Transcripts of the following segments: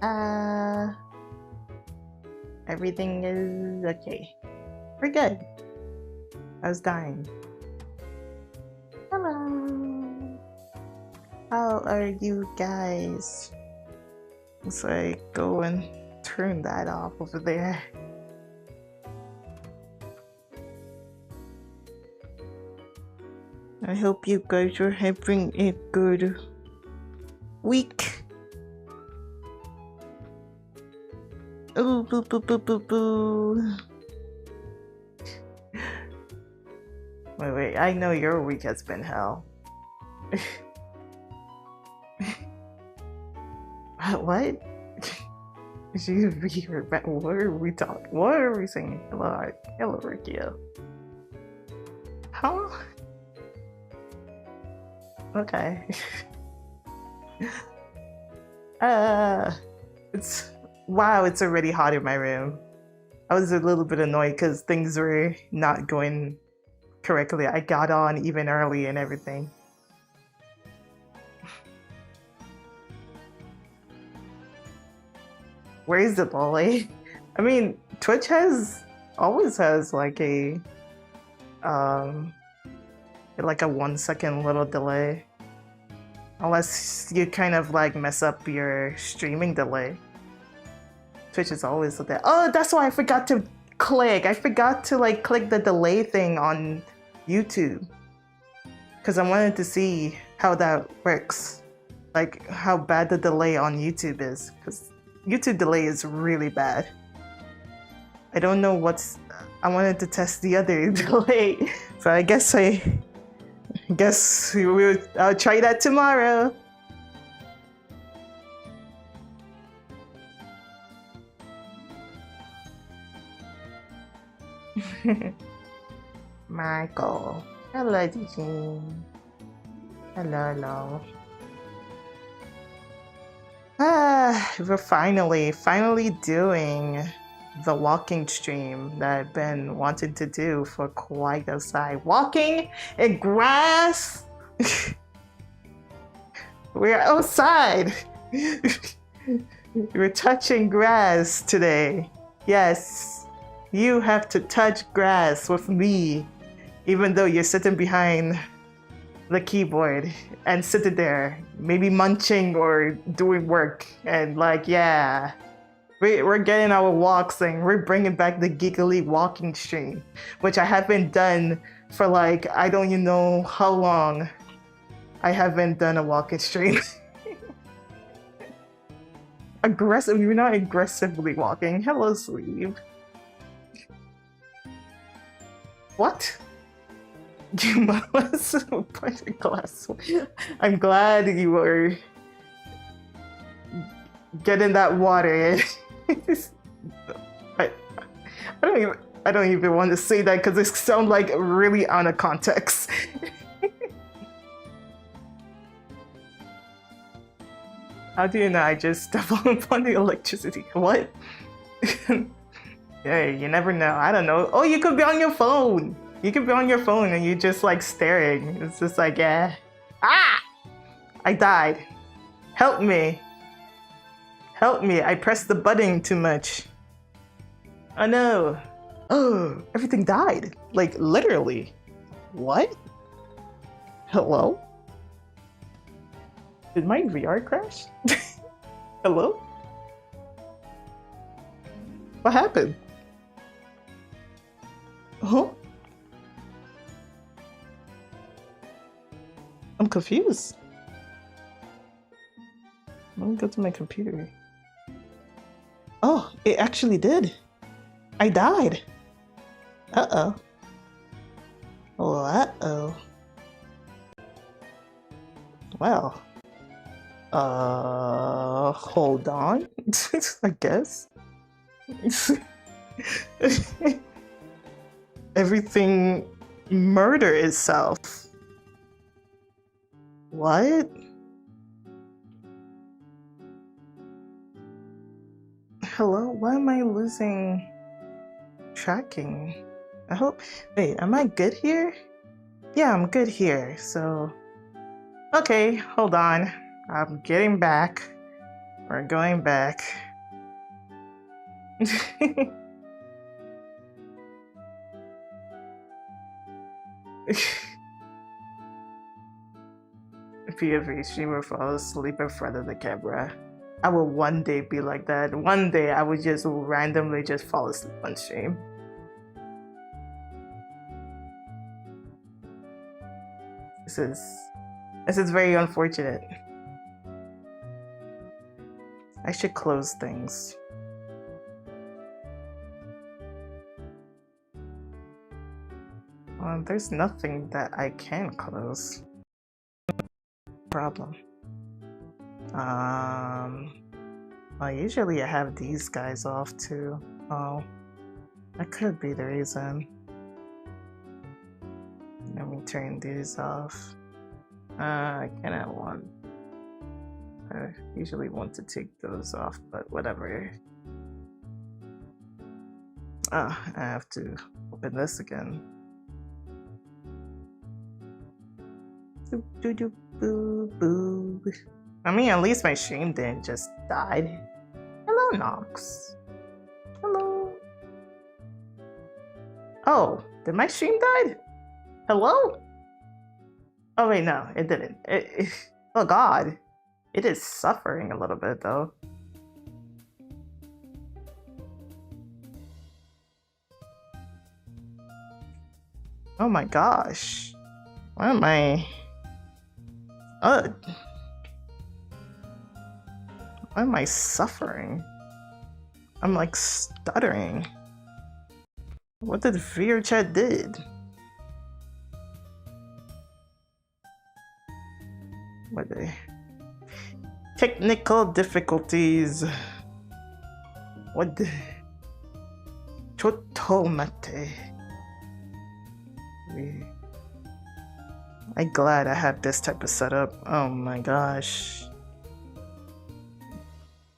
Uh, everything is okay. We're good. I was dying. Hello. How are you guys? So I go and turn that off over there. I hope you guys are having a good week. Oh, boo, boo, boo, boo, boo. Wait, I know your week has been hell. What? What are we talking? What are we saying? Hello, Rikio. Huh? Okay. It's wow, it's already hot in my room. I was a little bit annoyed because things were not going correctly. I got on even early and everything. Where is the delay? I mean, Twitch always has like a 1 second little delay. Unless you kind of like mess up your streaming delay. Twitch is always like that. Oh, that's why I forgot to click. I forgot to like click the delay thing on YouTube. Because I wanted to see how that works. Like how bad the delay on YouTube is. Because YouTube delay is really bad. I don't know I wanted to test the other delay. So I guess I'll try that tomorrow. Michael. Hello, DJ. Hello. We're finally doing the walking stream that I've been wanting to do for quite a while. Walking in grass. We're outside. We're touching grass today. Yes, you have to touch grass with me, even though you're sitting behind the keyboard and sitting there, maybe munching or doing work, and like, yeah, we're getting our walks and we're bringing back the giggly walking stream, which I haven't done for like, I don't even know how long. I haven't done a walking stream. You're not aggressively walking. Hello, Sleeve. What? You must put a glass. I'm glad you were getting that water. I don't even want to say that because it sounds like really out of context. How do you know I just stepped on the electricity? What? Yeah, you never know. I don't know. Oh, you could be on your phone. You could be on your phone and you're just like staring. It's just like, yeah. Ah! I died. Help me. Help me. I pressed the button too much. Oh no. Oh, everything died. Like literally. What? Hello? Did my VR crash? Hello? What happened? Huh? I'm confused. Let me go to my computer. Oh, it actually did. I died. Uh-oh. Oh, uh-oh. Well. Hold on. I guess. Everything murder itself. What? Hello? Why am I losing tracking? I hope. Wait, am I good here? Yeah, I'm good here. So. Okay, hold on. I'm getting back. We're going back. PFA streamer falls asleep in front of the camera. I will one day be like that. One day I would just randomly just fall asleep on stream. This is very unfortunate. I should close things. There's nothing that I can close. Problem. Well, usually I have these guys off too. Oh, that could be the reason. Let me turn these off. I cannot want. I usually want to take those off, but whatever. I have to open this again. Boo boo. I mean, at least my stream didn't just die. Hello, Nox. Hello. Oh, did my stream die? Hello? Oh wait, no, it didn't. Oh god. It is suffering a little bit though. Oh my gosh. Why am I... why am I suffering? I'm like stuttering. What did VRChat did? What the... Technical difficulties. What the... Chotomate. I'm glad I had this type of setup. Oh my gosh.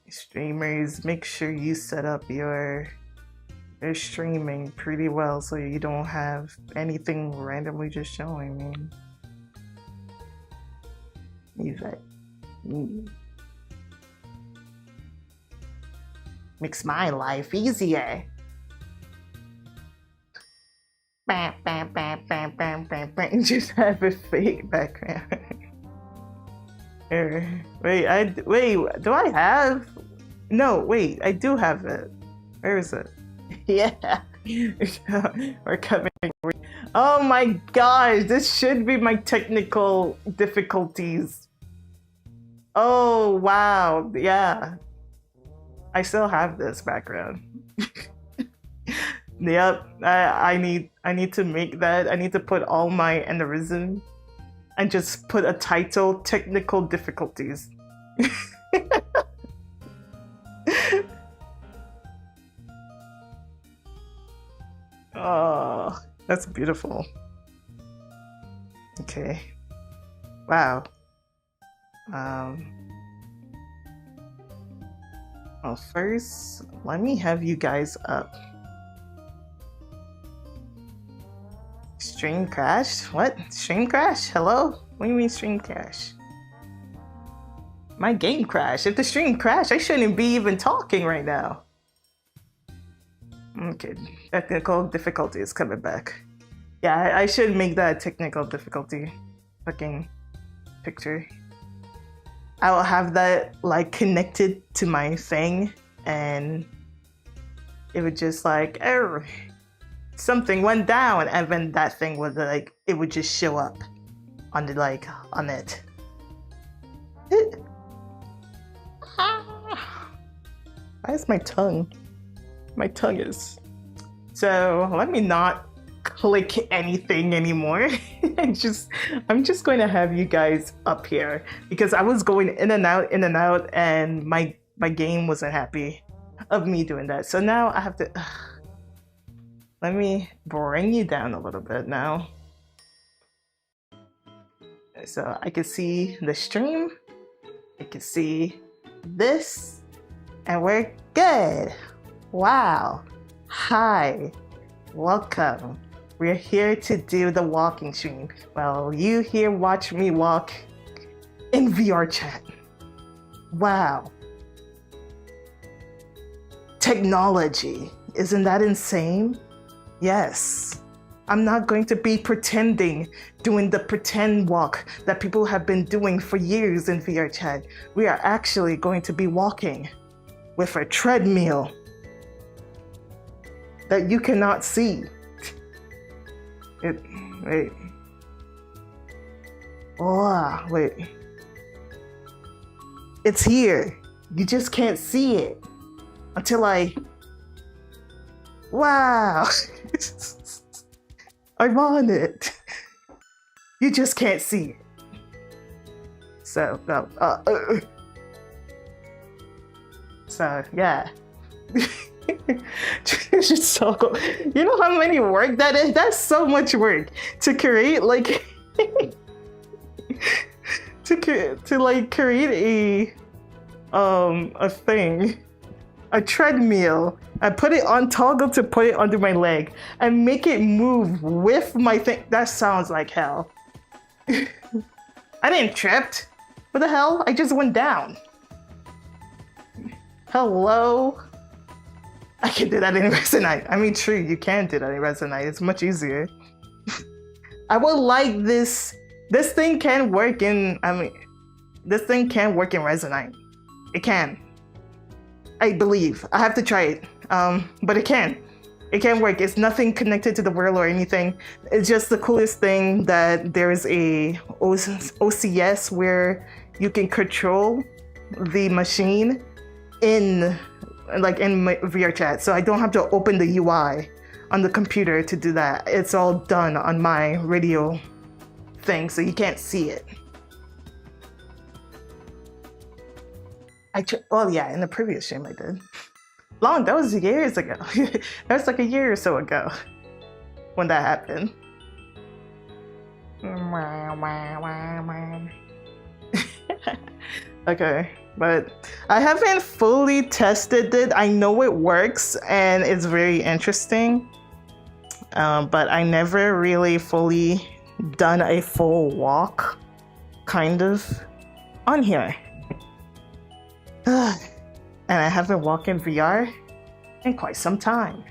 Streamers, make sure you set up your streaming pretty well so you don't have anything randomly just showing me. Yvette. Makes my life easier. Bam, bam, bam, bam, bam, bam, bam. Just have a fake background. Wait, do I have? No, wait, I do have it. Where is it? Yeah. We're coming. Oh my gosh, this should be my technical difficulties. Oh wow, yeah. I still have this background. Yep, I need to make that. I need to put all my aneurysm and just put a title, technical difficulties. Oh, that's beautiful. Okay. Wow. Well, first, let me have you guys up. Stream crashed? What? Stream crash? Hello? What do you mean stream crash? My game crashed. If the stream crashed, I shouldn't be even talking right now. Okay, technical difficulty is coming back. Yeah, I should make that technical difficulty fucking picture. I will have that like connected to my thing and it would just like error. Something went down and then that thing would like it would just show up on the like on it. Why is my tongue? My tongue is. So let me not click anything anymore. I'm just going to have you guys up here because I was going in and out and my game wasn't happy of me doing that. So now I have to let me bring you down a little bit now. So I can see the stream. I can see this and we're good. Wow. Hi. Welcome. We're here to do the walking stream. Well, you here watch me walk in VRChat. Wow. technology. Isn't that insane? Yes. I'm not going to be pretending, doing the pretend walk that people have been doing for years in VR chat. We are actually going to be walking with a treadmill that you cannot see. Wait. Oh, wait. It's here. You just can't see it until wow. I'm on it. You just can't see it. So, yeah. So, you know how many work that is? That's so much work to create, like, to like create a thing, a treadmill. I put it on toggle to put it under my leg and make it move with my thing. That sounds like hell. I didn't trip. What the hell? I just went down. Hello? I can do that in Resonite. I mean, true, you can do that in Resonite. It's much easier. I would like this. This thing can work in, this thing can work in Resonite. It can. I believe. I have to try it. But it can. It can work. It's nothing connected to the world or anything. It's just the coolest thing that there is a OCS where you can control the machine in VR chat. So I don't have to open the UI on the computer to do that. It's all done on my radio thing, so you can't see it. Oh yeah, in the previous stream I did. That was years ago. That was like a year or so ago when that happened. Okay, but I haven't fully tested it. I know it works and it's very interesting, but I never really fully done a full walk, kind of, on here. And I haven't walked in VR in quite some time.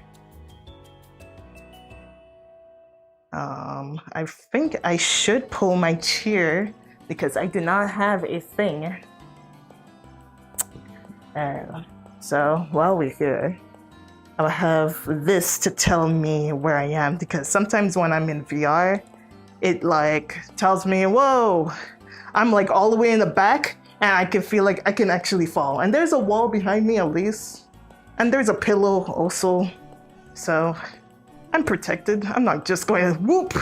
I think I should pull my chair because I do not have a thing. So while we're here, I'll have this to tell me where I am, because sometimes when I'm in VR, it like tells me, whoa, I'm like all the way in the back and I can feel like I can actually fall. And there's a wall behind me at least. And there's a pillow also. So I'm protected. I'm not just going to whoop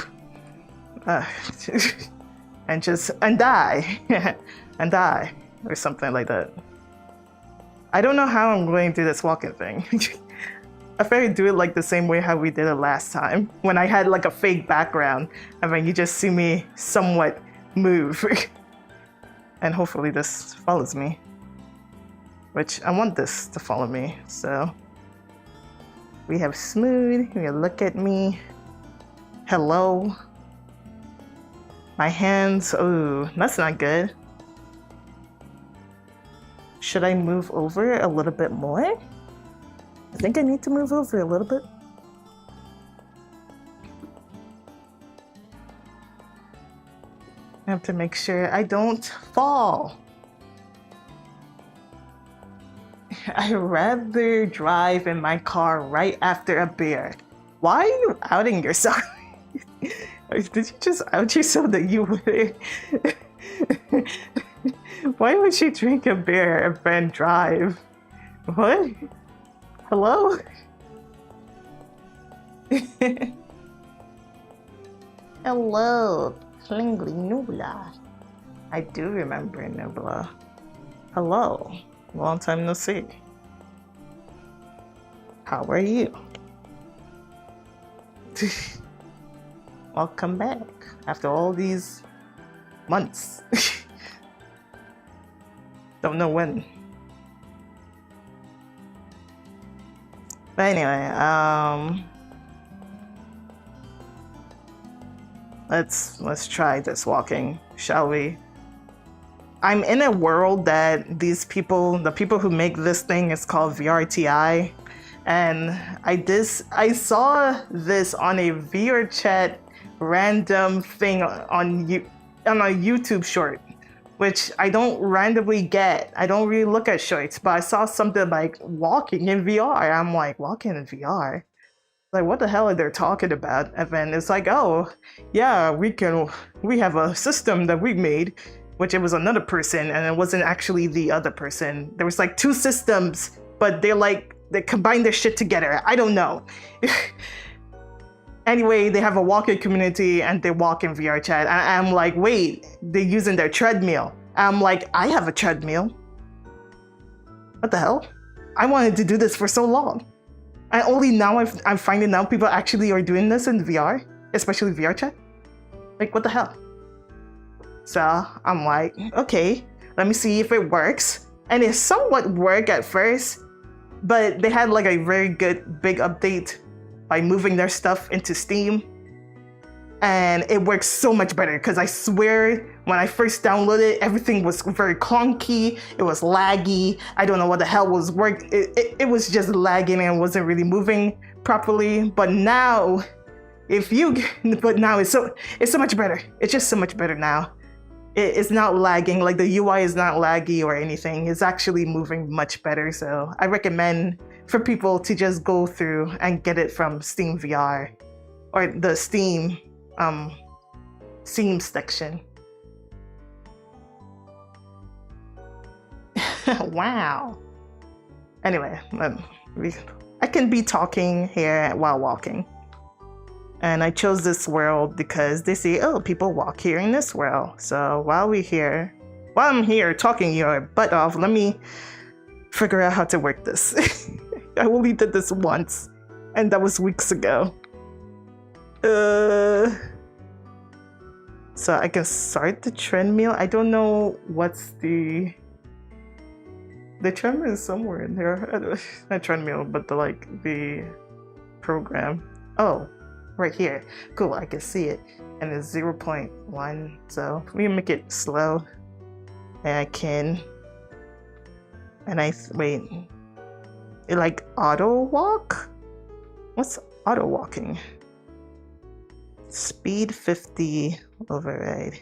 and die and die or something like that. I don't know how I'm going to do this walking thing. I figured do it like the same way how we did it last time when I had like a fake background. I mean, you just see me somewhat move. And hopefully this follows me, which I want this to follow me. So we have smooth, you look at me. Hello. My hands, oh, that's not good. Should I move over a little bit more? I think I need to move over a little bit. I have to make sure I don't fall. I'd rather drive in my car right after a beer. Why are you outing yourself? Did you just out yourself that you would? Why would you drink a beer and then drive? What? Hello? Hello, Klingly Nubla. I do remember Nubla. Hello, long time no see. How are you? Welcome back after all these months. Don't know when. But anyway, let's try this walking, shall we? I'm in a world that these people, the people who make this thing, is called VRTI. And I saw this on a VRChat random thing on a YouTube short, which I don't randomly get. I don't really look at shorts, but I saw something like walking in VR. I'm like, walking in VR? Like, what the hell are they talking about? And then it's like, oh, yeah, we have a system that we made, which it was another person, and it wasn't actually the other person. There was like two systems, but they combined their shit together. I don't know. Anyway, they have a walking community and they walk in VRChat. I'm like, wait, they're using their treadmill. I'm like, I have a treadmill. What the hell? I wanted to do this for so long. And only now I'm finding out people actually are doing this in VR, especially VRChat. Like, what the hell? So I'm like, okay, let me see if it works. And it somewhat worked at first, but they had like a very good big update by moving their stuff into Steam. And it works so much better because I swear when I first downloaded it, everything was very clunky. It was laggy. I don't know what the hell was it was just lagging and wasn't really moving properly. But now, it's so much better. It's just so much better now. It's not lagging, like the UI is not laggy or anything. It's actually moving much better. So I recommend for people to just go through and get it from Steam VR or the Steam section. Wow. Anyway, I can be talking here while walking. And I chose this world because they say, oh, people walk here in this world. So while I'm here talking your butt off, let me figure out how to work this. I only did this once, and that was weeks ago. So I can start the treadmill. I don't know what's the treadmill is somewhere in there. Not treadmill, but the program. Oh. Right here. Cool, I can see it. And it's 0.1, so let me make it slow. And I can... wait. It like auto walk? What's auto walking? Speed 50 override.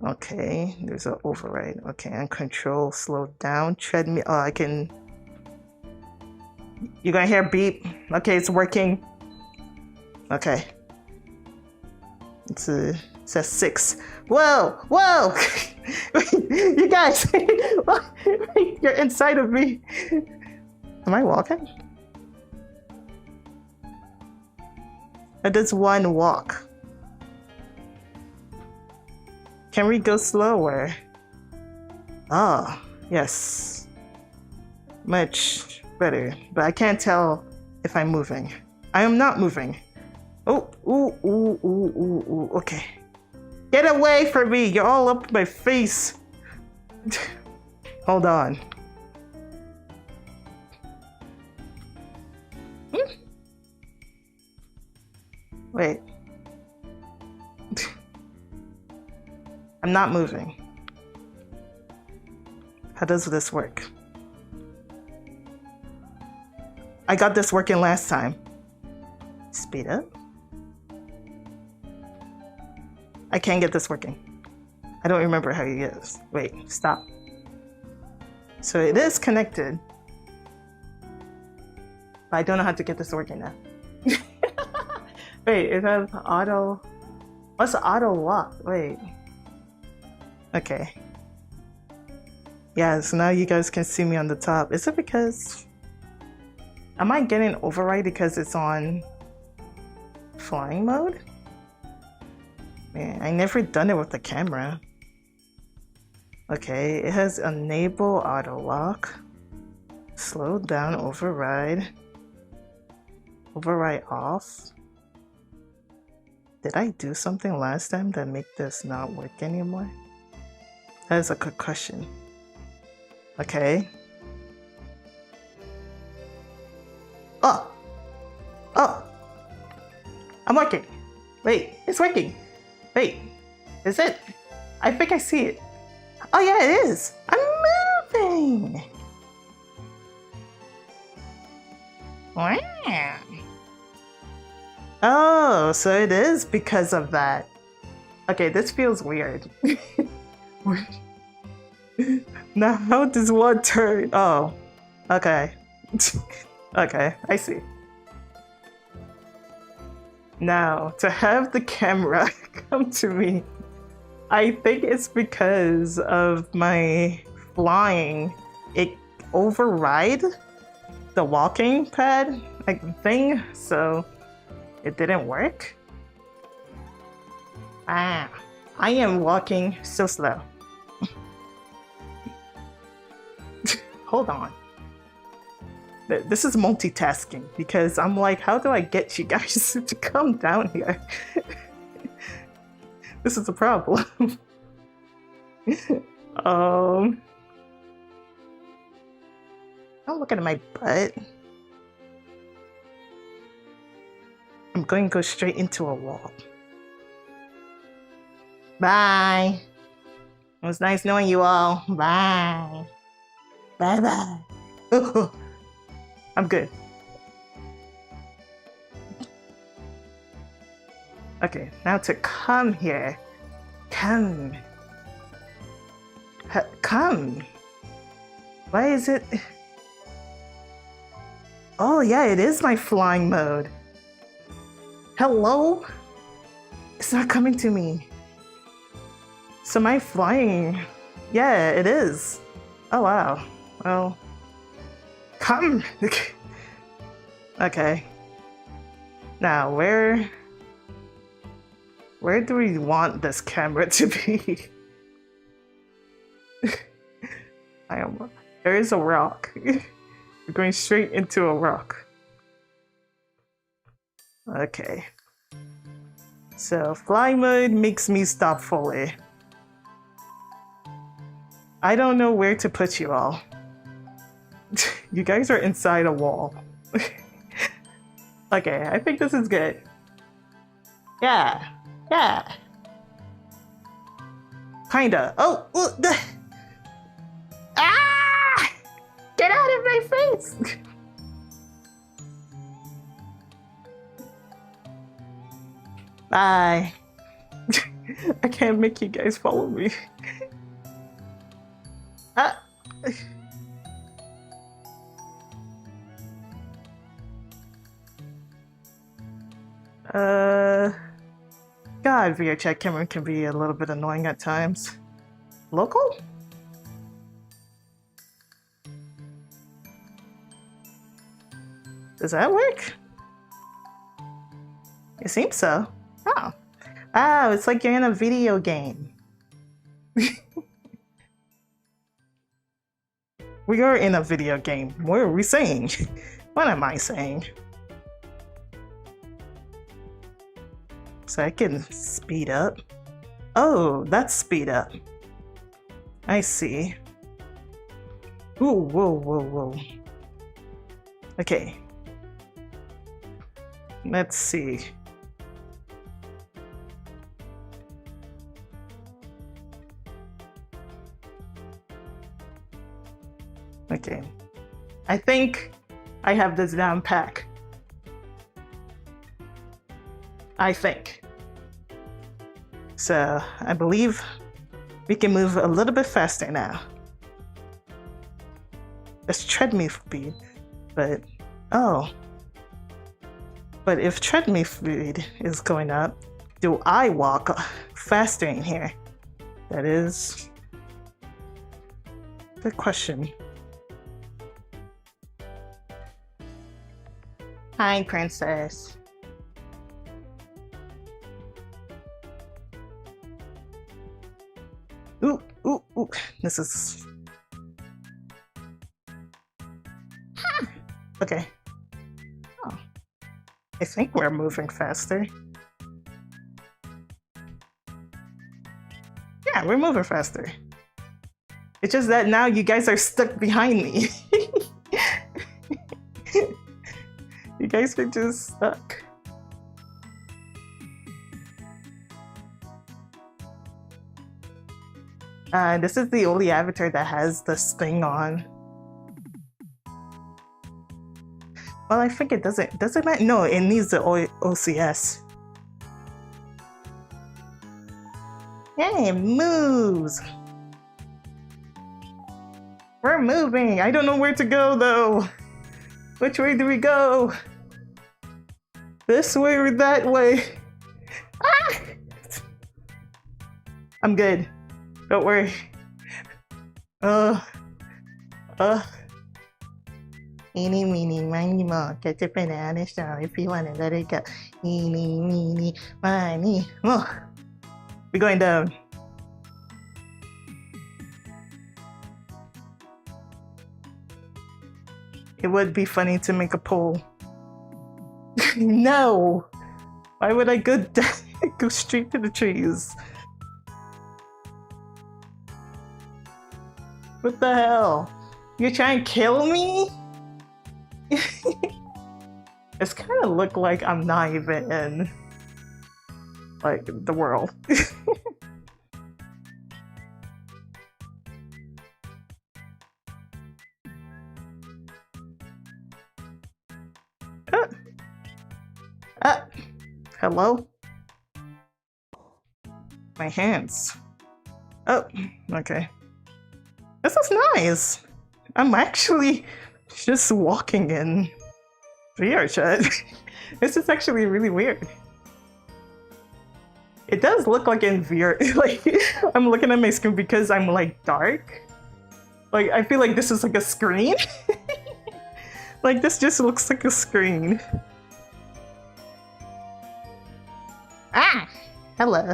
Okay, there's an override. Okay, and control slow down. Treadmill. Oh, I can... You're gonna hear beep. Okay, it's working. Okay. It says 6. Whoa! Whoa! You guys! You're inside of me. Am I walking? Or does one walk? Can we go slower? Ah, yes. Much better. But I can't tell if I'm moving. I am not moving. Oh, ooh, okay. Get away from me, you're all up my face. Hold on. Wait. I'm not moving. How does this work? I got this working last time. Speed up. I can't get this working. I don't remember how you get this. Wait, stop. So it is connected. But I don't know how to get this working now. Wait, it has auto... What's auto walk? Wait. Okay. Yeah, so now you guys can see me on the top. Is it because... Am I getting override because it's on flying mode? Man, I never done it with the camera. Okay, it has enable auto lock, slow down override, override off. Did I do something last time that make this not work anymore? That is a good question. Okay. Oh! Oh! I'm working! Wait, it's working! Wait, is it? I think I see it. Oh yeah, it is! I'm moving! Wow. Oh, so it is because of that. Okay, this feels weird. Now, how does one turn? Oh, okay. Okay, I see. Now, to have the camera come to me, I think it's because of my flying. It override the walking pad thing, so it didn't work. Ah, I am walking so slow. Hold on. This is multitasking because I'm like, how do I get you guys to come down here? This is a problem. I'm looking at my butt. I'm going to go straight into a wall. Bye. It was nice knowing you all. Bye. Bye-bye. I'm good. Okay, now to come here. Come. Come. Why is it? Oh yeah, it is my flying mode. Hello? It's not coming to me. So my flying, yeah, it is. Oh wow. Well, come. Okay. Now where do we want this camera to be? There is a rock. We're going straight into a rock. Okay. So fly mode makes me stop fully. I don't know where to put you all. You guys are inside a wall. Okay, I think this is good. Yeah. Yeah. Kinda. Oh! Ah! Get out of my face! Bye. I can't make you guys follow me. God, VR chat camera can be a little bit annoying at times. Local? Does that work? It seems so. Oh. Oh, it's like you're in a video game. We are in a video game. What are we saying? What am I saying? So I can speed up. Oh, that's speed up. I see. Ooh, whoa, whoa, whoa. Okay. Let's see. Okay. I think I have this down pack. I think. So I believe we can move a little bit faster now. That's treadmill speed, but oh. But if treadmill speed is going up, do I walk faster in here? That is the question. Hi, princess. Ooh, ooh, ooh. This is... Okay. Oh. I think we're moving faster. Yeah, we're moving faster. It's just that now you guys are stuck behind me. You guys are just stuck. This is the only avatar that has this thing on. Well, I think it doesn't. Does it matter? No, it needs the OCS. Hey, it moves. We're moving. I don't know where to go though. Which way do we go? This way or that way? Ah! I'm good. Don't worry. Eeny, meeny, miny, mo. Get your banana show if you wanna let it go. Eeny, meeny, miny, mo. We're going down. It would be funny to make a poll. No! Why would I go go straight to the trees? What the hell? You're trying to kill me? It's kind of look like I'm not even in like the world. Hello? My hands. Oh, okay. This is nice. I'm actually just walking in VRChat. This is actually really weird. It does look like in VR, like I'm looking at my screen because I'm like dark. Like I feel like this is like a screen. Like this just looks like a screen. Ah, hello.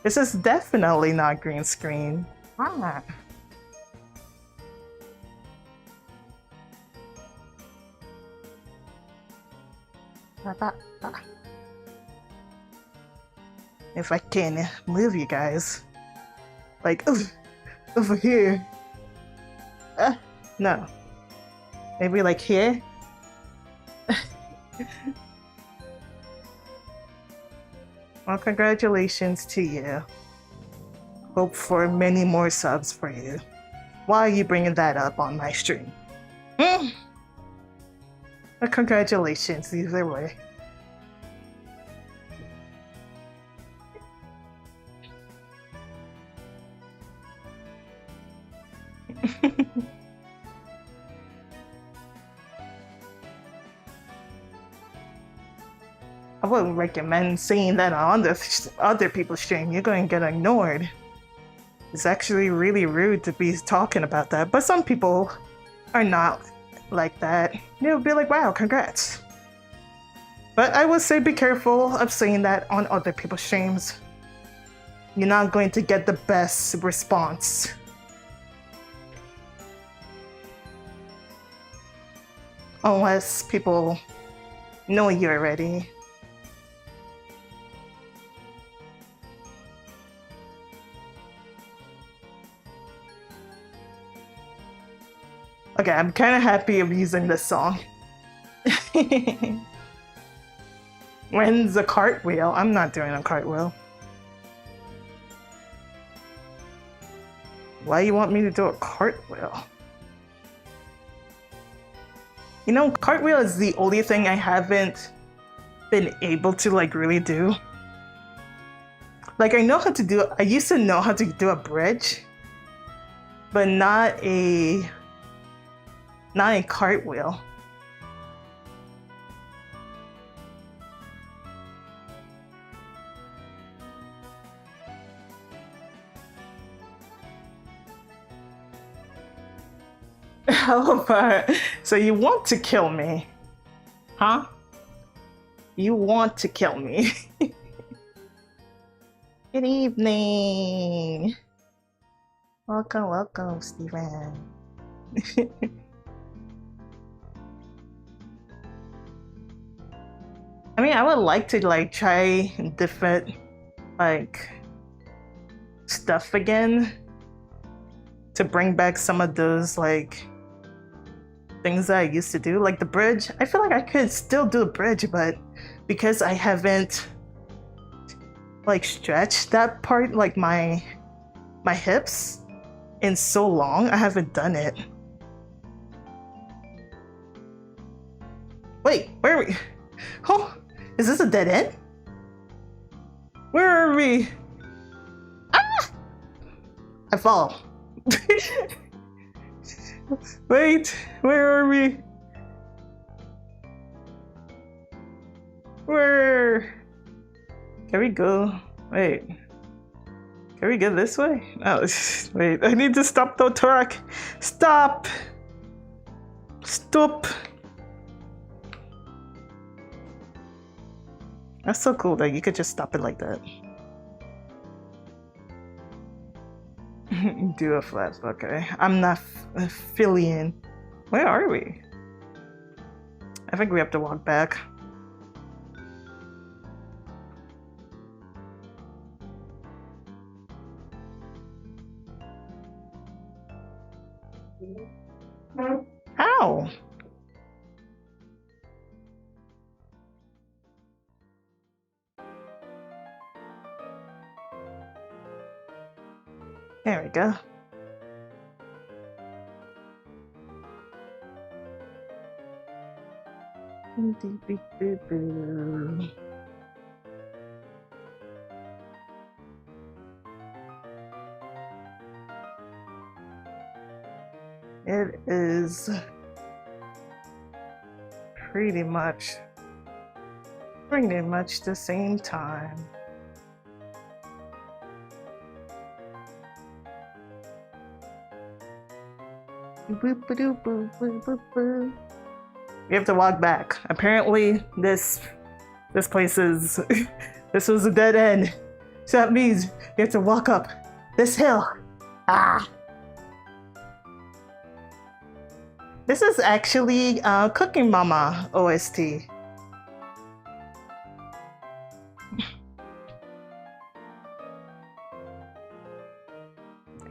This is definitely not green screen. Ah. If I can move you guys. Like, over here. No. Maybe like here? Well, congratulations to you. Hope for many more subs for you. Why are you bringing that up on my stream? Well, congratulations either way. I wouldn't recommend saying that on the other people's stream. You're going to get ignored. It's actually really rude to be talking about that, but some people are not like that. They'll be like, wow, congrats. But I would say be careful of saying that on other people's streams. You're not going to get the best response. Unless people know you already. Okay, I'm kind of happy of using this song. When's the cartwheel? I'm not doing a cartwheel. Why you want me to do a cartwheel? You know, cartwheel is the only thing I haven't been able to like really do. Like I know how to do, I used to know how to do a bridge, but not a cartwheel. How about, so you want to kill me? Huh? You want to kill me? Good evening. Welcome, welcome, Steven. I mean, I would like to like try different like stuff again to bring back some of those like things that I used to do, like the bridge. I feel like I could still do a bridge, but because I haven't like stretched that part, like my hips, in so long, I haven't done it. Wait, where are we? Oh, is this a dead end? Where are we? Ah! I fall. Wait, where are we? Where? Can we go? Wait. Can we get this way? Oh, wait, I need to stop the truck. Stop! Stop! That's so cool that you could just stop it like that. Do a flash, okay. I'm not Phillian. Where are we? I think we have to walk back. How? There we go. It is pretty much the same time. We have to walk back. Apparently, this place is this was a dead end. So that means we have to walk up this hill. Ah. This is actually Cooking Mama OST.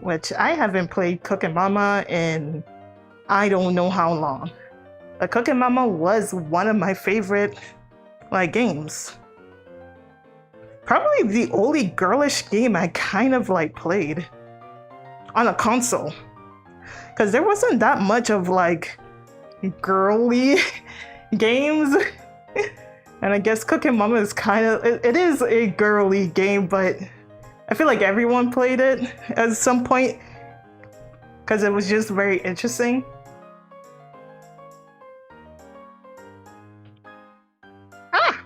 Which I haven't played Cooking Mama in I don't know how long. But Cooking Mama was one of my favorite games. Probably the only girlish game I kind of played on a console. Because there wasn't that much of girly games. And I guess Cooking Mama is kind of, it is a girly game, but I feel like everyone played it at some point because it was just very interesting. Ah!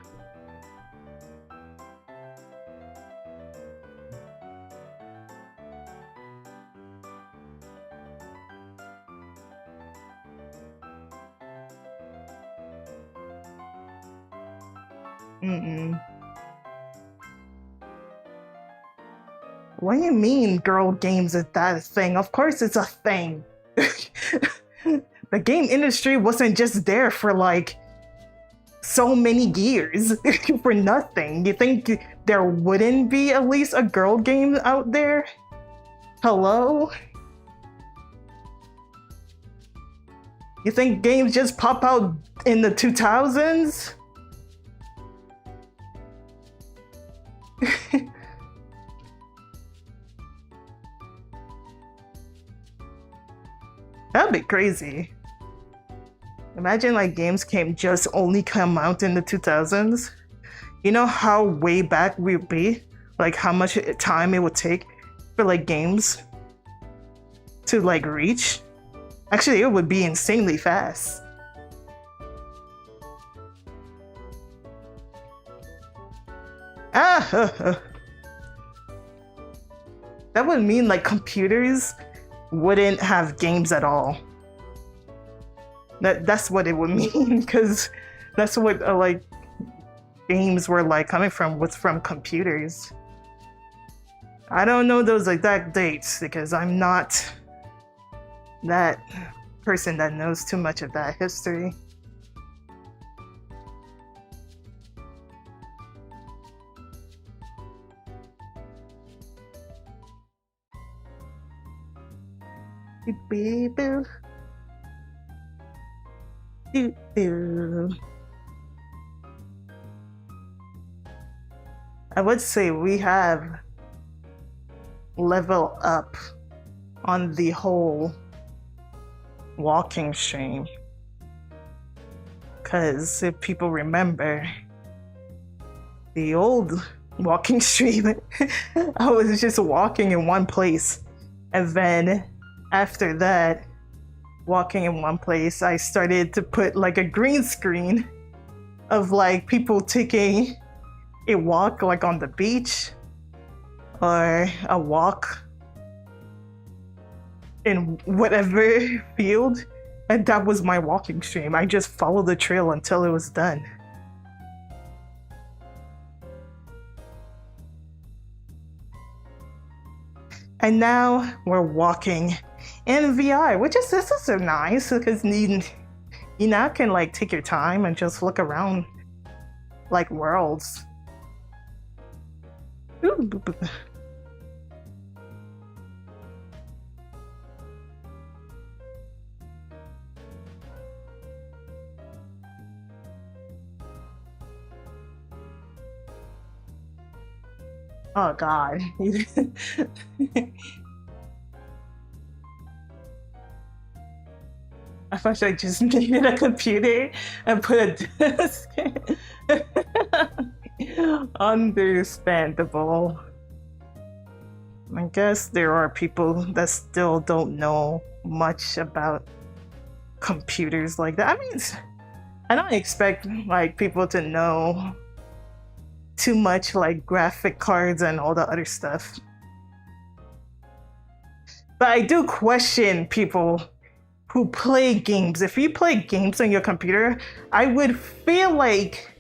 What do you mean girl games is that a thing? Of course it's a thing. The game industry wasn't just there for so many years for nothing. You think there wouldn't be at least a girl game out there? Hello? You think games just pop out in the 2000s? That'd be crazy. Imagine games only come out in the 2000s. You know how way back we'd be? How much time it would take for games to reach? Actually, it would be insanely fast. That would mean computers wouldn't have games at all. That's what it would mean, because that's what games were coming from, was from computers. I don't know those exact dates because I'm not that person that knows too much of that history. I would say we have leveled up on the whole walking stream. Because if people remember the old walking stream, I was just walking in one place. And then after that, walking in one place, I started to put like a green screen of like people taking a walk like on the beach or a walk in whatever field. And that was my walking stream. I just followed the trail until it was done. And now we're walking in VR, which is this is so nice because you now can like take your time and just look around like worlds. Ooh. Oh God. I thought I just needed a computer and put a desk. Understandable. I guess there are people that still don't know much about computers like that. I mean, I don't expect like people to know too much like graphic cards and all the other stuff. But I do question people who play games. If you play games on your computer, I would feel like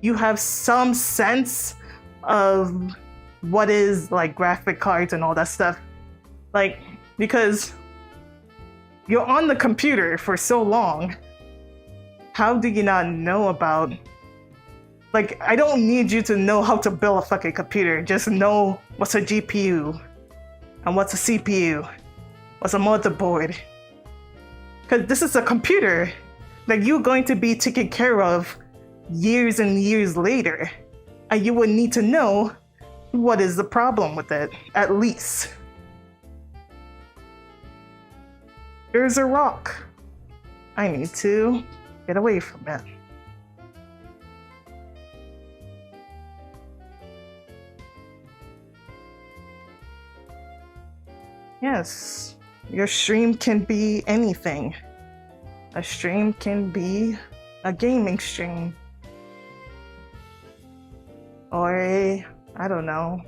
you have some sense of what is like graphic cards and all that stuff. Like, because you're on the computer for so long, how do you not know about, like, I don't need you to know how to build a fucking computer. Just know what's a GPU and what's a CPU, what's a motherboard. Because this is a computer that you're going to be taken care of years and years later. And you would need to know what is the problem with it, at least. There's a rock. I need to get away from it. Yes, your stream can be anything. A stream can be a gaming stream. Or a, I don't know.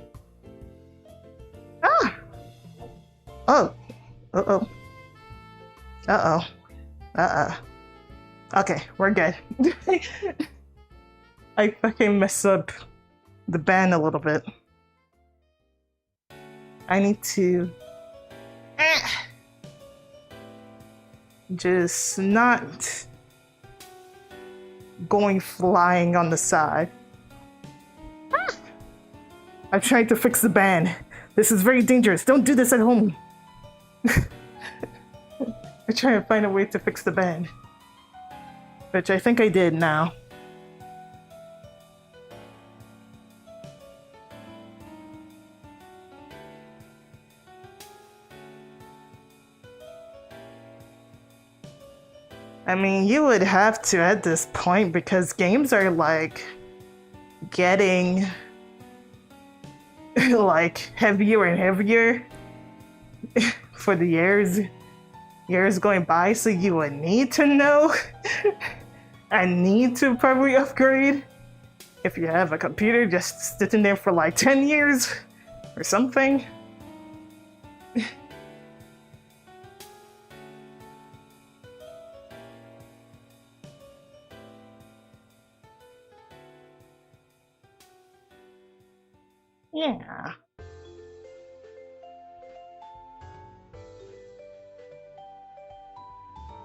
Ah! Oh. Uh-oh. Uh-oh. Uh-oh. Okay, we're good. I fucking messed up the band a little bit. I need to just not going flying on the side. I'm trying to fix the band. This is very dangerous. Don't do this at home. I'm trying to find a way to fix the band. Which I think I did now. I mean, you would have to at this point because games are like getting like heavier and heavier for the years going by, so you would need to know and need to probably upgrade if you have a computer just sitting there for like 10 years or something. Yeah.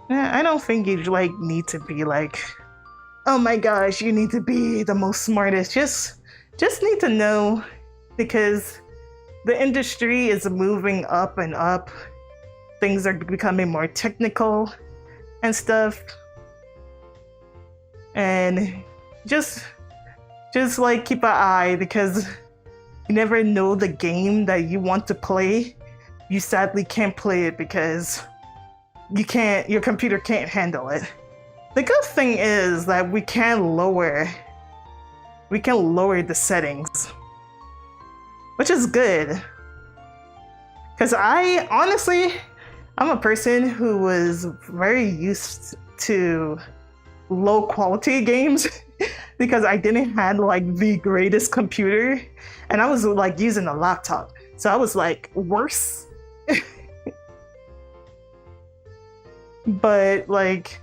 I don't think you like need to be like, oh my gosh, you need to be the most smartest. Just need to know, because the industry is moving up and up. Things are becoming more technical and stuff. And just like keep an eye, because you never know the game that you want to play. You sadly can't play it because your computer can't handle it. The good thing is that we can lower the settings, which is good. Because I'm a person who was very used to low quality games because I didn't have like the greatest computer and I was like using a laptop. So I was like worse. But like,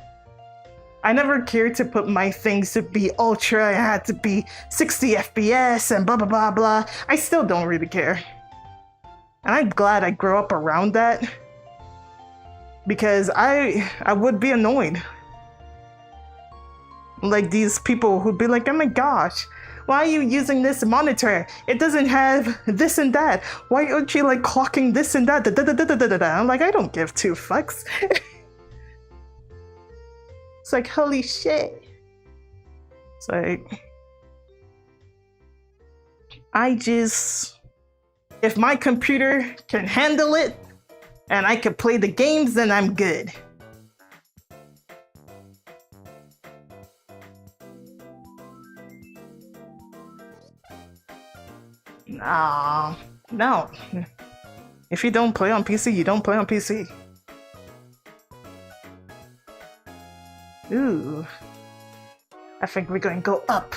I never cared to put my things to be ultra. It had to be 60 FPS and blah, blah, blah, blah. I still don't really care. And I'm glad I grew up around that because I would be annoyed. Like these people who'd be like, oh my gosh, why are you using this monitor? It doesn't have this and that. Why aren't you like clocking this and that? I'm like, I don't give two fucks. It's like, holy shit. It's like, if my computer can handle it and I can play the games, then I'm good. No. If you don't play on PC, you don't play on PC. Ooh. I think we're going to go up.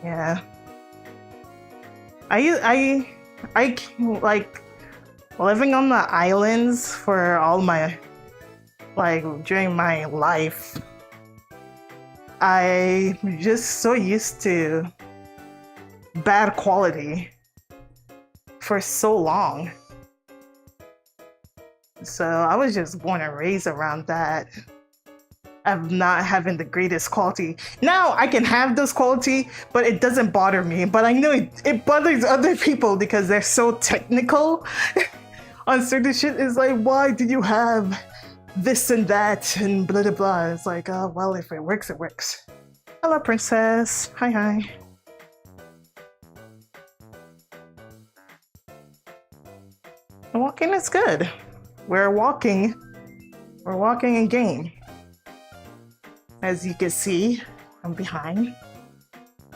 Yeah. I like living on the islands for all my during my life. I'm just so used to bad quality for so long. So I was just born and raised around that of not having the greatest quality. Now I can have this quality, but it doesn't bother me. But I know it bothers other people because they're so technical on certain shit. It's like, why do you have this and that and blah blah blah? It's like, oh well, if it works, it works. Hello, princess. Hi. Walking is good. We're walking in game. As you can see, I'm behind.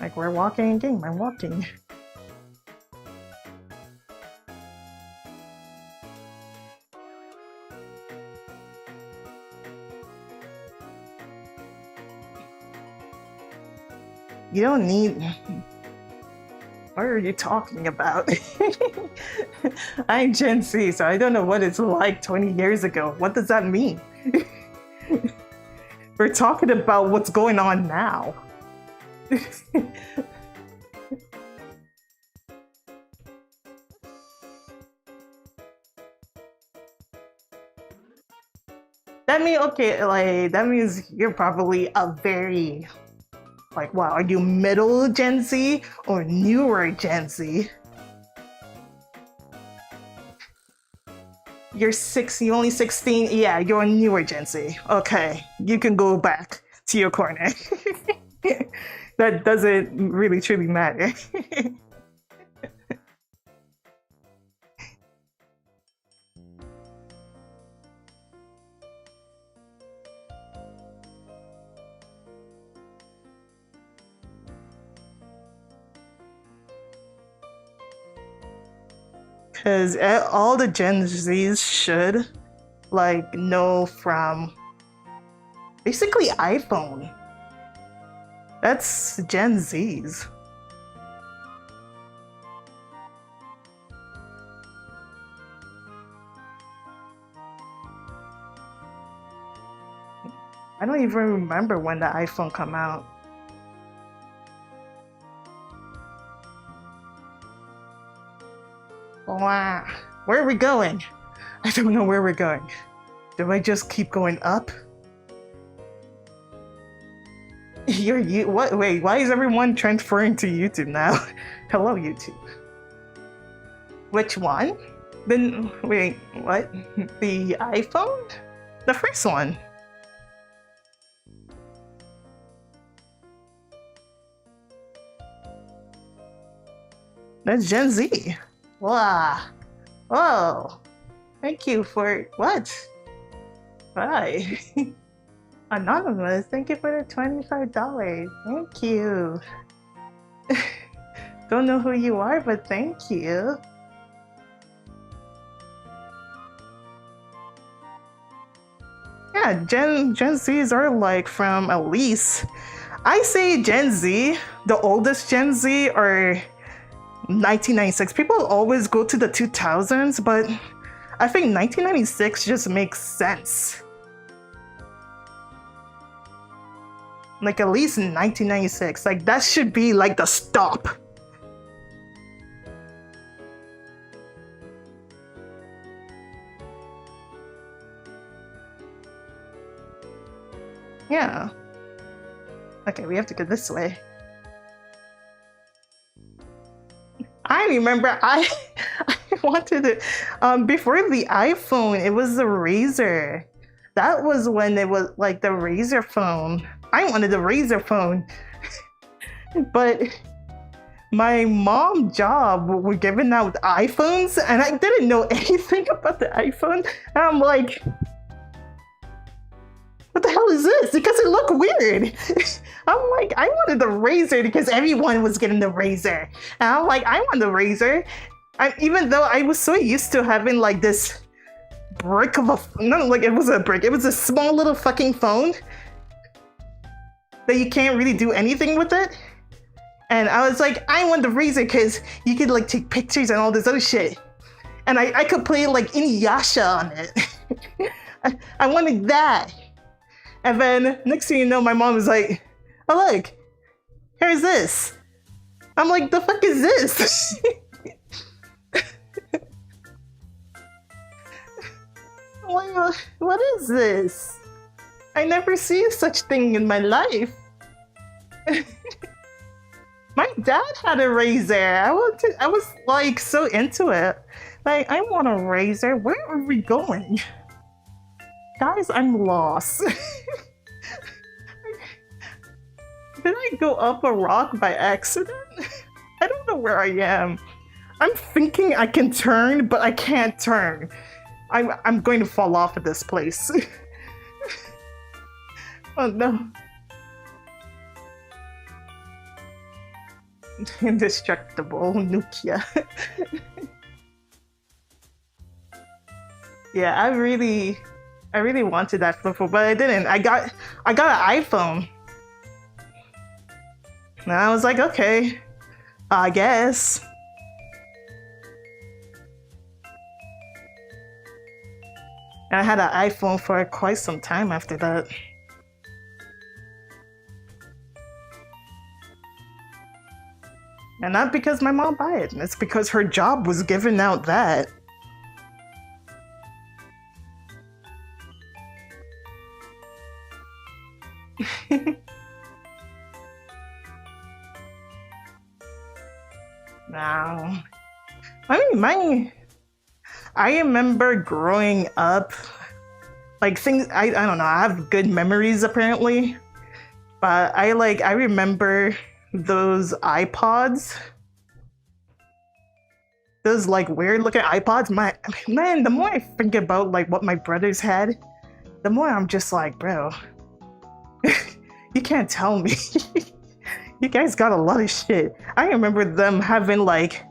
Like, we're walking in game. I'm walking. You don't need... What are you talking about? I'm Gen Z, so I don't know what it's like 20 years ago. What does that mean? We're talking about what's going on now. That means you're probably a very, wow, are you middle Gen Z or newer Gen Z? You're only 16? Yeah, you're a newer Gen Z. Okay, you can go back to your corner. That doesn't really truly matter. Because all the Gen Zs should know from basically iPhone. That's Gen Zs. I don't even remember when the iPhone came out. Wow. Where are we going? I don't know where we're going. Do I just keep going up? What? Wait, why is everyone transferring to YouTube now? Hello, YouTube. Which one? Wait, what? The iPhone? The first one. That's Gen Z. Wow. Whoa. Thank you for what? Why? Anonymous, thank you for the $25. Thank you. Don't know who you are, but thank you. Yeah, Gen Zs are like from at least, I say Gen Z, the oldest Gen Z are 1996. People always go to the 2000s, but I think 1996 just makes sense. Like at least in 1996, like that should be like the stop. Yeah. Okay, we have to go this way. I remember I wanted it before the iPhone, it was the Razr. That was when it was like the Razr phone. I wanted the Razr phone. But my mom job were giving out iPhones and I didn't know anything about the iPhone. And I'm like, what the hell is this? Because it looked weird. I'm like, I wanted the Razr because everyone was getting the Razr. And I'm like, I want the Razr. Even though I was so used to having like this brick of a, not like it was a brick, it was a small little fucking phone that you can't really do anything with it. And I was like, I want the Razr because you could like take pictures and all this other shit. And I could play like Inuyasha on it. I wanted that. And then next thing you know, my mom was like, oh look, here's this. I'm like, the fuck is this? Well, what is this? I never seen such thing in my life. My dad had a Razr. I was like so into it. Like, I want a Razr. Where are we going? Guys, I'm lost. Did I go up a rock by accident? I don't know where I am. I'm thinking I can turn, but I can't turn. I'm going to fall off of this place. Oh no. Indestructible Nokia. Yeah, I really wanted that flip phone, but I didn't. I got an iPhone. And I was like, okay, I guess. And I had an iPhone for quite some time after that. And not because my mom bought it, it's because her job was giving out that. Now, I remember growing up, like things, I don't know, I have good memories apparently, but I remember those iPods, those like weird looking iPods. Man, the more I think about like what my brothers had, the more I'm just like, bro, you can't tell me. You guys got a lot of shit. I remember them having like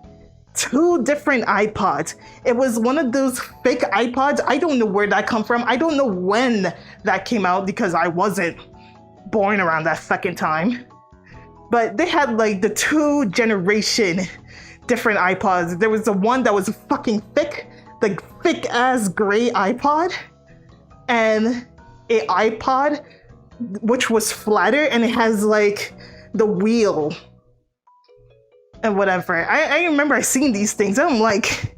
2 different iPods. It was one of those fake iPods. I don't know where that come from. I don't know when that came out because I wasn't born around that fucking time. But they had like the 2 generation different iPods. There was the one that was fucking thick, the thick ass gray iPod, and a iPod which was flatter and it has like the wheel and whatever. I remember I seen these things and I'm like,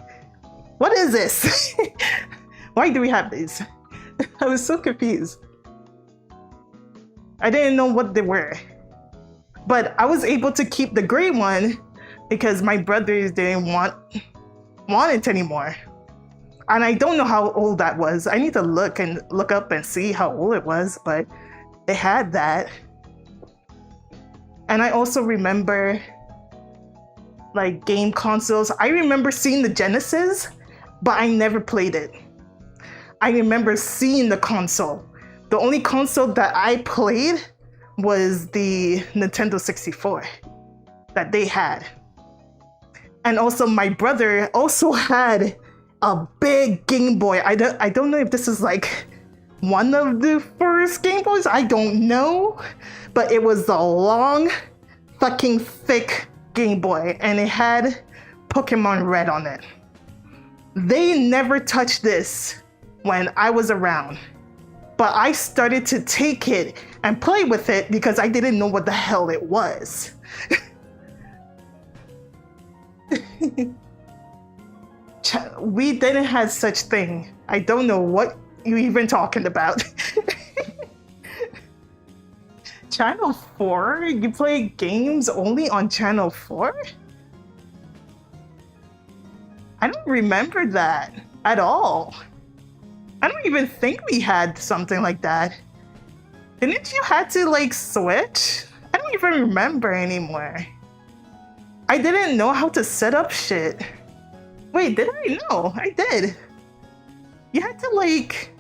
what is this? Why do we have these? I was so confused. I didn't know what they were. But I was able to keep the gray one because my brothers didn't want it anymore. And I don't know how old that was. I need to look up and see how old it was, but it had that. And I also remember like game consoles. I remember seeing the Genesis but I never played it. I remember seeing the console. The only console that I played was the Nintendo 64 that they had. And also my brother also had a big Game Boy. I don't know if this is like one of the first Game Boys. I don't know. But it was a long, fucking thick Game Boy. And it had Pokemon Red on it. They never touched this when I was around. But I started to take it and play with it because I didn't know what the hell it was. We didn't have such thing. I don't know what you're even talking about. Channel 4? You play games only on Channel 4? I don't remember that at all. I don't even think we had something like that. Didn't you have to like switch? I don't even remember anymore. I didn't know how to set up shit. Wait, did I? No, I did. You had to like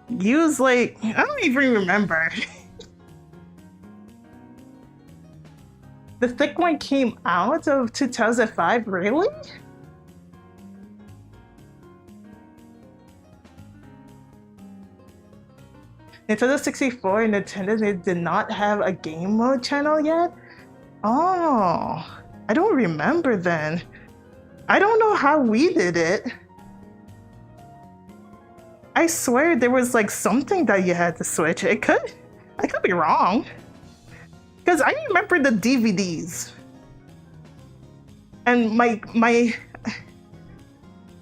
use like, I don't even remember. The thick one came out of 2005, really? Nintendo 64 and Nintendo, they did not have a game mode channel yet? Oh, I don't remember then. I don't know how we did it. I swear there was like something that you had to switch. I could be wrong. Because I remember the DVDs. And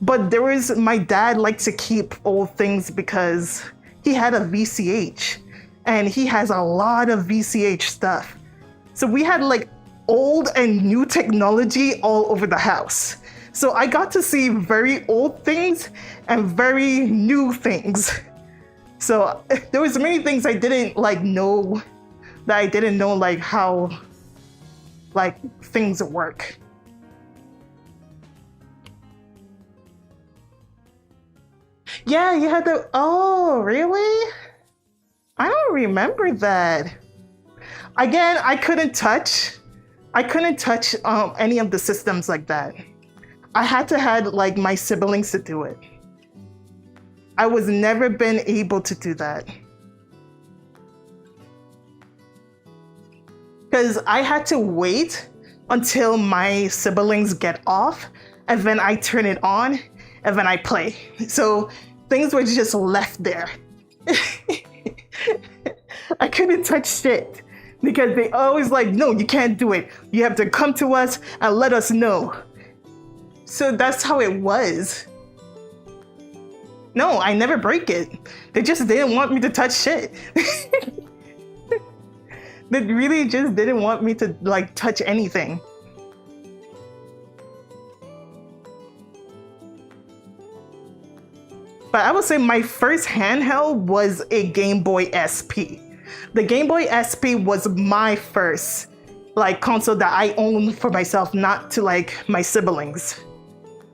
but there was, my dad liked to keep old things because he had a VCH and he has a lot of VCH stuff. So we had like old and new technology all over the house. So I got to see very old things and very new things. So there was many things I didn't like know, that I didn't know like how like things work. Yeah, you had to, oh, really? I don't remember that. Again, I couldn't touch any of the systems like that. I had to have like my siblings to do it. I was never been able to do that. Because I had to wait until my siblings get off and then I turn it on and then I play. So things were just left there. I couldn't touch shit because they always like, no, you can't do it. You have to come to us and let us know. So that's how it was. No, I never break it. They just didn't want me to touch shit. They really just didn't want me to like touch anything. But I would say my first handheld was a Game Boy SP. The Game Boy SP was my first like console that I owned for myself, not to like my siblings.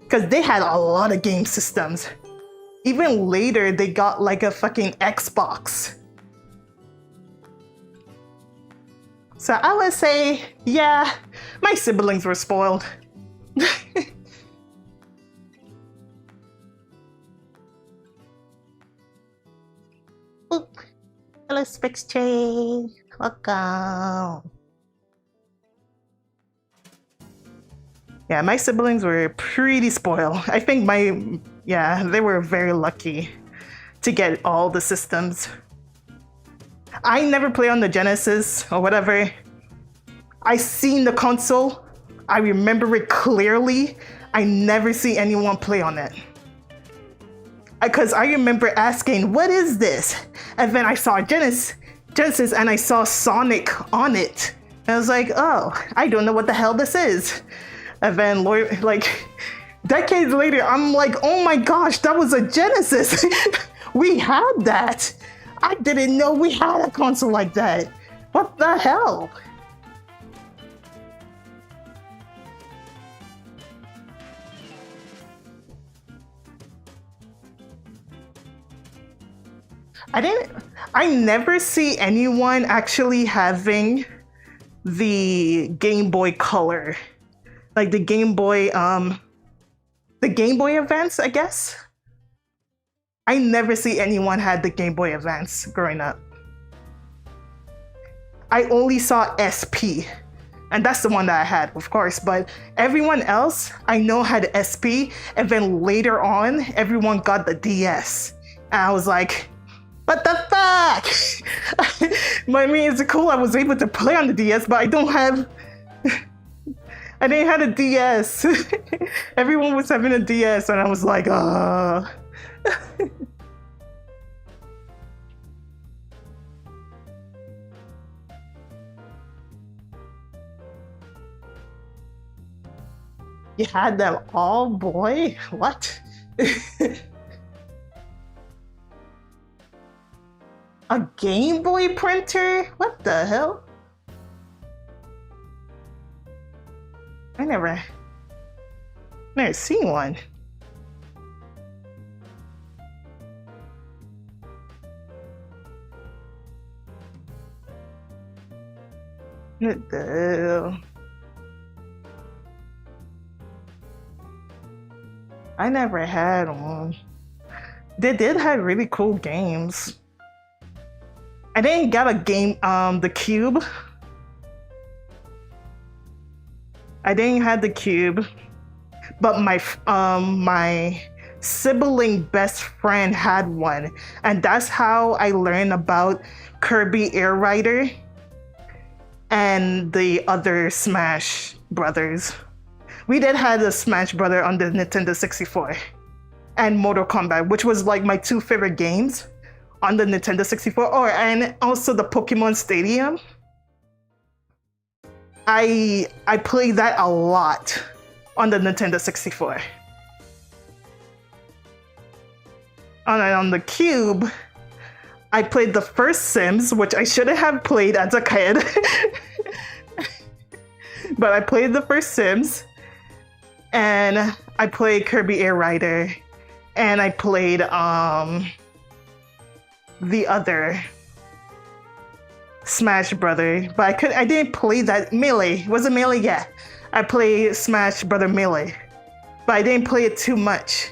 Because they had a lot of game systems. Even later, they got like a fucking Xbox. So I would say, yeah, my siblings were spoiled. Hello, Spixtree. Welcome. Yeah, my siblings were pretty spoiled. I think they were very lucky to get all the systems. I never played on the Genesis or whatever. I seen the console. I remember it clearly. I never see anyone play on it. Because I remember asking, what is this? And then I saw Genesis and I saw Sonic on it. And I was like, oh, I don't know what the hell this is. And then like decades later, I'm like, oh my gosh, that was a Genesis. We had that. I didn't know we had a console like that. What the hell? I didn't. I never see anyone actually having the Game Boy Color, like the Game Boy Advance, I guess. I never see anyone had the Game Boy Advance growing up. I only saw SP, and that's the one that I had, of course. But everyone else I know had SP, and then later on, everyone got the DS, and I was like, what the fuck? I mean, it's cool I was able to play on the DS, but I don't have. I didn't have a DS. Everyone was having a DS, and I was like, You had them all, boy? What? A Game Boy printer? What the hell? I never seen one. What the hell? I never had one. They did have really cool games. I didn't get a game, the Cube. I didn't have the Cube, but my sibling best friend had one, and that's how I learned about Kirby Air Rider and the other Smash Brothers. We did have a Smash Brother on the Nintendo 64 and Mortal Kombat, which was like my two favorite games on the Nintendo 64. And also the Pokemon Stadium. I played that a lot on the Nintendo 64. On the Cube, I played the first Sims, which I shouldn't have played as a kid. But I played the first Sims, and I played Kirby Air Rider, and I played the other Smash Brother, but I didn't play that Melee. Was it Melee? Yeah. I played Smash Brother Melee, but I didn't play it too much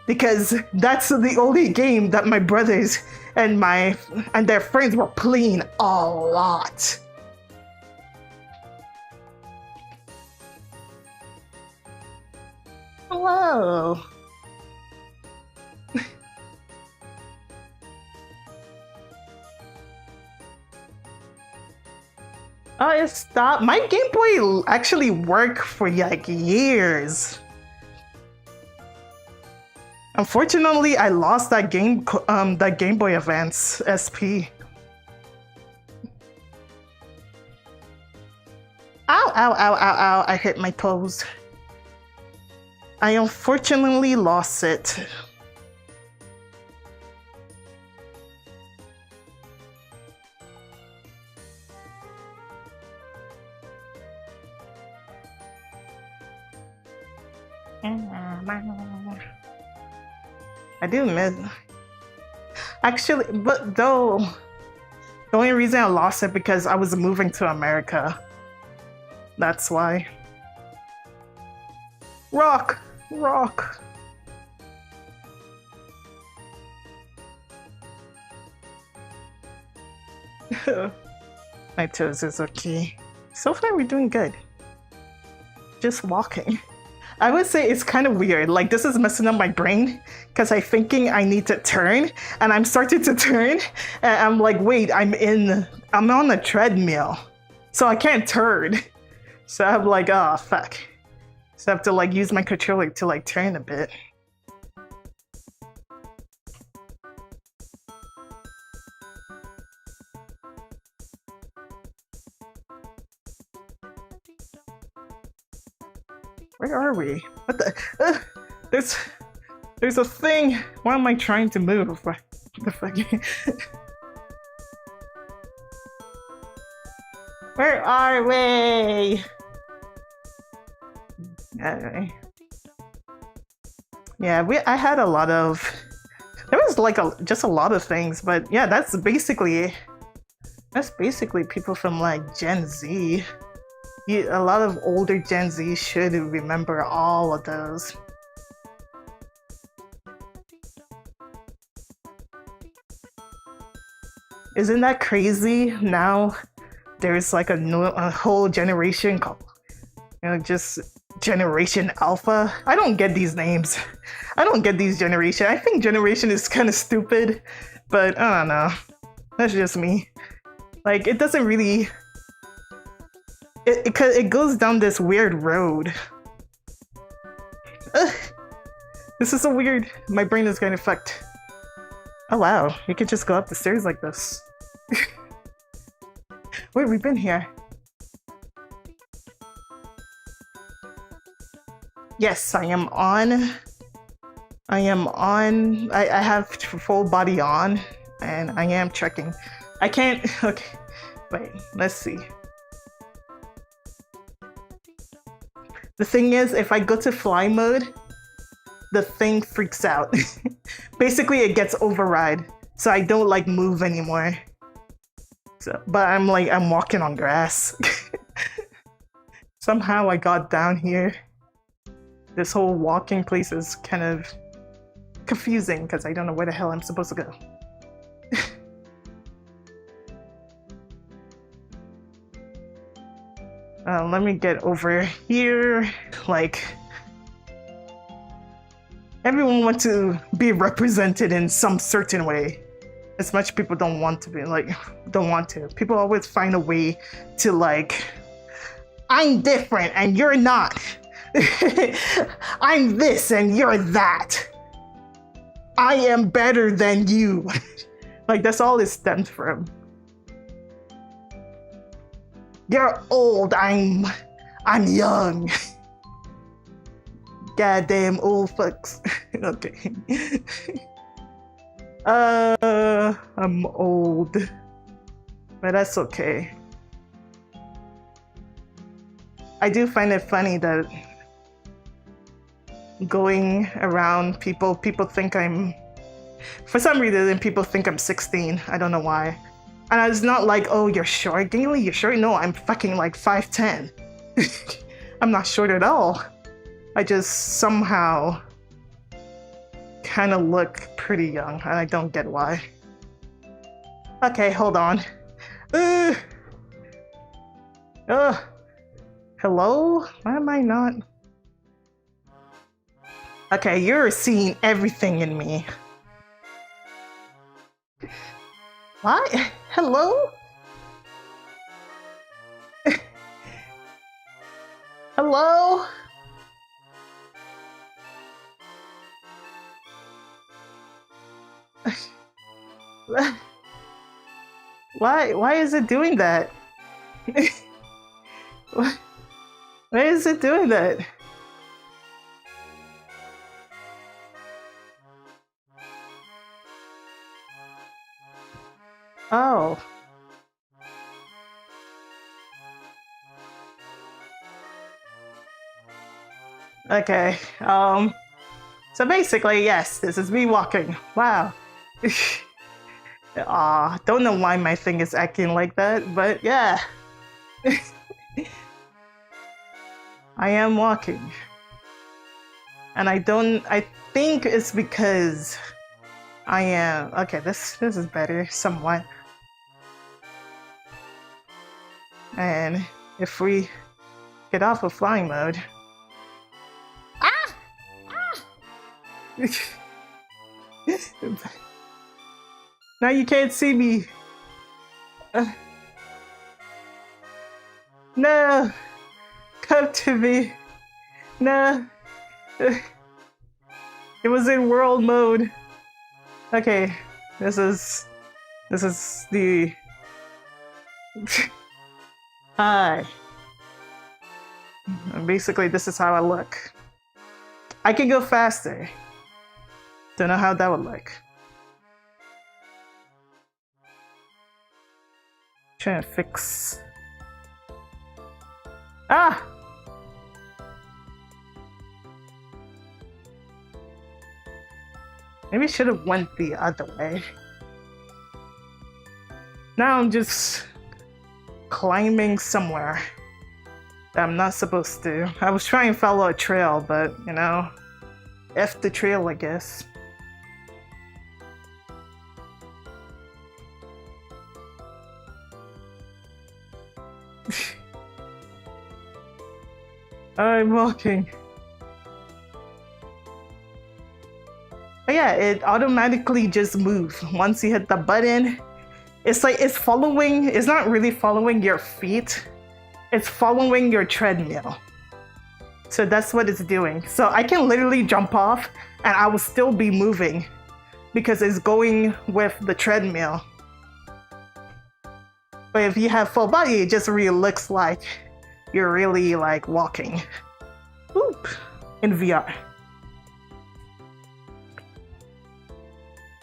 because that's the only game that my brothers and their friends were playing a lot. Hello. Oh, it stopped. My Game Boy actually worked for like years. Unfortunately, I lost that Game Boy Advance SP. Ow, ow, ow, ow, ow. I hit my toes. I unfortunately lost it. I do miss. Actually, but though, the only reason I lost it because I was moving to America. That's why. Rock! Rock! My toes is okay. So far, we're doing good. Just walking. I would say it's kind of weird. Like, this is messing up my brain because I'm thinking I need to turn, and I'm starting to turn, and I'm like, wait, I'm on a treadmill, so I can't turn. So I'm like, oh, fuck. So I have to like use my controller to like turn a bit. Where are we? What the? There's a thing. Why am I trying to move? What the fuck? Where are we? Yeah, I had a lot of There was like just a lot of things, but yeah, that's basically people from like Gen Z. A lot of older Gen Z should remember all of those. Isn't that crazy? Now there's like a whole generation called, just Generation Alpha. I don't get these names. I don't get these generation. I think generation is kind of stupid, but I don't know. That's just me. Like, it doesn't really. It goes down this weird road. Ugh. This is so weird. My brain is getting fucked. Oh wow, you could just go up the stairs like this. Wait, we've been here. Yes, I am on. I have full body on, and I am trekking. I can't. Okay, wait. Let's see. The thing is, if I go to fly mode, the thing freaks out. Basically, it gets override, so I don't like move anymore. So, but I'm walking on grass. Somehow I got down here. This whole walking place is kind of confusing because I don't know where the hell I'm supposed to go. Let me get over here. Like, everyone wants to be represented in some certain way. As much people don't want to be, don't want to. People always find a way to I'm different and you're not. I'm this and you're that. I am better than you. That's all it stems from. You're old, I'm young. Goddamn old fucks. Okay. I'm old. But that's okay. I do find it funny that going around people think for some reason people think I'm 16. I don't know why. And it's not like, oh, you're short, Gingley, you're short. No, I'm fucking 5'10". I'm not short at all. I just somehow kind of look pretty young, and I don't get why. Okay, hold on. Hello? Why am I not? Okay, you're seeing everything in me. What? Hello? Hello? Why is it doing that? Why is it doing that? Oh. Okay. So basically, yes, this is me walking. Wow. Don't know why my thing is acting like that, but yeah. I am walking. And I think it's because I am, okay, this is better, somewhat. And if we get off of flying mode. Now you can't see me. No. Come to me. No. It was in world mode. Okay. This is the hi. And basically this is how I look. I can go faster. Don't know how that would look. Trying to fix. Ah! Maybe I should have went the other way. Now I'm just climbing somewhere that I'm not supposed to. I was trying to follow a trail, but you know, F the trail, I guess. I'm walking. But yeah, it automatically just moves once you hit the button. It's like it's following, it's not really following your feet, it's following your treadmill. So that's what it's doing. So I can literally jump off and I will still be moving because it's going with the treadmill. But if you have full body, it just really looks like you're really like walking. Oop, in VR.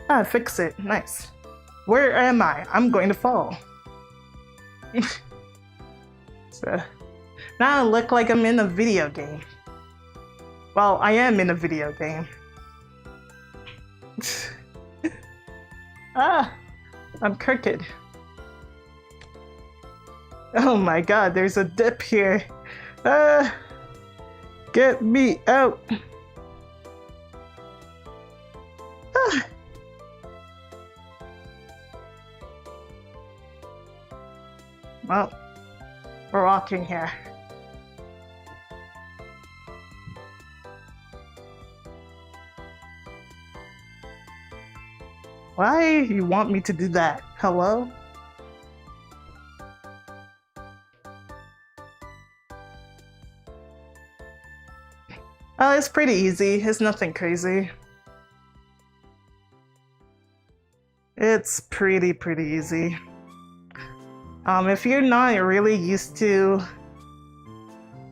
Ah, fix it, nice. Where am I? I'm going to fall. So, now I look like I'm in a video game. Well, I am in a video game. Ah, I'm crooked. Oh my god, there's a dip here. Get me out. Ah. Well, we're walking here. Why you want me to do that? Hello? Oh, it's pretty easy. It's nothing crazy. It's pretty easy. If you're not really used to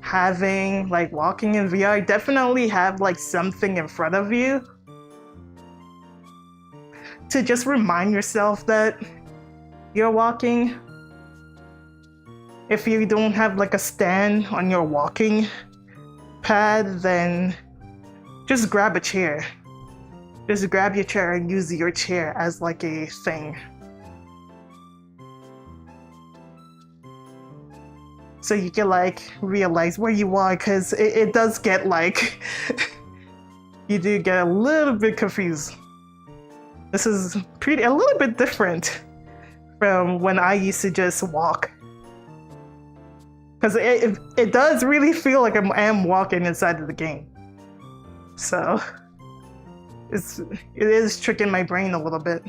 having like walking in VR, definitely have like something in front of you to just remind yourself that you're walking. If you don't have like a stand on your walking pad, then just grab a chair. Just grab your chair and use your chair as like a thing. So you can like realize where you are, because it does get like, you do get a little bit confused. This is a little bit different from when I used to just walk. Because it does really feel like I am walking inside of the game. So it is tricking my brain a little bit.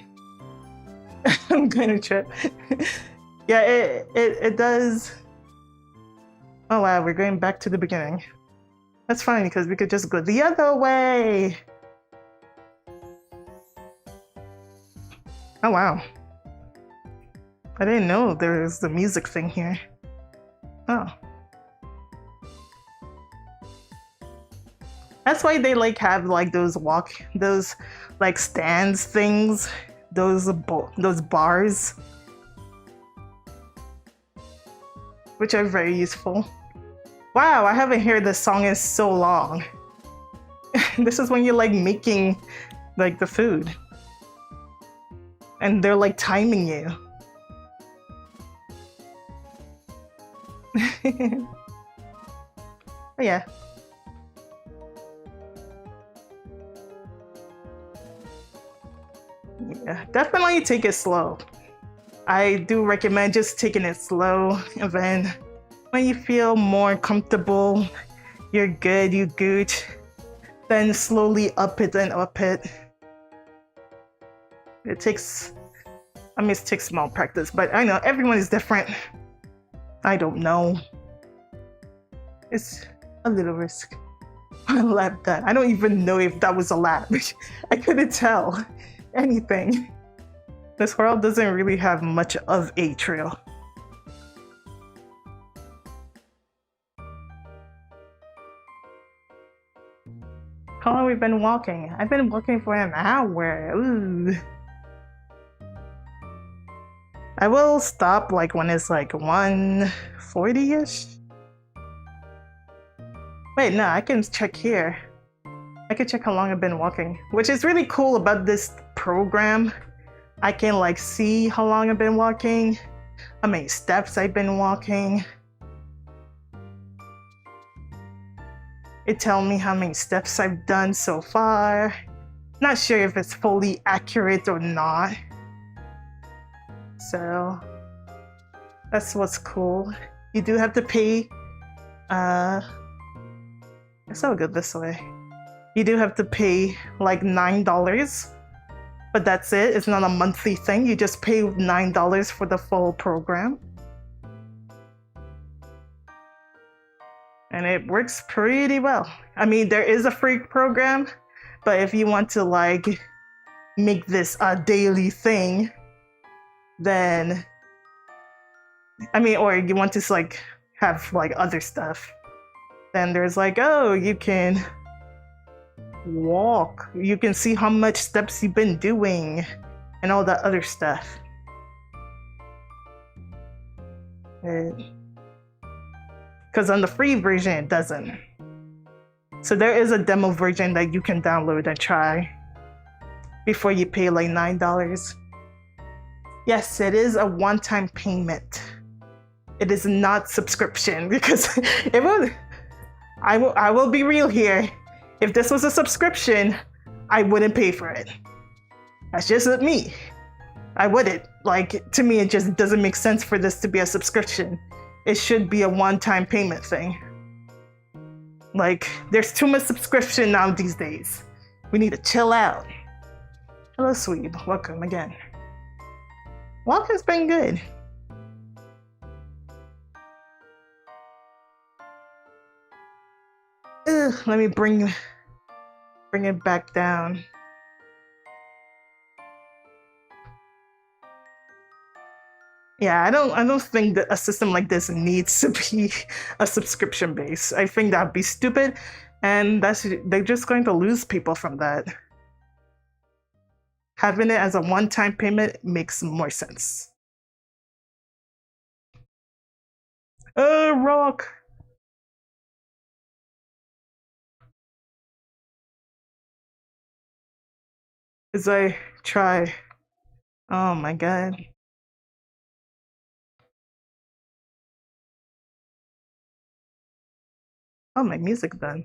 I'm gonna trip. Yeah, it does. Oh wow, we're going back to the beginning. That's fine because we could just go the other way. Oh wow. I didn't know there's the music thing here. Oh. That's why they like have like those like stands things, those bars, which are very useful. Wow, I haven't heard this song in so long. This is when you're like making like the food. And they're like timing you. Oh yeah. Yeah, definitely take it slow. I do recommend just taking it slow, and then when you feel more comfortable, you're good, you good, then slowly up it and up it. It takes small practice, but I know everyone is different. I don't know. It's a little risk. A lap done. I don't even know if that was a lap. I couldn't tell anything. This world doesn't really have much of a trail. How long have we been walking? I've been walking for an hour. Ooh. I will stop like when it's like 1:40-ish. Wait, no, I can check here. I could check how long I've been walking, which is really cool about this program. I can like see how long I've been walking, how many steps I've been walking. It tells me how many steps I've done so far. Not sure if it's fully accurate or not. So that's what's cool. You do have to pay. It's so good this way. You do have to pay like $9, but that's it. It's not a monthly thing. You just pay $9 for the full program. And it works pretty well. I mean, there is a free program, but if you want to like make this a daily thing, then I mean, or you want to like have like other stuff, then there's like, oh, you can walk, you can see how much steps you've been doing and all that other stuff. Because on the free version it doesn't. So there is a demo version that you can download and try before you pay like $9. Yes, it is a one-time payment. It is not subscription because it will. I will be real here. If this was a subscription, I wouldn't pay for it. That's just me. I wouldn't. Like, to me, it just doesn't make sense for this to be a subscription. It should be a one-time payment thing. Like, there's too much subscription now these days. We need to chill out. Hello, Sweeb. Welcome again. Walking's been good. Let me bring it back down. Yeah, I don't think that a system like this needs to be a subscription base. I think that'd be stupid, and they're just going to lose people from that. Having it as a one-time payment makes more sense. Rock. As I try. Oh my god. Oh, my music done.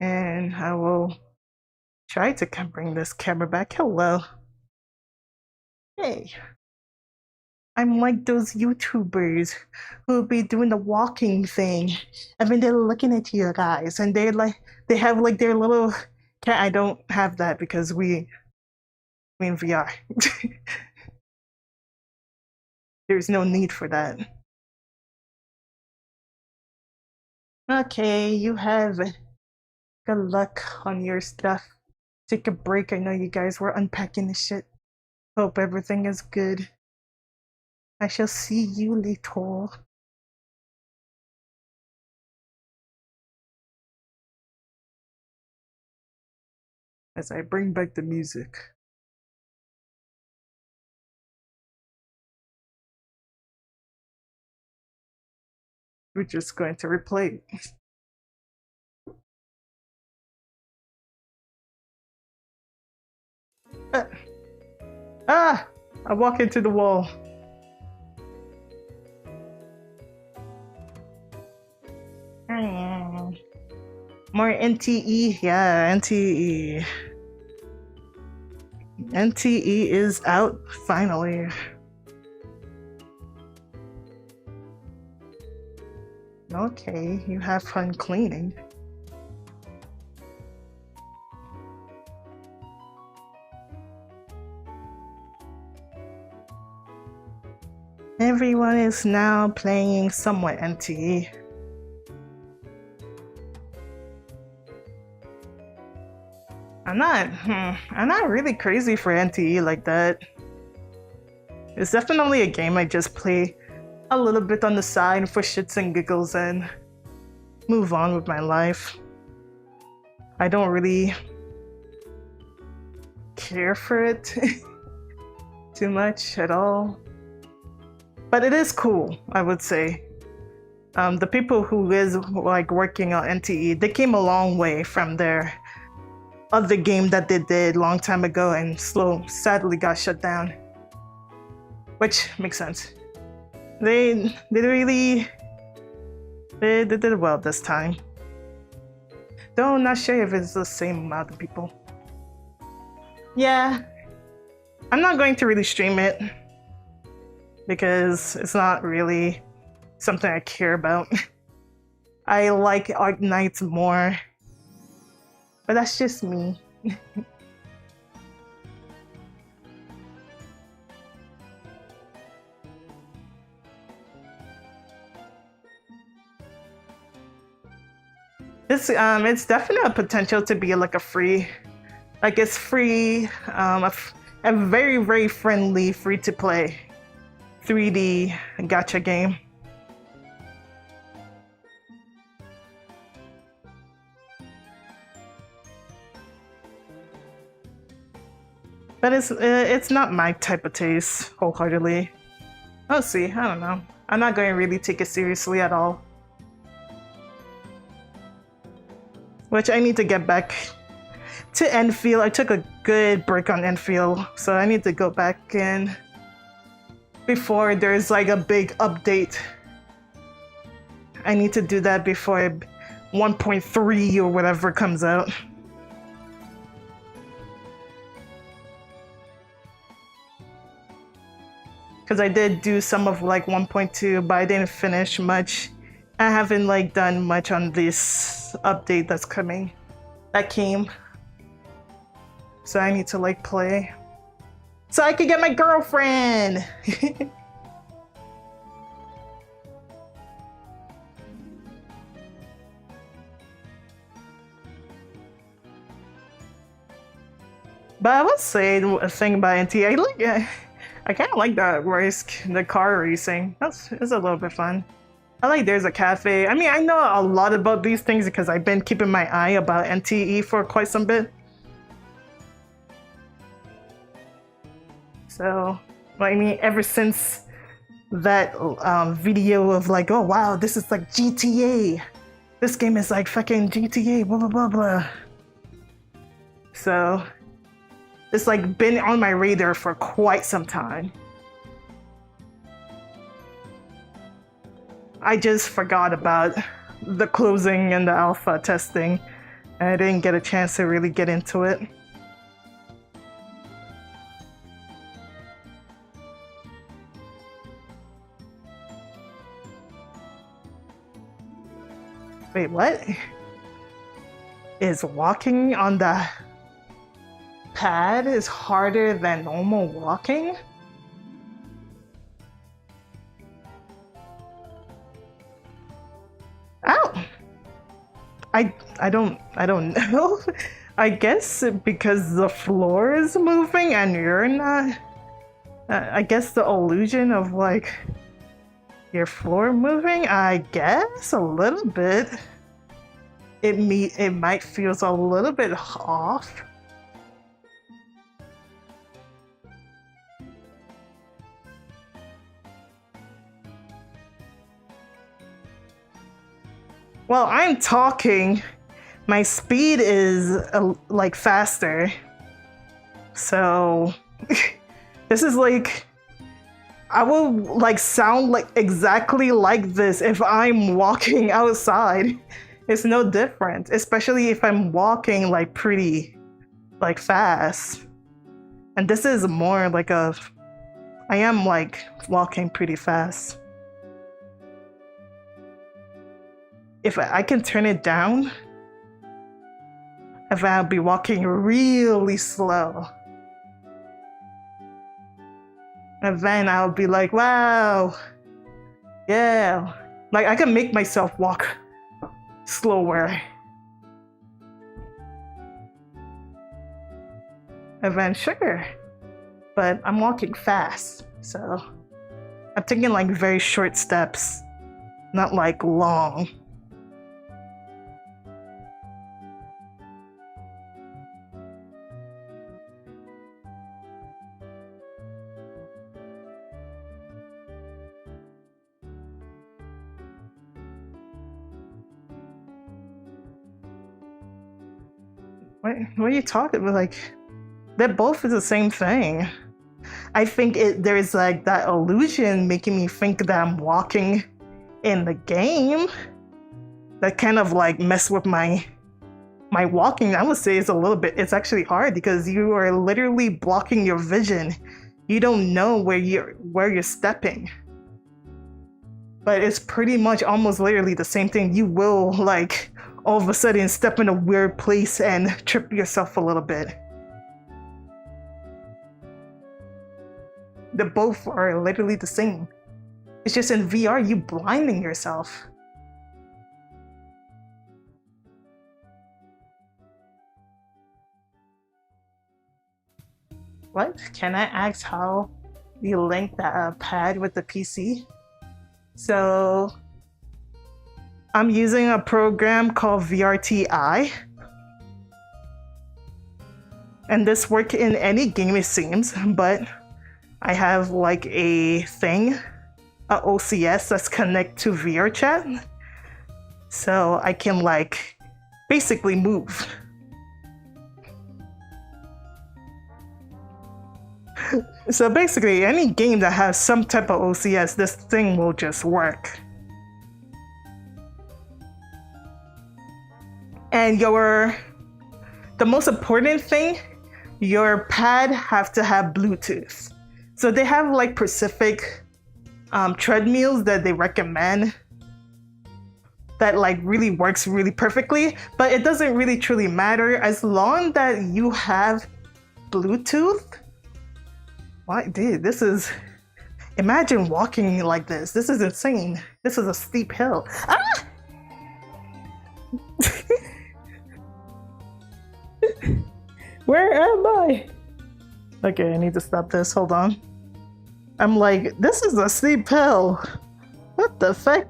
And I will try to bring this camera back. Hello. Hey. I'm like those YouTubers who'll be doing the walking thing. I mean, they're looking at you guys and they have like their little cat. I don't have that because we in VR. There's no need for that. Okay, you have good luck on your stuff. Take a break. I know you guys were unpacking the shit. Hope everything is good. I shall see you later. As I bring back the music. We're just going to replay it. I walk into the wall. More NTE, yeah, NTE. NTE is out finally. Okay, you have fun cleaning. Everyone is now playing somewhat NTE. I'm not really crazy for NTE like that. It's definitely a game I just play a little bit on the side for shits and giggles and move on with my life. I don't really care for it too much at all. But it is cool, I would say. The people who is like working on NTE, they came a long way from their other game that they did long time ago and sadly got shut down, which makes sense. They did well this time, though I'm not sure if it's the same amount of people. Yeah, I'm not going to really stream it because it's not really something I care about. I like Arknights more, but that's just me. This it's definitely a potential to be like a free, like it's free, a very very friendly free to play 3D gacha game. But it's not my type of taste wholeheartedly. I'll see. I don't know. I'm not going to really take it seriously at all. Which I need to get back to Enfield. I took a good break on Enfield, so I need to go back in before there's like a big update. I need to do that before 1.3 or whatever comes out. Because I did do some of like 1.2, but I didn't finish much. I haven't like done much on this update that came. So I need to like play so I can get my girlfriend. But I would say a thing about NT, I kind of like that the car racing. It's a little bit fun. I like there's a cafe. I mean, I know a lot about these things because I've been keeping my eye about NTE for quite some bit. So, I mean, ever since that video of like, oh wow, this is like GTA. This game is like fucking GTA, blah blah blah blah. So, it's like been on my radar for quite some time. I just forgot about the closing and the alpha testing, and I didn't get a chance to really get into it. Wait, what? Is walking on the pad is harder than normal walking? Oh, I don't know. I guess because the floor is moving and you're not. I guess the illusion of like your floor moving. I guess a little bit. It might feel a little bit off. Well, I'm talking. My speed is like faster. So this is like I will like sound like exactly like this if I'm walking outside. It's no different, especially if I'm walking like pretty like fast. And this is more like I am like walking pretty fast. If I can turn it down, if I'll be walking really slow. And then I'll be like, wow, yeah. Like I can make myself walk slower. And then sure, but I'm walking fast, so I'm taking like very short steps, not like long. What are you talking about? Like, they're both the same thing. I think there's like that illusion making me think that I'm walking in the game. That kind of like mess with my walking. I would say it's actually hard because you are literally blocking your vision. You don't know where you're stepping. But it's pretty much almost literally the same thing. You will like all of a sudden step in a weird place and trip yourself a little bit. They both are literally the same. It's just in VR, you blinding yourself. What? Can I ask how you link that pad with the PC? So I'm using a program called VRTI. And this works in any game, it seems, but I have like a thing, a OCS that's connected to VRChat. So I can like basically move. So basically, any game that has some type of OCS, this thing will just work. And the most important thing, your pad have to have Bluetooth. So they have like specific treadmills that they recommend that like really works really perfectly, but it doesn't really truly matter as long that you have Bluetooth. What, dude, this is, imagine walking like this. This is insane. This is a steep hill. Ah! Where am I? Okay, I need to stop this. Hold on. I'm like, this is a steep hill. What the fuck?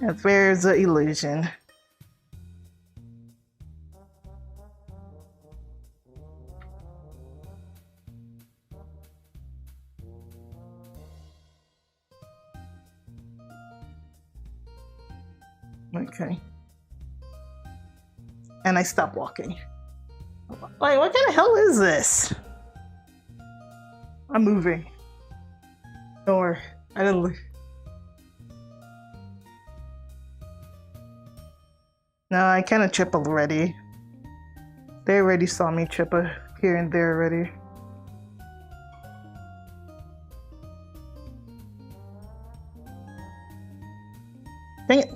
And where's the illusion? Okay. And I stop walking. Like, what kind of hell is this? I'm moving. Or I don't. No, I kind of trip already. They already saw me trip here and there already. Dang it.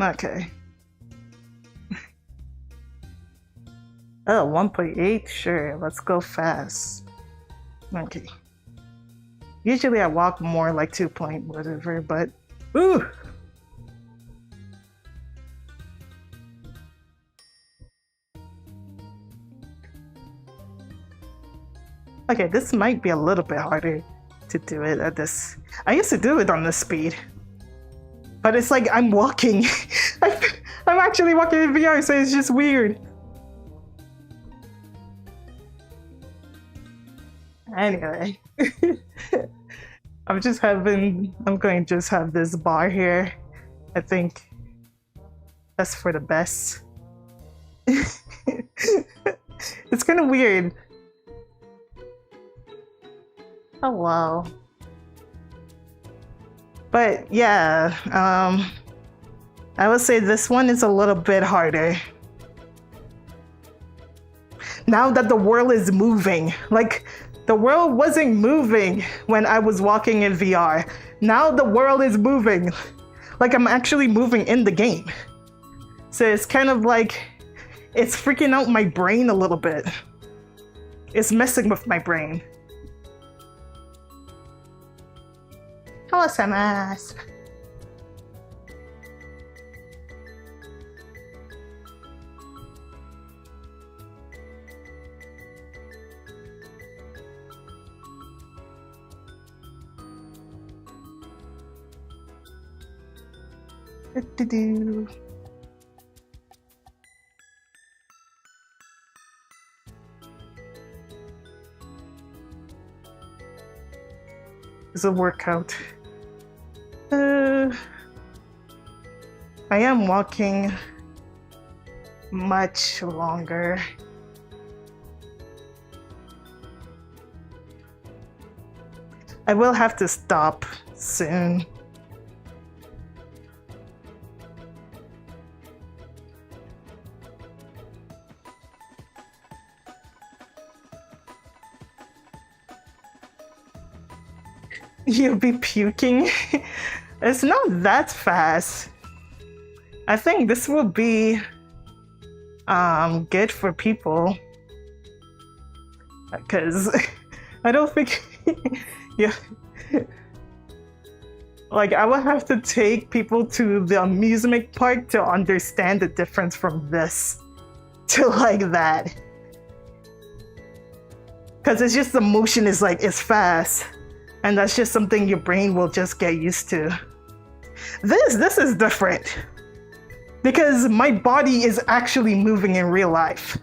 Okay. Oh, 1.8? Sure, let's go fast. Okay. Usually I walk more like 2 point whatever, but... Ooh! Okay, this might be a little bit harder to do it at this. I used to do it on this speed. But it's like I'm walking. I'm actually walking in VR, so it's just weird. Anyway. I'm going to just have this bar here. I think that's for the best. It's kind of weird. Oh wow. But yeah, I would say this one is a little bit harder. Now that the world is moving, like the world wasn't moving when I was walking in VR. Now the world is moving. Like I'm actually moving in the game. So it's kind of like, it's freaking out my brain a little bit. It's messing with my brain. Hello, Samas. Do-do-do. is a workout. I am walking much longer. I will have to stop soon. You'll be puking? It's not that fast. I think this will be good for people. Because I don't think yeah. Like I would have to take people to the amusement park to understand the difference from this to like that. Because it's just the motion is like it's fast. And that's just something your brain will just get used to. This is different. Because my body is actually moving in real life.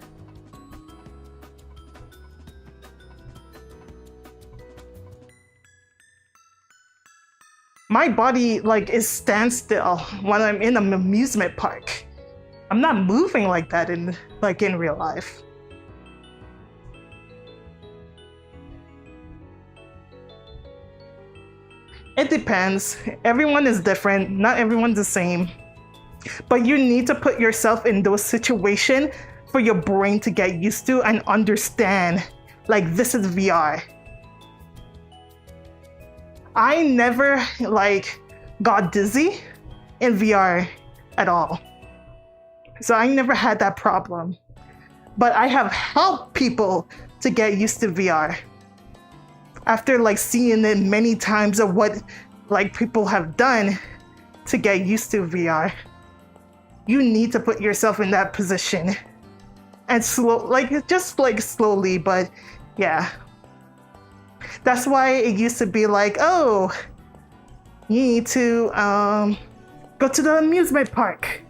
My body like is standstill when I'm in an amusement park. I'm not moving like that in real life. It depends. Everyone is different. Not everyone's the same. But you need to put yourself in those situations for your brain to get used to and understand, like, this is VR. I never, like, got dizzy in VR at all. So I never had that problem. But I have helped people to get used to VR. After like seeing it many times of what like people have done to get used to VR, you need to put yourself in that position and slowly, but yeah. That's why it used to be like, oh, you need to go to the amusement park.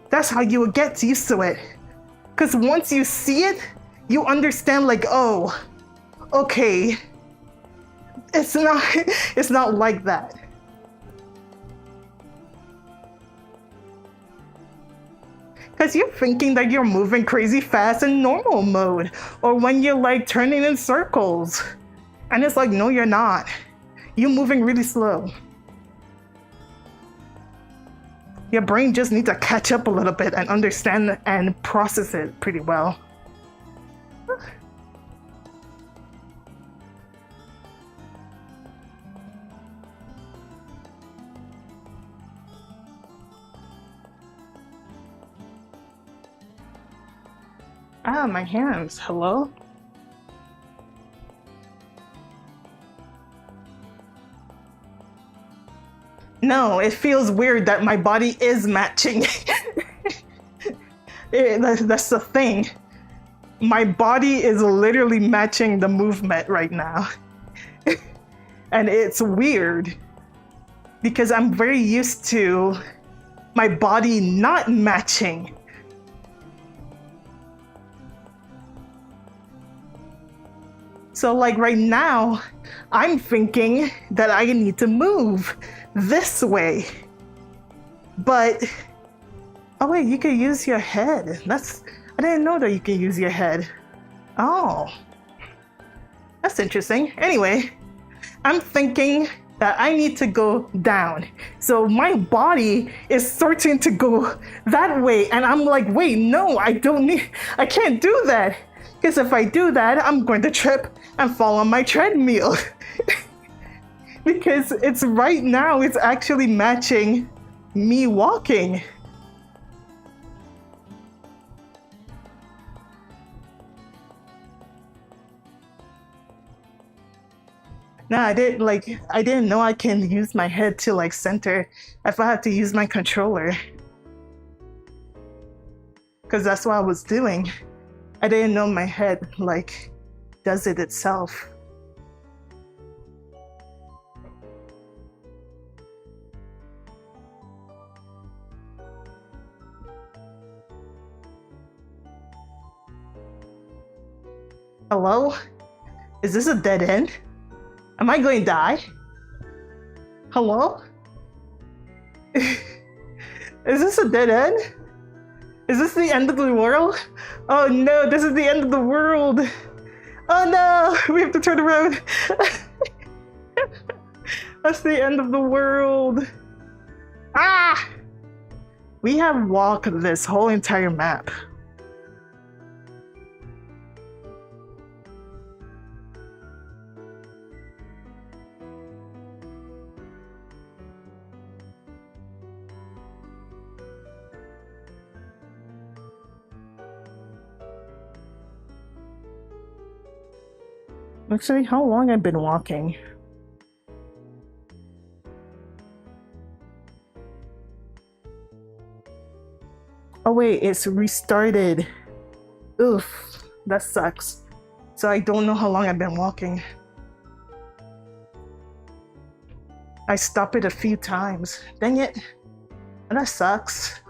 That's how you would get used to it. Because once you see it, you understand like, oh, okay, it's not like that. Because you're thinking that you're moving crazy fast in normal mode, or when you're like turning in circles. And it's like, no, you're not. You're moving really slow. Your brain just needs to catch up a little bit and understand and process it pretty well. Ah, my hands. Hello? No, it feels weird that my body is matching. That's the thing. My body is literally matching the movement right now. And it's weird because I'm very used to my body not matching. So like right now, I'm thinking that I need to move this way. But, oh wait, you can use your head. I didn't know that you can use your head. Oh, that's interesting. Anyway, I'm thinking that I need to go down. So my body is starting to go that way. And I'm like, wait, no, I can't do that. Because if I do that, I'm going to trip and fall on my treadmill. Because it's right now, it's actually matching me walking. No, I didn't know I can use my head to like center if I have to use my controller. Because that's what I was doing. I didn't know my head like does it itself. Hello? Is this a dead end? Am I going to die? Hello? Is this a dead end? Is this the end of the world? Oh no, this is the end of the world. Oh no, we have to turn around. That's the end of the world. Ah! We have walked this whole entire map. Actually, how long I've been walking? Oh wait, it's restarted. Oof, that sucks. So I don't know how long I've been walking. I stopped it a few times. Dang it. That sucks.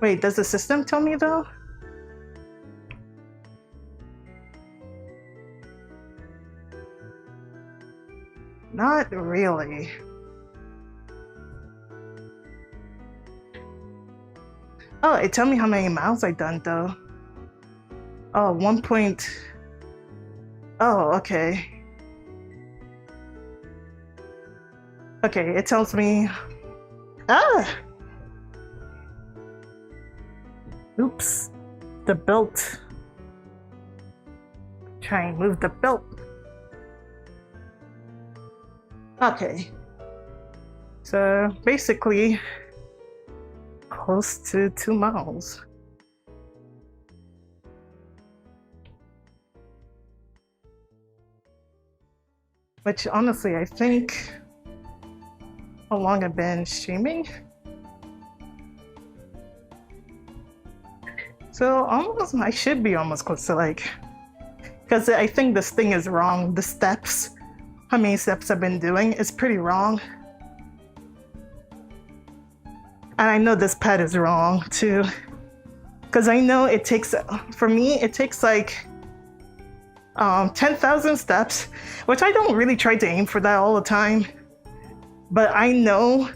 Wait, does the system tell me though? Not really. Oh, it tell me how many miles I done though. Oh, 1 point. Oh, okay. Okay, it tells me. Ah! Oops. The belt. Try and move the belt. Okay. So basically, close to 2 miles. Which honestly, I think how long I've been streaming. So almost, I should be almost close to like, because I think this thing is wrong. The steps, how many steps I've been doing is pretty wrong. And I know this pad is wrong too. Because I know it takes, for me, it takes like 10,000 steps, which I don't really try to aim for that all the time. But I know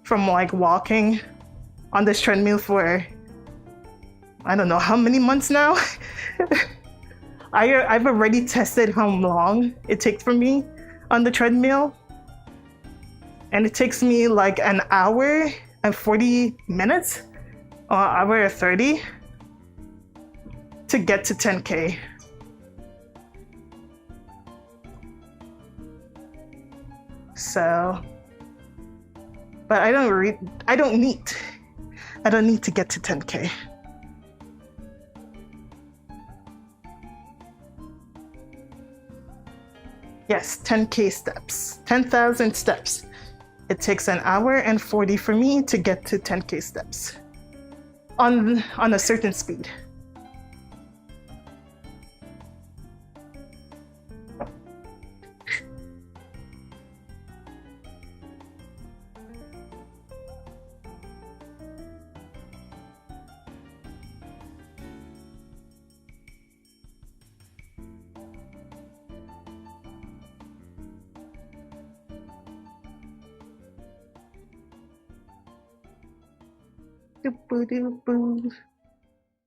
from like walking on this treadmill for, I don't know how many months now. I've already tested how long it takes for me on the treadmill. And it takes me like an hour and 40 minutes or hour and 30 to get to 10K. So, but I don't need to get to 10K. Yes, 10K steps, 10,000 steps. It takes an hour and 40 for me to get to 10K steps on a certain speed.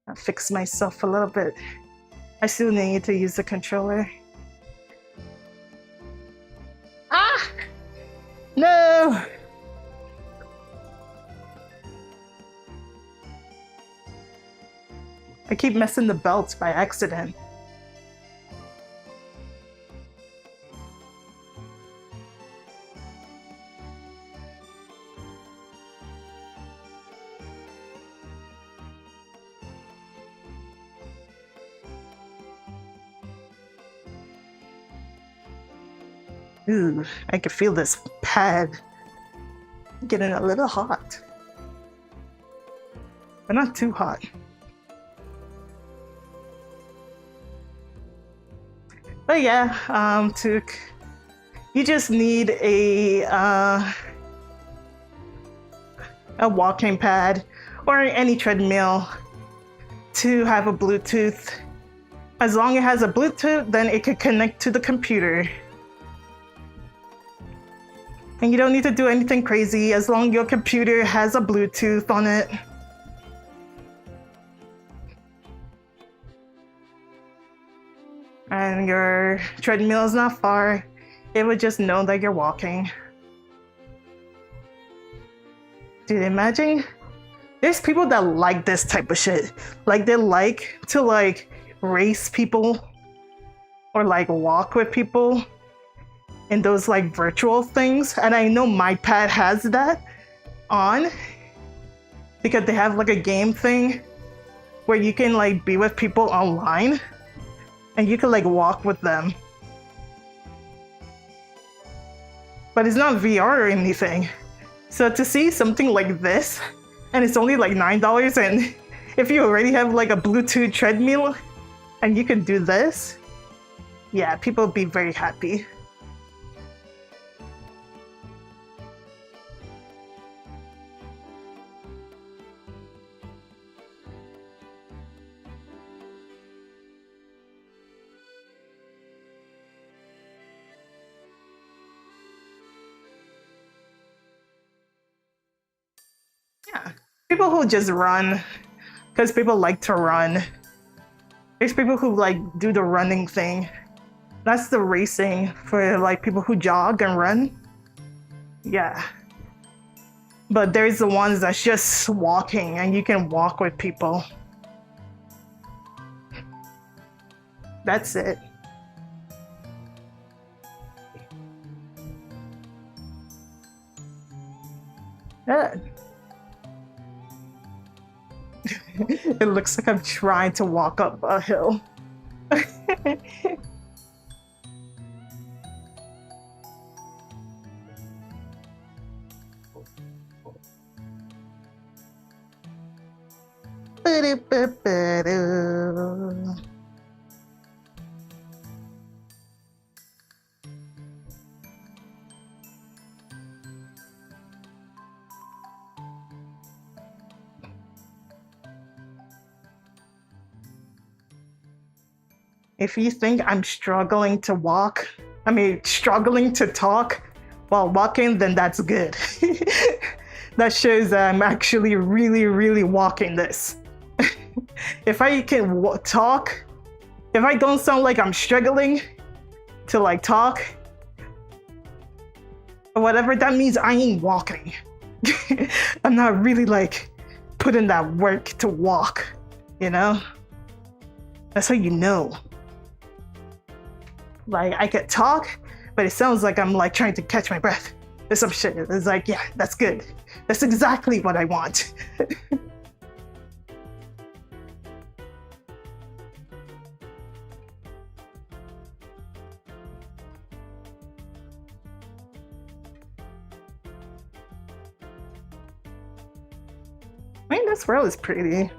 I'll fix myself a little bit. I still need to use the controller. Ah! No! I keep messing the belts by accident. Ooh, I can feel this pad getting a little hot, but not too hot. But yeah, you just need a walking pad or any treadmill to have a Bluetooth As long as it has a Bluetooth, then it could connect to the computer. And you don't need to do anything crazy as long as your computer has a Bluetooth on it. And your treadmill is not far. It would just know that you're walking. Dude, imagine there's people that like this type of shit. Like they like to like race people or like walk with people in those like virtual things. And I know MyPad has that on because they have like a game thing where you can like be with people online and you can like walk with them. But it's not VR or anything. So to see something like this, and it's only like $9, and if you already have like a Bluetooth treadmill and you can do this, yeah, people will be very happy. Yeah, people who just run, because people like to run. There's people who like do the running thing. That's the racing for like people who jog and run. Yeah. But there's the ones that's just walking and you can walk with people. That's it. Yeah. It looks like I'm trying to walk up a hill. If you think I'm struggling to walk, struggling to talk while walking, then that's good. That shows that I'm actually really, really walking this. If I can talk, if I don't sound like I'm struggling to like talk, or whatever, that means I ain't walking. I'm not really like putting that work to walk, you know? That's how you know. Like, I could talk, but it sounds like I'm like trying to catch my breath or some shit. It's like, yeah, that's good. That's exactly what I want. I mean, this world is pretty.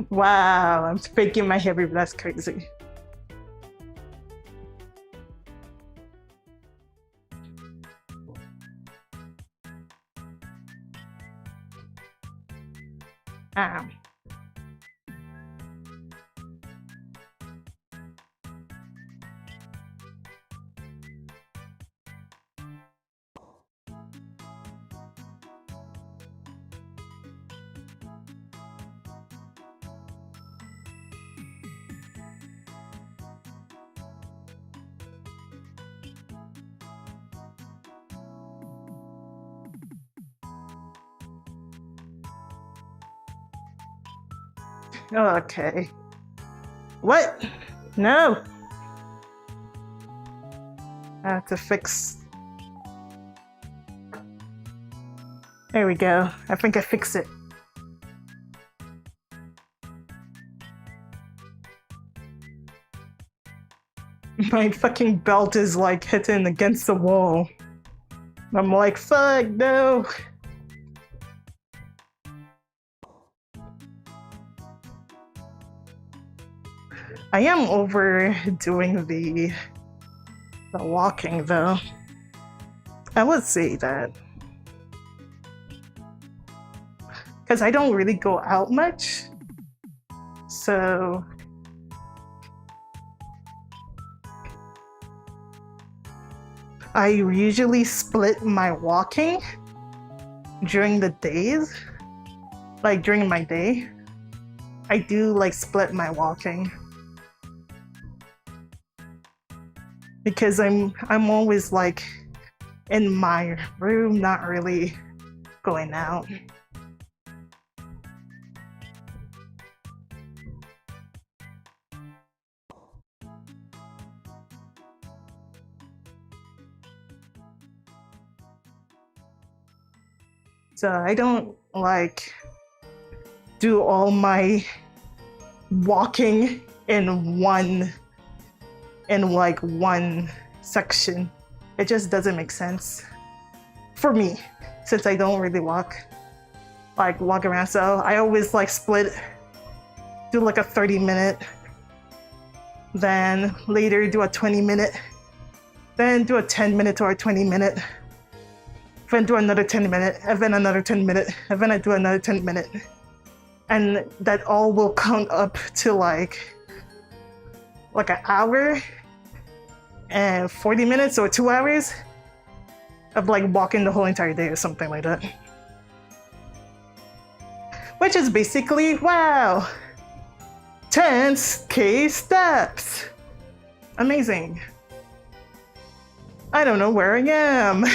Wow, I'm faking my hair, but that's crazy. Ah. Okay. What? No. I have to fix. There we go. I think I fixed it. My fucking belt is like hitting against the wall. I'm like, fuck, no. I am overdoing the The walking, though. I would say that. Because I don't really go out much. So I usually split my walking during the days. Like during my day. I do like split my walking. Because I'm always like in my room, not really going out. So I don't like do all my walking in one section. It just doesn't make sense for me, since I don't really walk around. So I always like split, do like a 30-minute, then later do a 20-minute, then do a 10-minute or a 20-minute, then do another 10-minute, and then another 10-minute, and then I do another 10-minute. And that all will count up to like an hour and 40 minutes or 2 hours of like walking the whole entire day or something like that. Which is basically, wow, 10K steps. Amazing. I don't know where I am.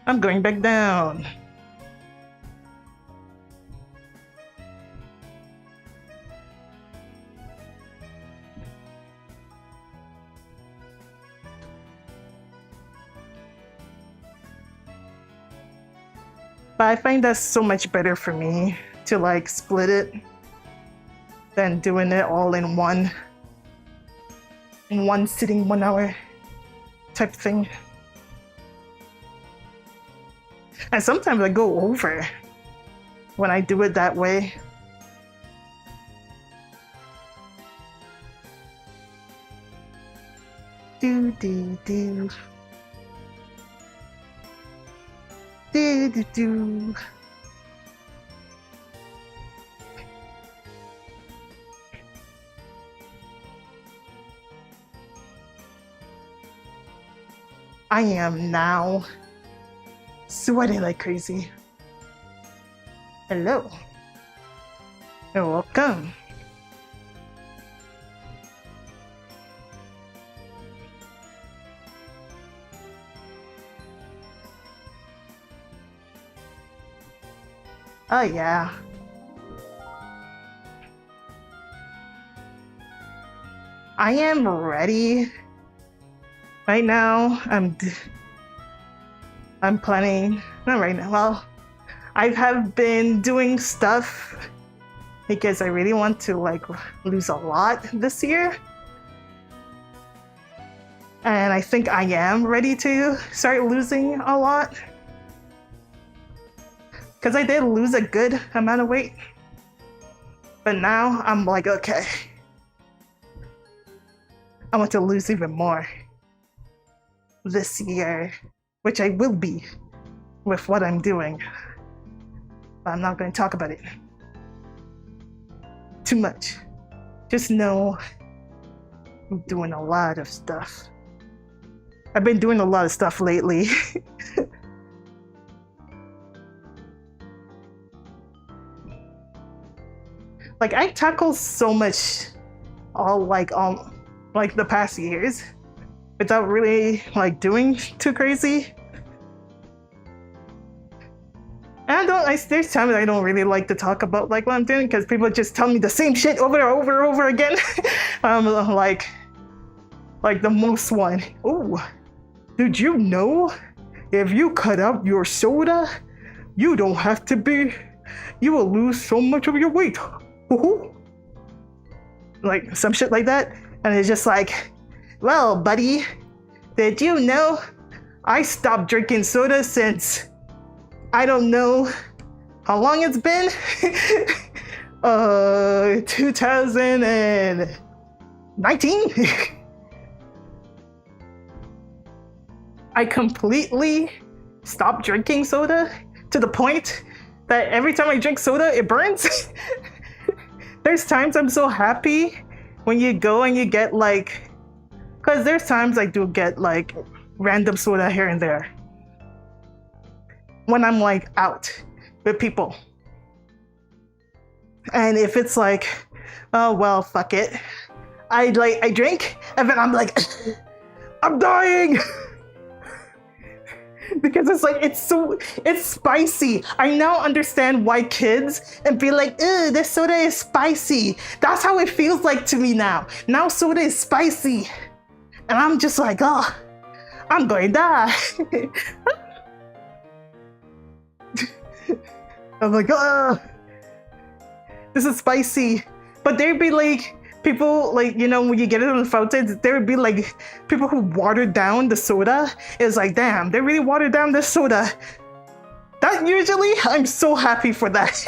I'm going back down. But I find that's so much better for me to like split it than doing it all in one sitting 1 hour type thing. And sometimes I go over when I do it that way. Do do do. Do do do. I am now sweating like crazy. Hello. You're welcome. Oh yeah. I am ready. Right now, I'm planning, not right now, well, I have been doing stuff because I really want to like lose a lot this year. And I think I am ready to start losing a lot. Because I did lose a good amount of weight. But now I'm like, okay. I want to lose even more this year, which I will be with what I'm doing. But I'm not going to talk about it too much. Just know I'm doing a lot of stuff. I've been doing a lot of stuff lately. Like I tackled so much all like the past years without really like doing too crazy. And there's times I don't really like to talk about like what I'm doing because people just tell me the same shit over and over and over again. Like the most one. Oh, did you know if you cut out your soda, you don't have to be, you will lose so much of your weight. Like some shit like that. And it's just like, well, buddy, did you know I stopped drinking soda since I don't know how long it's been? 2019? I completely stopped drinking soda to the point that every time I drink soda, it burns. There's times I'm so happy when you go and you get like, because there's times I do get like random soda here and there when I'm like out with people. And if it's like, oh well, fuck it, I drink and then I'm like, I'm dying. Because it's like, it's spicy. I now understand why kids and be like, ew, this soda is spicy. That's how it feels like to me now. Now soda is spicy. And I'm just like, oh, I'm going to die. I'm like, oh, this is spicy. But there'd be like, people like, you know, when you get it on the fountains, there would be like people who watered down the soda. It's like, damn, they really watered down this soda. That usually, I'm so happy for that.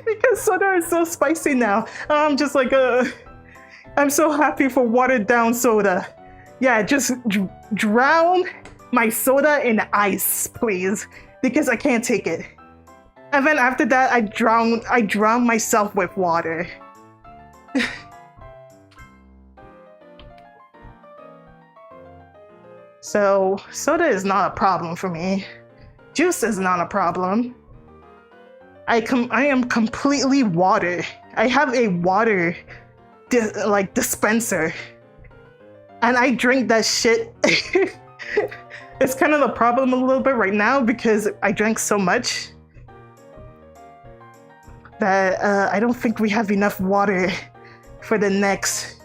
Because soda is so spicy now. I'm just like, I'm so happy for watered down soda. Yeah, just drown my soda in ice, please. Because I can't take it. And then after that, I drown myself with water. So soda is not a problem for me. Juice is not a problem. I am completely water. I have a water dispenser, and I drink that shit. It's kind of the problem a little bit right now because I drank so much that I don't think we have enough water for the next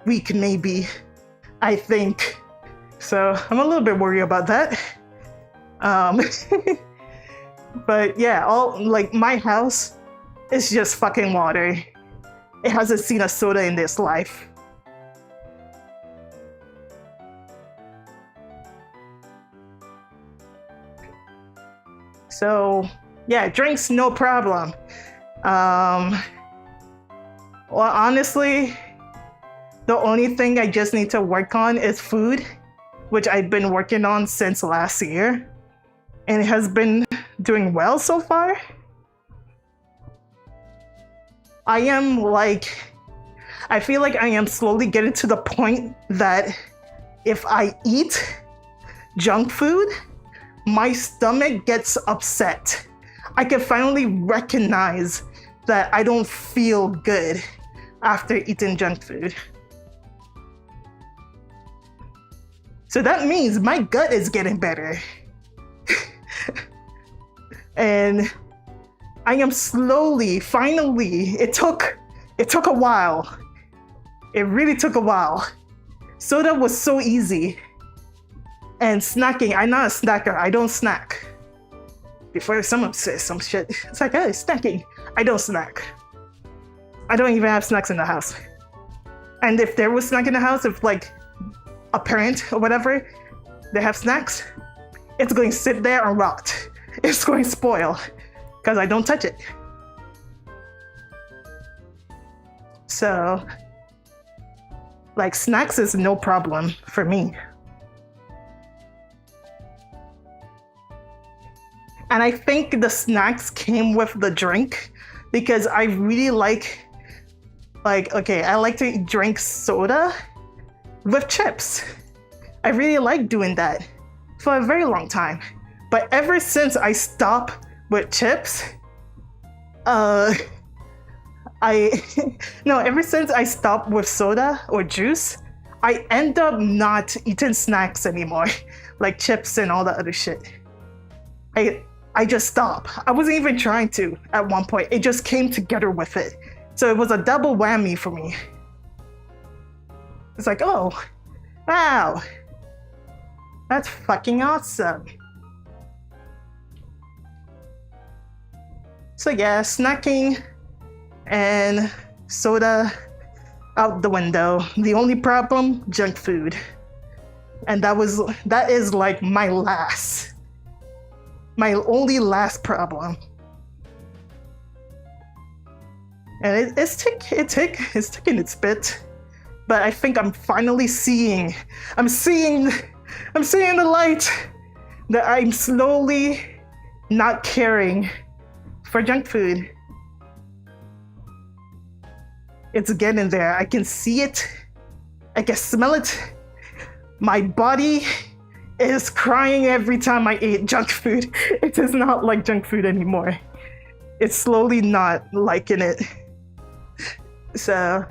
week, maybe. I think. So I'm a little bit worried about that. But yeah, my house is just fucking water. It hasn't seen a soda in this life. So yeah, drinks, no problem. Well, honestly, the only thing I just need to work on is food, which I've been working on since last year, and it has been doing well so far. I feel like I am slowly getting to the point that if I eat junk food, my stomach gets upset. I can finally recognize that I don't feel good after eating junk food. So that means my gut is getting better. And I am slowly, finally, it took a while. It really took a while. Soda was so easy. And snacking, I'm not a snacker, I don't snack. Before someone says some shit, it's like, hey, snacking. I don't snack. I don't even have snacks in the house. And if there was snack in the house, if like a parent or whatever, they have snacks, it's going to sit there and rot. It's going to spoil because I don't touch it. So, like, snacks is no problem for me. And I think the snacks came with the drink because I really like, I like to drink soda with chips. I really like doing that for a very long time. But ever since I stopped with chips, ever since I stopped with soda or juice, I end up not eating snacks anymore, like chips and all that other shit. I just stopped. I wasn't even trying to at one point. It just came together with it. So it was a double whammy for me. It's like, oh, wow. That's fucking awesome. So yeah, snacking and soda out the window. The only problem, junk food. And that is like my only last problem. And it's taking its bit. But I think I'm finally seeing I'm seeing the light that I'm slowly not caring for junk food. It's getting there. I can see it. I can smell it. My body is crying every time I eat junk food. It is not like junk food anymore. It's slowly not liking it. So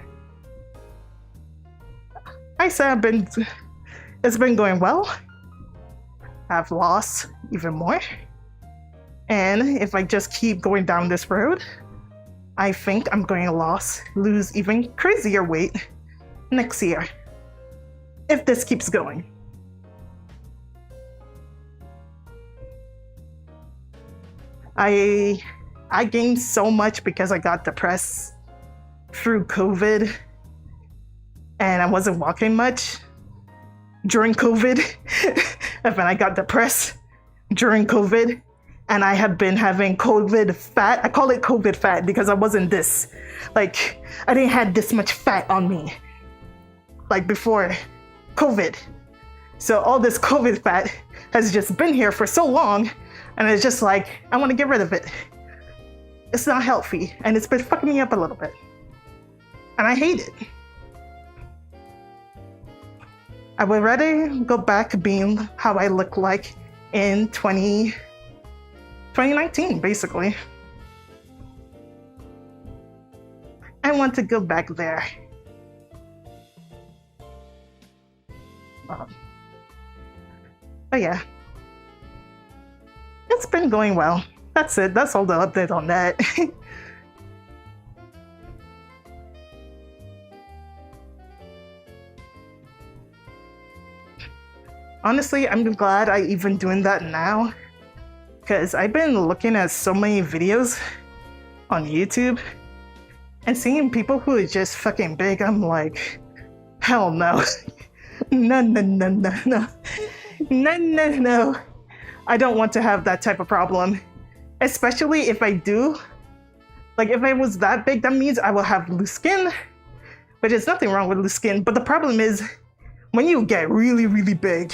I say it's been going well. I've lost even more. And if I just keep going down this road, I think I'm going to lose even crazier weight next year. If this keeps going. I gained so much because I got depressed through COVID and I wasn't walking much during COVID. And then I got depressed during COVID and I have been having COVID fat. I call it COVID fat because I wasn't this. Like, I didn't have this much fat on me like before COVID. So all this COVID fat has just been here for so long and it's just like, I want to get rid of it. It's not healthy and it's been fucking me up a little bit. And I hate it. I would rather go back being how I look like in 2019, basically. I want to go back there. But yeah, it's been going well. That's it. That's all the update on that. Honestly, I'm glad I even doing that now, because I've been looking at so many videos on YouTube and seeing people who are just fucking big. I'm like, hell no. No. I don't want to have that type of problem. Especially if I do. Like, if I was that big, that means I will have loose skin. But there's nothing wrong with loose skin. But the problem is, when you get really, really big,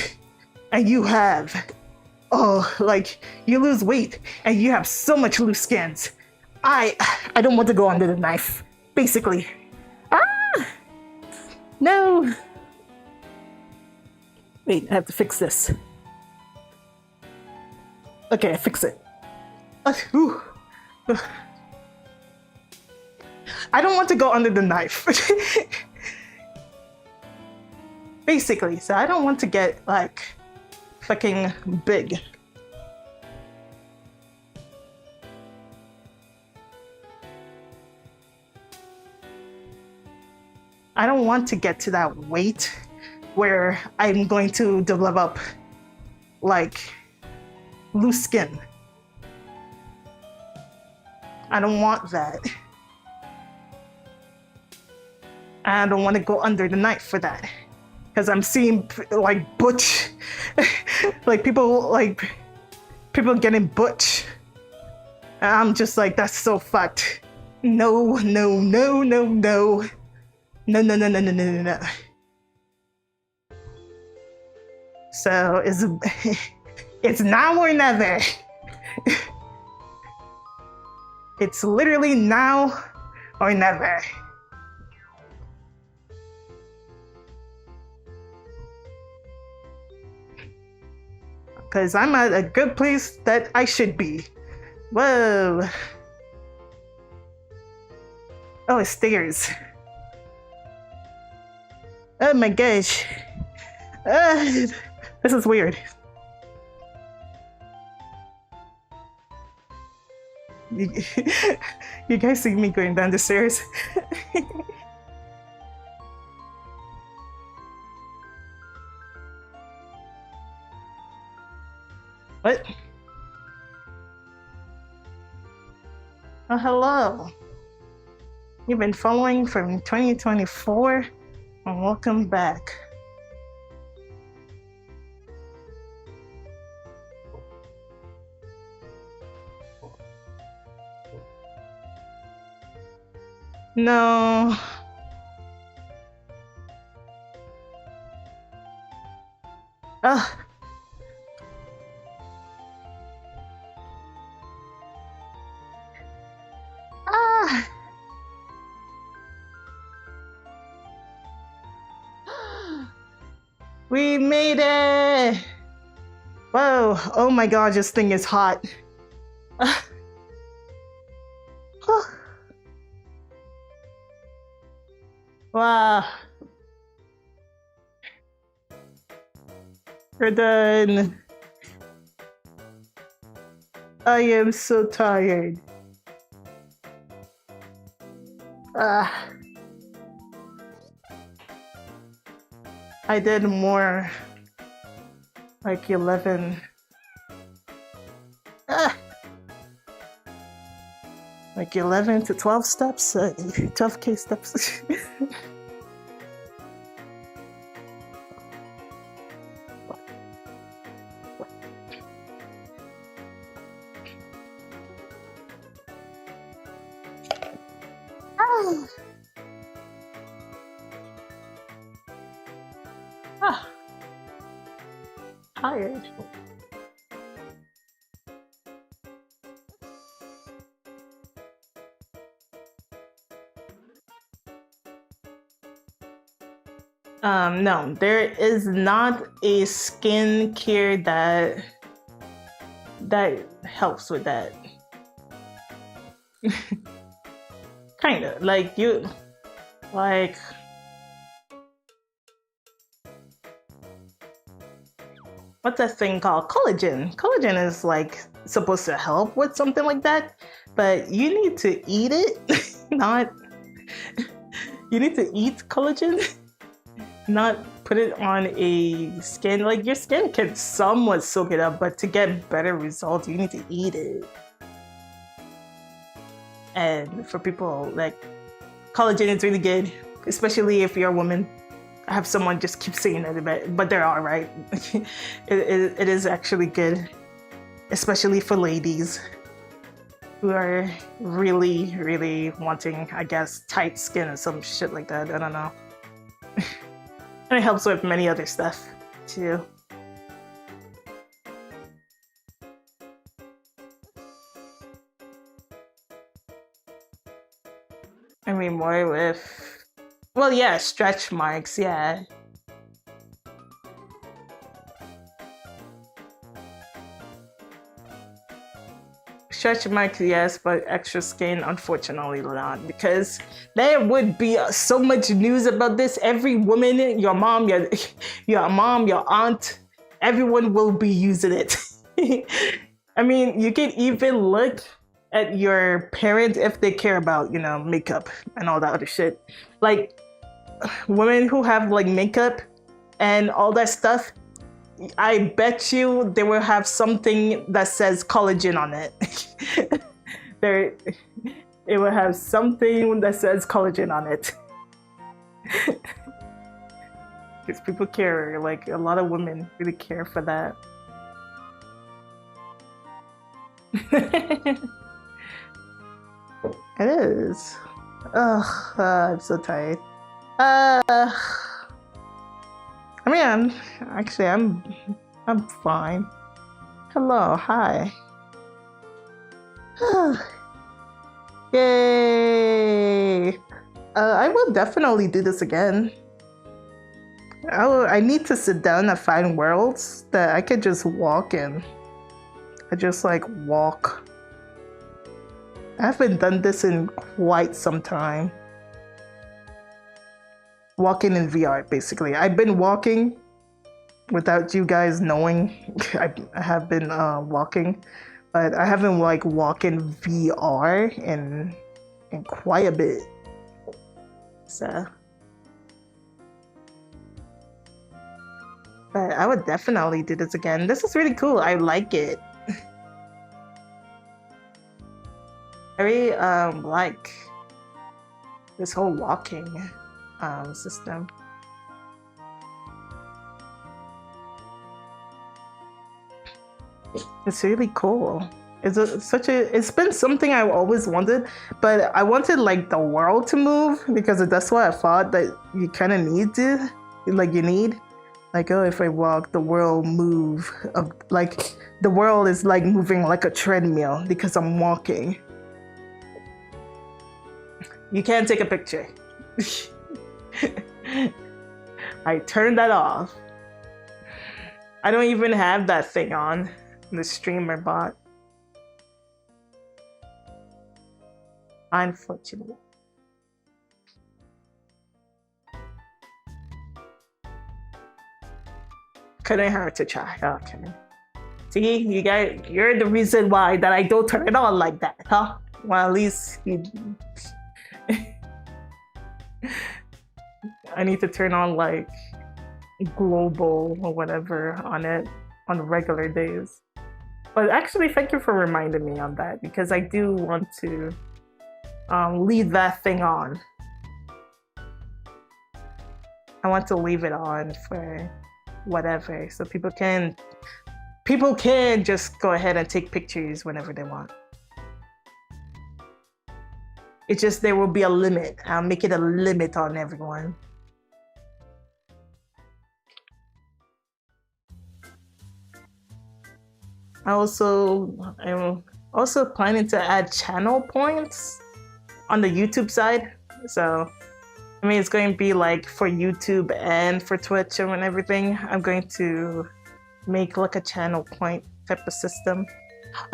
and you have, you lose weight, and you have so much loose skins, I don't want to go under the knife, basically. No. Wait, I have to fix this. Okay, I fix it. I don't want to go under the knife. Basically, so I don't want to get, like, fucking big. I don't want to get to that weight where I'm going to develop, like, loose skin. I don't want that. I don't want to go under the knife for that. Because I'm seeing, like, butch, like, people getting butch. And I'm just like, that's so fucked. No. No. So it's now or never. It's literally now or never. Because I'm at a good place that I should be. Whoa. Oh, it's stairs. Oh my gosh. This is weird. You guys see me going down the stairs? What? Oh, hello. You've been following from 2024, and welcome back. No. Ah. Ah. We made it! Whoa, oh my god, this thing is hot. Wow. We're done. I am so tired. Ah. I did more, like 11. Ah. Like 11 to 12 steps, 12k steps. Ah, tired. No, there is not a skincare that helps with that. Kinda like like what's that thing called? Collagen. Collagen is like supposed to help with something like that, but you need to eat it, not you need to eat collagen, not put it on a skin. Like your skin can somewhat soak it up, but to get better results, you need to eat it. And for people, like, collagen is really good, especially if you're a woman. I have someone just keep saying it, but there are, right? It is actually good, especially for ladies who are really, really wanting, I guess, tight skin or some shit like that. I don't know. And it helps with many other stuff, too. I mean, more with, well, yeah, stretch marks, yeah. Stretch marks, yes, but extra skin, unfortunately not, because there would be so much news about this. Every woman, your mom, your aunt, everyone will be using it. I mean, you can even look at your parents if they care about, makeup and all that other shit. Like women who have like makeup and all that stuff, I bet you they will have something that says collagen on it. It will have something that says collagen on it. Because people care, like a lot of women really care for that. It is. Ugh, I'm so tired. I mean, I'm fine. Hello, hi. Yay! I will definitely do this again. I need to sit down and find worlds that I could just walk in. I just like walk. I haven't done this in quite some time. Walking in VR, basically. I've been walking without you guys knowing. I have been walking, but I haven't like walked in VR in quite a bit. So, but I would definitely do this again. This is really cool. I like it. Very like this whole walking system. It's really cool. It's been something I always wanted, but I wanted like the world to move because that's what I thought that you kind of need to, like you need. Like, oh, if I walk, the world move. Like, the world is like moving like a treadmill because I'm walking. You can't take a picture. I turned that off. I don't even have that thing on, the streamer bot. Unfortunately. Couldn't hurt to try. Okay. See, you're the reason why that I don't turn it on like that, huh? Well, at least you... I need to turn on like global or whatever on it on regular days. But actually, thank you for reminding me on that, because I do want to leave that thing on. I want to leave it on for whatever, so people can just go ahead and take pictures whenever they want. It's just there will be a limit. I'll make it a limit on everyone. I'm also planning to add channel points on the YouTube side. So, I mean, it's going to be like for YouTube and for Twitch and everything. I'm going to make like a channel point type of system.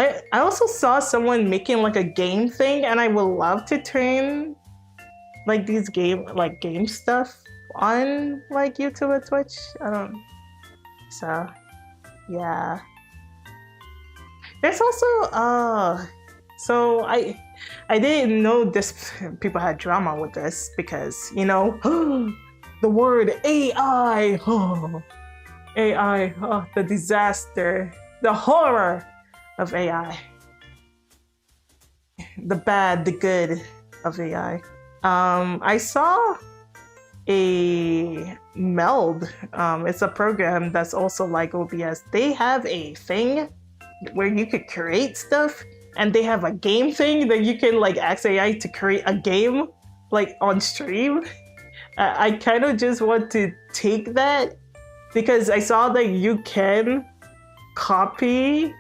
I also saw someone making like a game thing, and I would love to turn like these game stuff on like YouTube or Twitch. So yeah. There's also so I didn't know this people had drama with this, because you know the word AI, AI, the disaster, the horror of AI, the bad, the good of AI. I saw a Meld. It's a program that's also like OBS. They have a thing where you could create stuff, and they have a game thing that you can like ask AI to create a game like on stream. I kind of just want to take that, because I saw that you can copy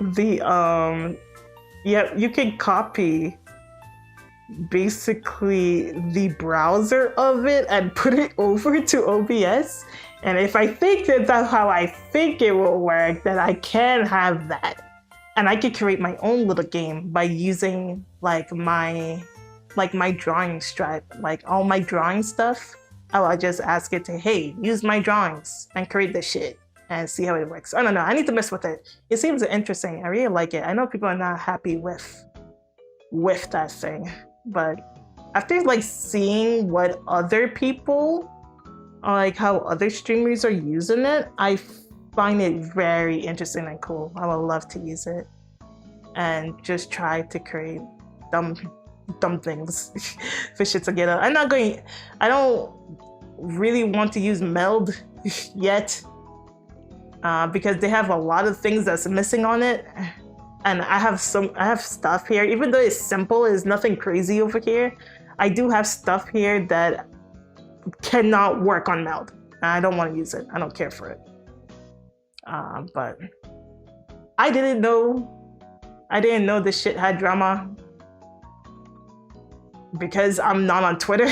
the you can copy basically the browser of it and put it over to OBS. And if I think that that's how I think it will work, then I can have that. And I could create my own little game by using like my drawing stripe, like all my drawing stuff. I'll just ask it to, hey, use my drawings and create this shit and see how it works. I don't know, I need to mess with it. It seems interesting, I really like it. I know people are not happy with that thing, but after like seeing what other people, like how other streamers are using it, I find it very interesting and cool. I would love to use it and just try to create dumb things for shit together. I don't really want to use Meld yet, because they have a lot of things that's missing on it. And I have stuff here, even though it's simple, it's nothing crazy over here. I do have stuff here that cannot work on Meld. I don't want to use it. I don't care for it. But I didn't know this shit had drama because I'm not on Twitter.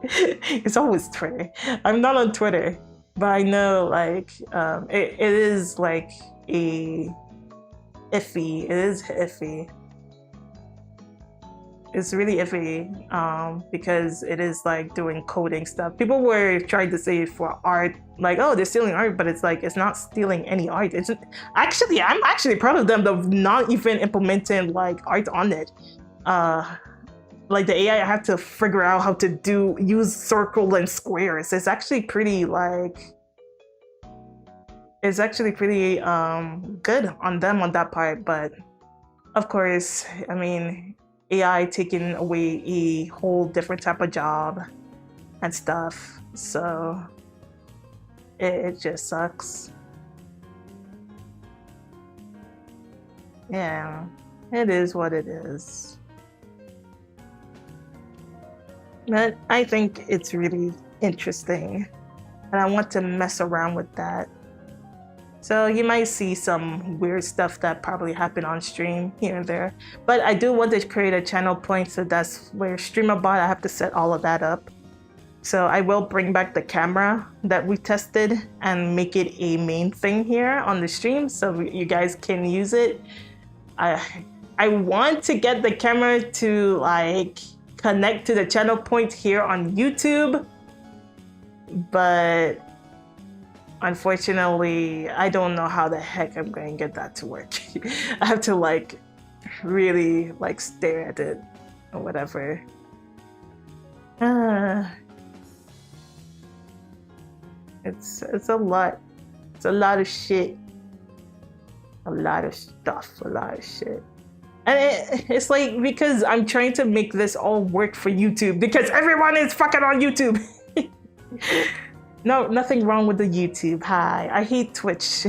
It's always Twitter. I'm not on Twitter, but I know like it is like iffy. It is iffy. It's really iffy because it is like doing coding stuff. People were trying to say for art, like, oh, they're stealing art, but it's like, it's not stealing any art. It's just, I'm actually proud of them of not even implementing like art on it. Like the AI, I have to figure out how to use circle and squares. It's actually pretty like, it's actually pretty good on them on that part. But of course, I mean, AI taking away a whole different type of job and stuff. So it just sucks. Yeah, it is what it is. But I think it's really interesting and I want to mess around with that. So you might see some weird stuff that probably happened on stream here and there. But I do want to create a channel point, so that's where StreamerBot, I have to set all of that up. So I will bring back the camera that we tested and make it a main thing here on the stream so you guys can use it. I want to get the camera to like connect to the channel point here on YouTube, but unfortunately, I don't know how the heck I'm going to get that to work. I have to like really like stare at it or whatever. It's a lot. It's a lot of shit. A lot of stuff. A lot of shit. And it's like because I'm trying to make this all work for YouTube because everyone is fucking on YouTube. No, nothing wrong with the YouTube. Hi, I hate Twitch.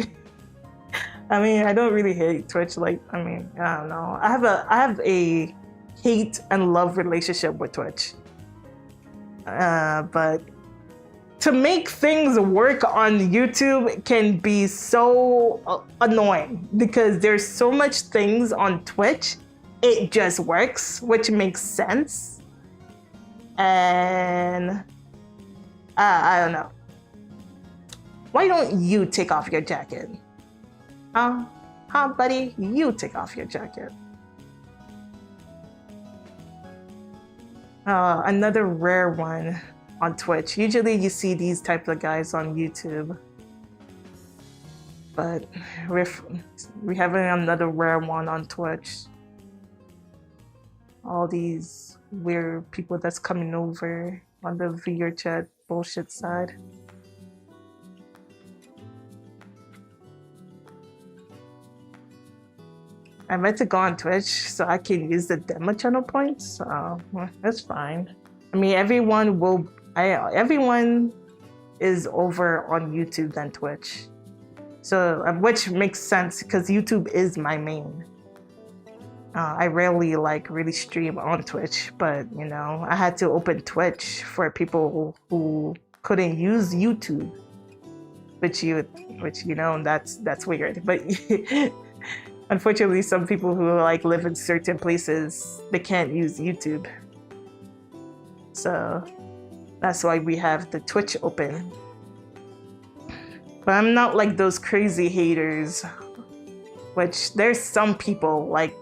I mean, I don't really hate Twitch. Like, I mean, I don't know. I have a hate and love relationship with Twitch. But to make things work on YouTube can be so annoying because there's so much things on Twitch. It just works, which makes sense. And I don't know. Why don't you take off your jacket? Huh, buddy? You take off your jacket. Another rare one on Twitch. Usually you see these types of guys on YouTube. But we're having another rare one on Twitch. All these weird people that's coming over on the VRChat bullshit side. I meant to go on Twitch so I can use the demo channel points, so that's fine. I mean, everyone is over on YouTube than Twitch. So, which makes sense because YouTube is my main. I rarely like really stream on Twitch, but you know, I had to open Twitch for people who couldn't use YouTube, which you know, that's weird. But unfortunately, some people who like live in certain places, they can't use YouTube. So that's why we have the Twitch open. But I'm not like those crazy haters, which there's some people like,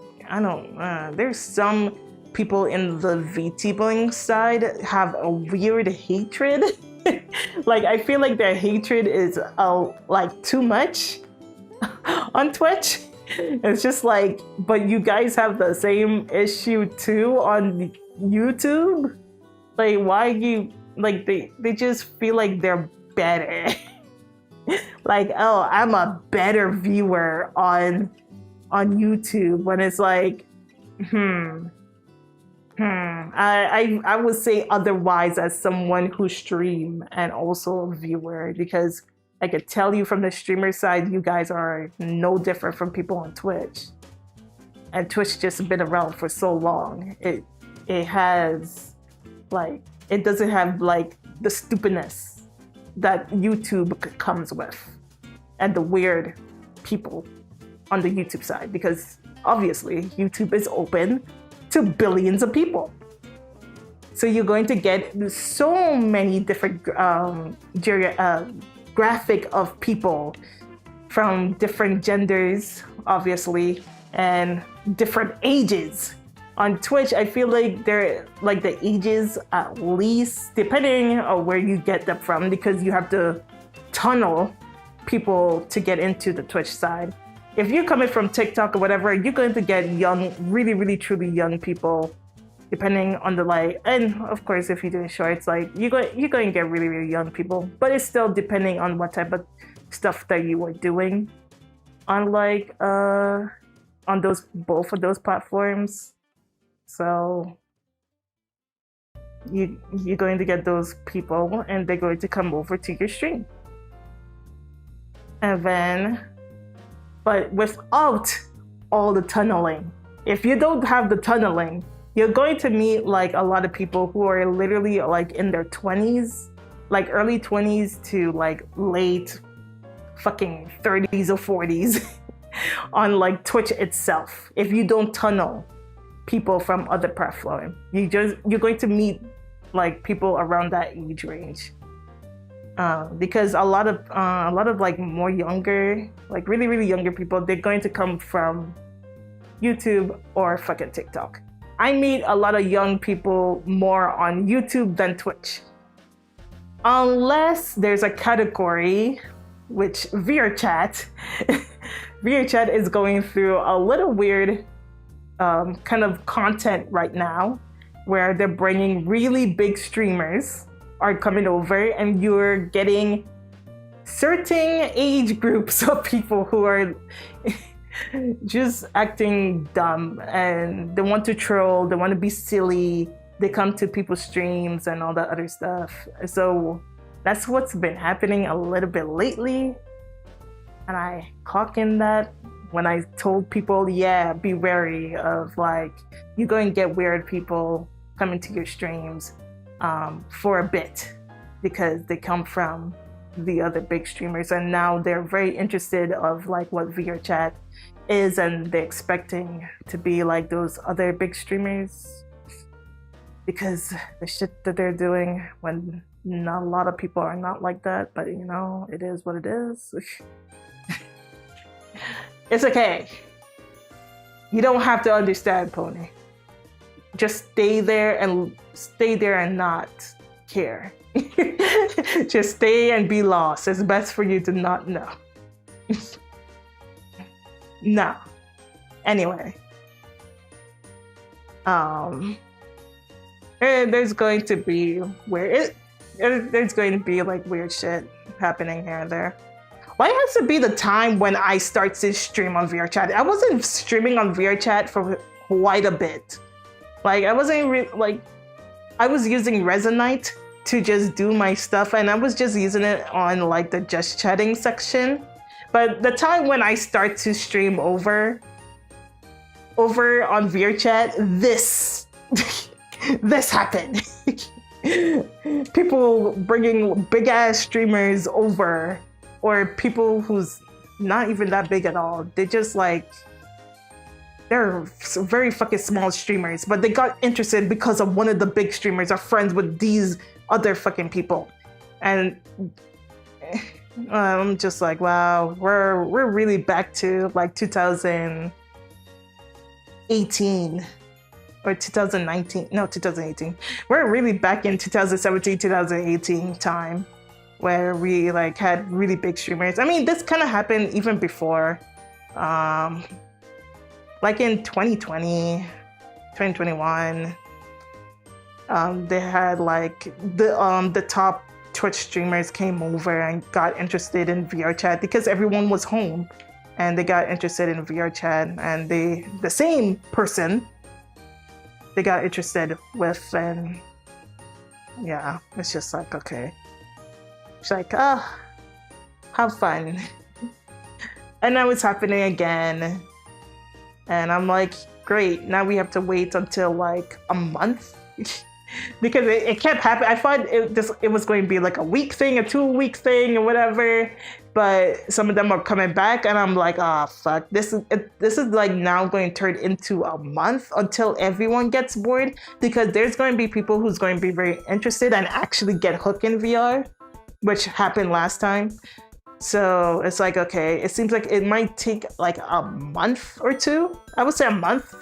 there's some people in the VTubing side have a weird hatred. Like, I feel like their hatred is like too much on Twitch. It's just like, but you guys have the same issue too on YouTube? Like, why you, like, they just feel like they're better. Like, oh, I'm a better viewer on YouTube, when it's like, I would say otherwise as someone who stream and also a viewer, because I could tell you from the streamer side, you guys are no different from people on Twitch. And Twitch just been around for so long. It has, like, it doesn't have like the stupidness that YouTube comes with and the weird people on the YouTube side, because obviously YouTube is open to billions of people. So you're going to get so many different graphic of people from different genders, obviously, and different ages. On Twitch, I feel like they're like the ages at least, depending on where you get them from, because you have to tunnel people to get into the Twitch side. If you're coming from TikTok or whatever, you're going to get young, really, really, truly young people, depending on the like, and of course, if you're doing shorts, like you're going to get really, really young people, but it's still depending on what type of stuff that you are doing on like, on both of those platforms. So you're going to get those people and they're going to come over to your stream. And then, but without all the tunneling, if you don't have the tunneling, you're going to meet like a lot of people who are literally like in their 20s like early 20s to like late fucking 30s or 40s on like Twitch itself. If you don't tunnel people from other platforms, you're going to meet like people around that age range. Because a lot of like more younger, like really, really younger people, they're going to come from YouTube or fucking TikTok. I meet a lot of young people more on YouTube than Twitch. Unless there's a category, which VRChat, VRChat is going through a little weird kind of content right now, where they're bringing really big streamers are coming over, and you're getting certain age groups of people who are just acting dumb, and they want to troll, they want to be silly, they come to people's streams and all that other stuff. So that's what's been happening a little bit lately, and I clock in that when I told people, yeah, be wary of like, you're going to get weird people coming to your streams for a bit, because they come from the other big streamers, and now they're very interested of like what VRChat is, and they're expecting to be like those other big streamers, because the shit that they're doing, when not a lot of people are not like that, but you know, it is what it is. It's okay. You don't have to understand, Pony. Just stay there and not care. Just stay and be lost. It's best for you to not know. No. Anyway. There's going to be there's going to be like weird shit happening here and there. Why has to be the time when I start to stream on VRChat? I wasn't streaming on VRChat for quite a bit. Like I wasn't like, I was using Resonite to just do my stuff, and I was just using it on like the just chatting section. But the time when I start to stream over on VRChat, this this happened. People bringing big ass streamers over, or people who's not even that big at all. They just like, they're very fucking small streamers, but they got interested because of one of the big streamers are friends with these other fucking people. And I'm just like, wow, we're really back to like 2018 or 2019. No, 2018. We're really back in 2017, 2018 time, where we like had really big streamers. I mean, this kind of happened even before. Like in 2020, 2021, they had like the top Twitch streamers came over and got interested in VRChat because everyone was home, and they got interested in VRChat, and the same person they got interested with, and yeah, it's just like, okay. It's like, have fun. And now it's happening again. And I'm like, great, now we have to wait until like a month. Because it kept happening. I thought it was going to be like a week thing, a 2-week thing, or whatever. But some of them are coming back, and I'm like, fuck. This is like now going to turn into a month until everyone gets bored. Because there's going to be people who's going to be very interested and actually get hooked in VR, which happened last time. So it's like, okay, it seems like it might take like a month or two. I would say a month,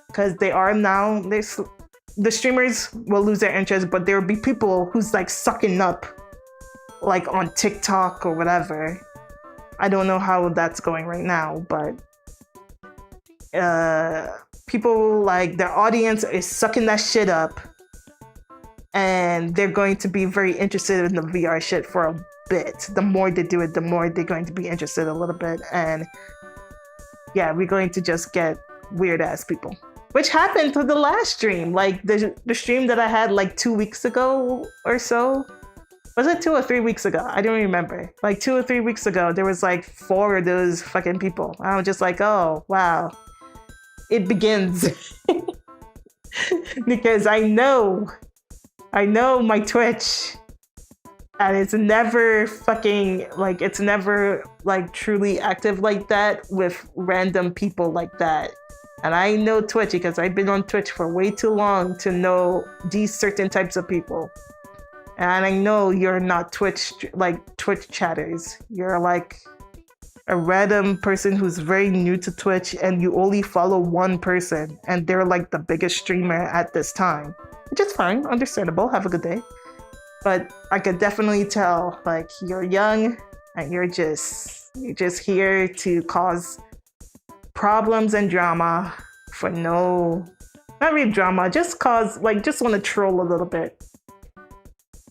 because they are now, the streamers will lose their interest, but there will be people who's like sucking up like on TikTok or whatever. I don't know how that's going right now, but people, like, their audience is sucking that shit up, and they're going to be very interested in the VR shit for a bit. The more they do it, the more they're going to be interested a little bit, and yeah, we're going to just get weird ass people, which happened to the last stream. Like the stream that I had like 2 weeks ago or so. Was it 2 or 3 weeks ago? I don't remember. Like 2 or 3 weeks ago, there was like 4 of those fucking people. I was just like, oh wow, it begins. Because I know my Twitch. And it's never fucking like it's never like truly active like that with random people like that. And I know Twitch because I've been on Twitch for way too long to know these certain types of people. And I know you're not Twitch chatters. You're like a random person who's very new to Twitch and you only follow one person and they're like the biggest streamer at this time. Which is fine, understandable, have a good day. But I could definitely tell like you're young and you're just here to cause problems and drama for not really drama, just cause just want to troll a little bit.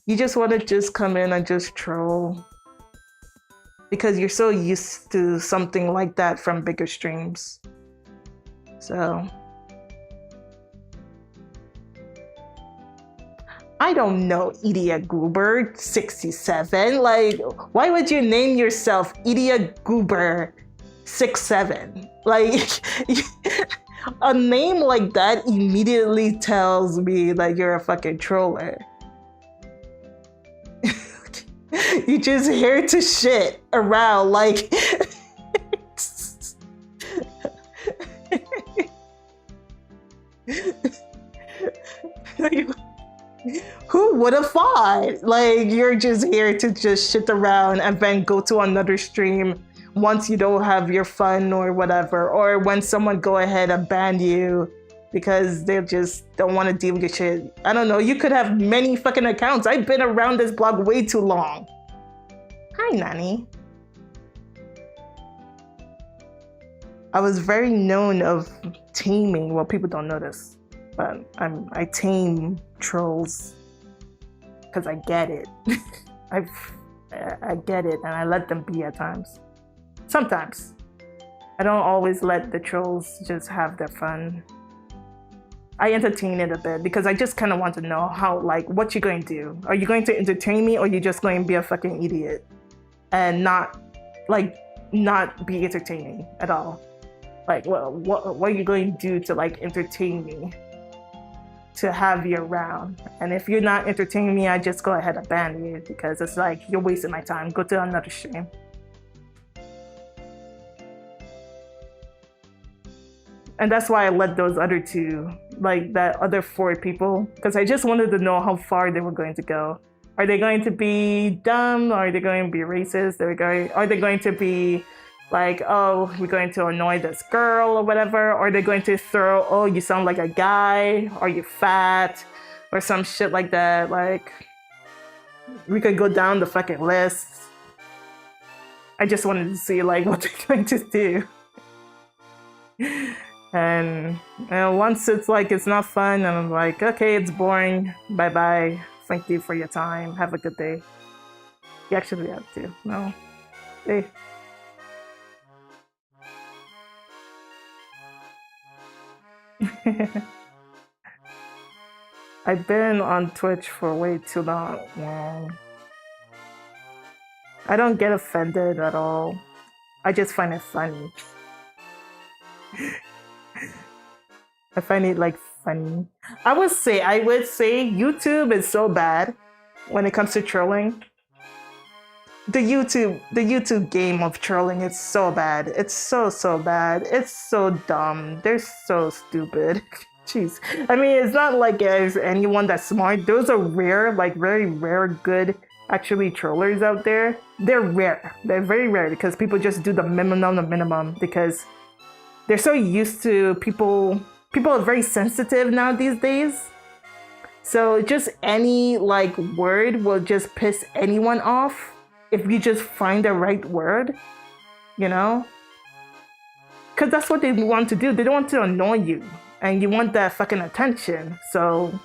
You just want to just come in and just troll because you're so used to something like that from bigger streams. So I don't know, Idia Goober 67. Like, why would you name yourself Idia Goober 67? Like, a name like that immediately tells me that you're a fucking troller. You just here to shit around, like. Who would have thought? Like, you're just here to just shit around and then go to another stream once you don't have your fun or whatever, or when someone go ahead and ban you because they just don't want to deal with your shit. I don't know, you could have many fucking accounts. I've been around this blog way too long. Hi, Nani. I was very known of taming, well, people don't know this, but I tame trolls because I get it. I get it and I let them be at times. Sometimes. I don't always let the trolls just have their fun. I entertain it a bit because I just kind of want to know how, like, what you're going to do. Are you going to entertain me or are you just going to be a fucking idiot and not be entertaining at all? Like, well, what are you going to do to like entertain me, to have you around? And if you're not entertaining me, I just go ahead and ban you because it's like you're wasting my time. Go to another stream. And that's why I let those other two, like that other 4 people, because I just wanted to know how far they were going to go. Are they going to be dumb? Are they going to be racist? Are they going to be like, oh, we're going to annoy this girl or whatever? Or are they going to throw, oh, you sound like a guy, or you fat, or some shit like that? Like, we could go down the fucking list. I just wanted to see like what they're going to do. And once it's like it's not fun, and I'm like, okay, it's boring. Bye bye. Thank you for your time. Have a good day. You actually have to. No. Hey. I've been on Twitch for way too long. I don't get offended at all. I just find it funny. I find it like funny. I would say YouTube is so bad when it comes to trolling. The YouTube game of trolling is so bad. It's so bad. It's so dumb. They're so stupid. Jeez. I mean, it's not like there's anyone that's smart. Those are rare, like very rare, good actually trollers out there. They're rare. They're very rare because people just do the minimum because they're so used to people are very sensitive now these days. So just any like word will just piss anyone off if you just find the right word, you know? Because that's what they want to do. They don't want to annoy you and you want that fucking attention. So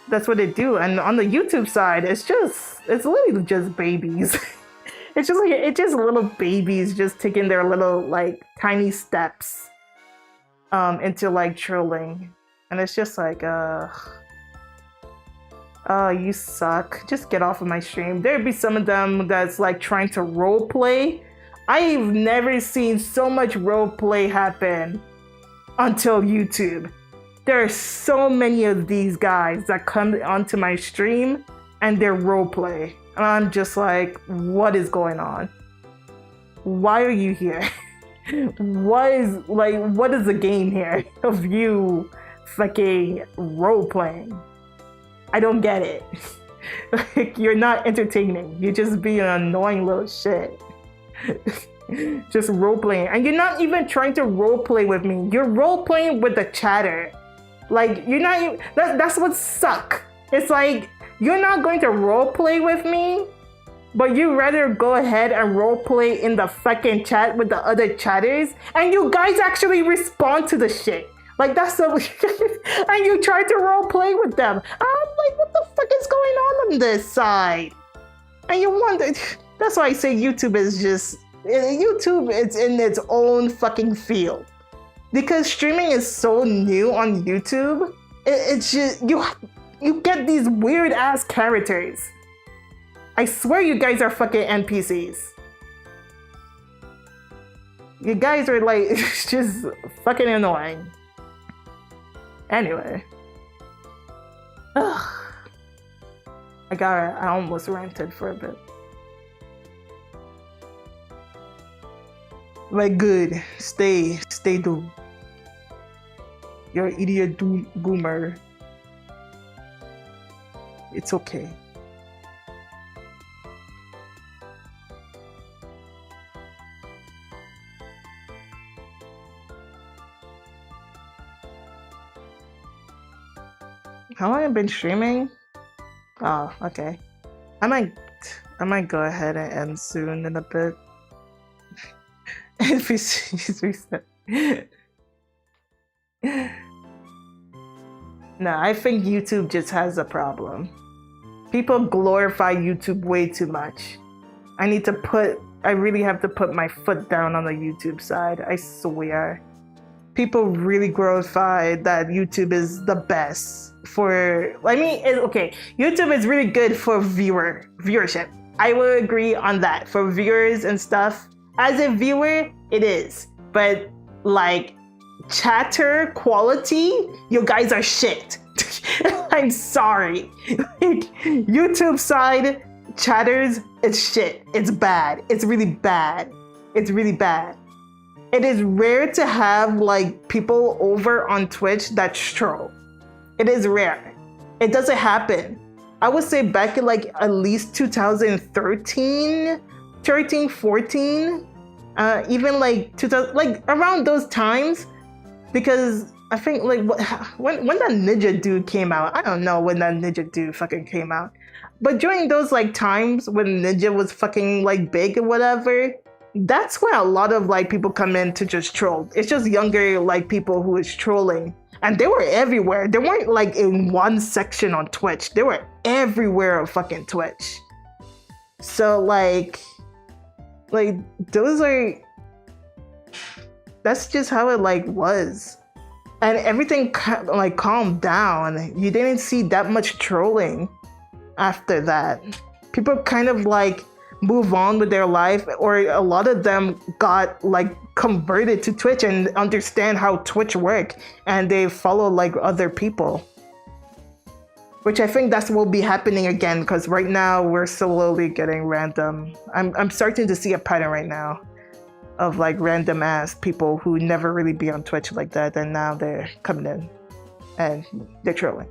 that's what they do. And on the YouTube side, it's literally just babies. It's just little babies just taking their little like tiny steps into like trolling, and it's just like oh, you suck, just get off of my stream. There'd be some of them that's like trying to role play. I've never seen so much role play happen until YouTube. There are so many of these guys that come onto my stream and they're role play. And I'm just like, what is going on? Why are you here? What is the game here of you fucking role playing? I don't get it. Like, you're not entertaining. You're just being an annoying little shit. Just role playing. And you're not even trying to role play with me. You're role playing with the chatter. Like, you're not even, that's what suck. It's like, you're not going to role play with me, but you rather go ahead and role play in the fucking chat with the other chatters, and you guys actually respond to the shit. Like, that's the and you try to role play with them. I'm like, what the fuck is going on this side? And you wonder, that's why I say YouTube is just, YouTube is in its own fucking field. Because streaming is so new on YouTube, it's just, you get these weird ass characters. I swear you guys are fucking NPCs. You guys are like, just fucking annoying. Anyway. Ugh. I almost ranted for a bit. Like, good. Stay do. You're an idiot boomer. It's okay. How long have I been streaming? Oh, okay. I might go ahead and end soon in a bit. NPCs reset. No, I think YouTube just has a problem. People glorify YouTube way too much. I really have to put my foot down on the YouTube side, I swear. People really glorify that YouTube is the best for, okay, YouTube is really good for viewership. I will agree on that. For viewers and stuff, as a viewer, it is. But like, chatter quality, you guys are shit. I'm sorry. YouTube side chatters, it's shit. It's bad. It's really bad. It's really bad. It is rare to have like people over on Twitch that troll. It is rare. It doesn't happen. I would say back in like at least 2013, 14, even like 2000, like around those times, because I think like when that Ninja dude came out, I don't know when that Ninja dude fucking came out, but during those like times when Ninja was fucking like big or whatever, that's when a lot of like people come in to just troll. It's just younger like people who is trolling, and they were everywhere. They weren't like in one section on Twitch. They were everywhere on fucking Twitch. So like those are, that's just how it like was. And everything like calmed down. You didn't see that much trolling after that. People kind of like move on with their life, or a lot of them got like converted to Twitch and understand how Twitch work, and they follow like other people. Which I think that's what will be happening again, because right now we're slowly getting random. I'm starting to see a pattern right now of like random ass people who never really be on Twitch like that, and now they're coming in and they're trolling.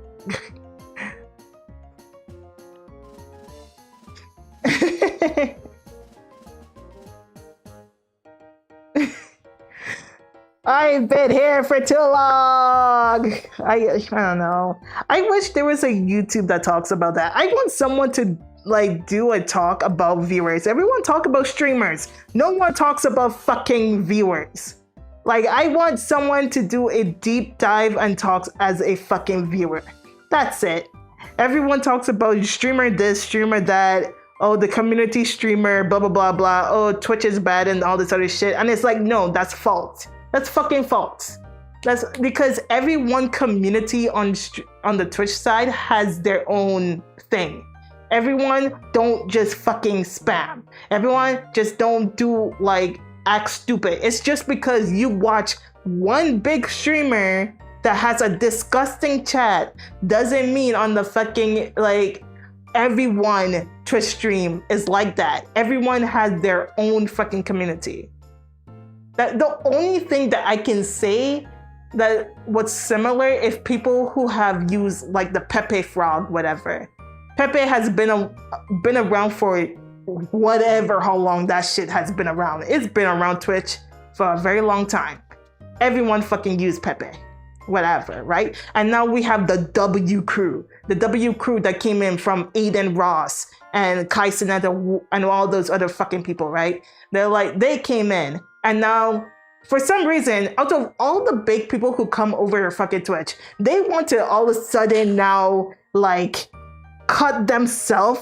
I've been here for too long. I don't know. I wish there was a YouTube that talks about that. I want someone to like do a talk about viewers. Everyone talk about streamers. No one talks about fucking viewers. Like, I want someone to do a deep dive and talks as a fucking viewer. That's it. Everyone talks about streamer this, streamer that. Oh, the community streamer, blah, blah, blah, blah. Oh, Twitch is bad and all this other shit. And it's like, no, that's false. That's fucking false. That's because every one community on the Twitch side has their own thing. Everyone don't just fucking spam. Everyone just don't do like act stupid. It's just because you watch one big streamer that has a disgusting chat doesn't mean on the fucking like everyone Twitch stream is like that. Everyone has their own fucking community. That the only thing that I can say that what's similar if people who have used like the Pepe Frog, whatever. Pepe has been around for whatever how long that shit has been around. It's been around Twitch for a very long time. Everyone fucking used Pepe, whatever, right? And now we have the W crew. The W crew that came in from Aiden Ross and Kai Cenat and all those other fucking people, right? They came in and now for some reason, out of all the big people who come over fucking Twitch, they want to all of a sudden now like cut themselves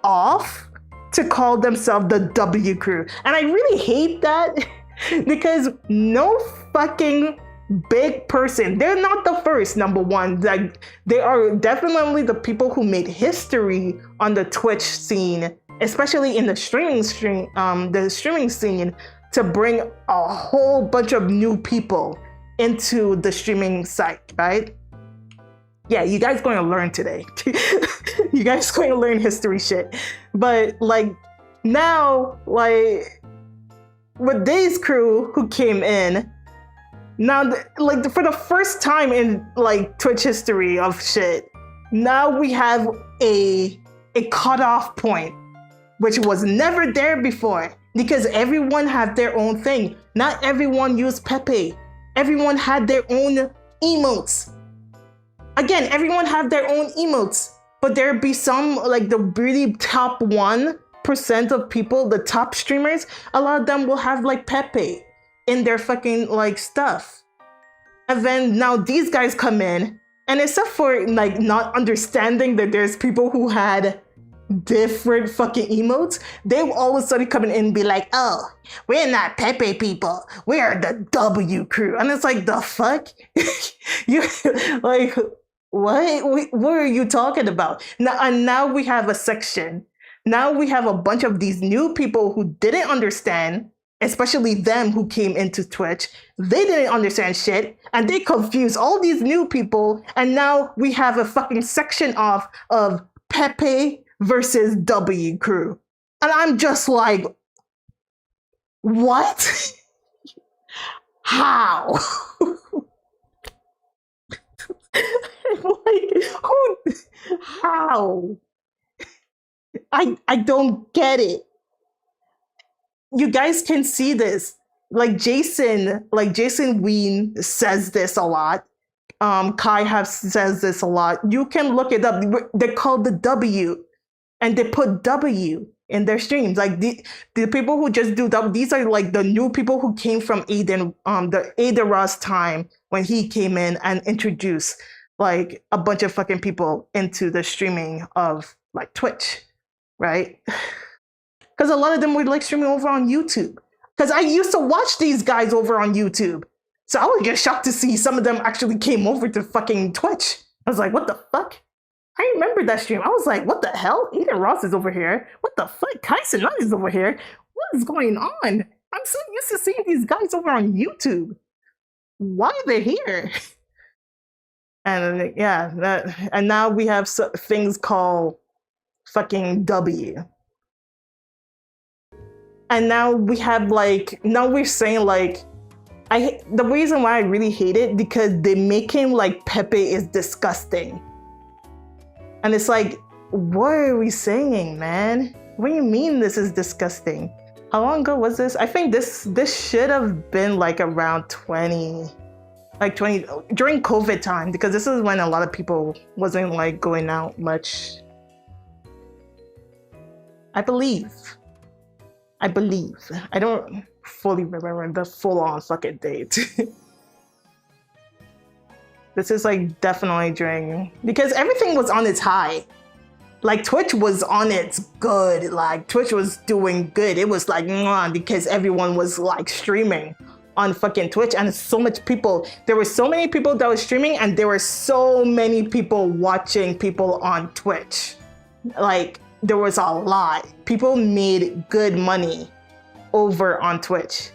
off to call themselves the W crew. And I really hate that because no fucking big person, they're not the first, number one. Like they are definitely the people who made history on the Twitch scene, especially in the streaming scene, to bring a whole bunch of new people into the streaming site, right? Yeah, you guys going to learn today. You guys going to learn history shit. But like now, like with Dave's crew who came in, now like for the first time in like Twitch history of shit, now we have a cutoff point, which was never there before because everyone had their own thing. Not everyone used Pepe. Everyone had their own emotes. Again, everyone had their own emotes, but there'd be some, like the really top 1% of people, the top streamers, a lot of them will have like Pepe in their fucking like stuff. And then now these guys come in, and except for like not understanding that there's people who had different fucking emotes, they all of a sudden come in and be like, oh, we're not Pepe people, we are the W crew. And it's like, the fuck? You like, what are you talking about? Now, and now we have a section. Now we have a bunch of these new people who didn't understand, especially them who came into Twitch. They didn't understand shit, and they confused all these new people. And now we have a fucking section of Pepe versus W crew. And I'm just like, what? How? Like, who? How? I don't get it. You guys can see this. Like Jason Ween says this a lot. Kai says this a lot. You can look it up. They're called the W, and they put W in their streams. Like the people who just do W, these are like the new people who came from the Aiden Ross time when he came in and introduced like a bunch of fucking people into the streaming of like Twitch, right? Because a lot of them were like streaming over on YouTube. Because I used to watch these guys over on YouTube. So I would get shocked to see some of them actually came over to fucking Twitch. I was like, what the fuck? I remember that stream. I was like, what the hell? Aiden Ross is over here. What the fuck? Kai Cenat is over here. What is going on? I'm so used to seeing these guys over on YouTube. Why are they here? And yeah, and now we have things called fucking W. And now we have like, now we're saying like, the reason why I really hate it, because they make him like Pepe is disgusting. And it's like, what are we saying, man? What do you mean this is disgusting? How long ago was this? I think this should have been like around 20 during COVID time, because this is when a lot of people wasn't like going out much. I believe. I don't fully remember the full-on fucking date. This is like definitely during, because everything was on its high. Like Twitch was on its good, like Twitch was doing good. It was like, mwah, because everyone was like streaming on fucking Twitch, and so much people, there were so many people that were streaming, and there were so many people watching people on Twitch. Like there was a lot. People made good money over on Twitch.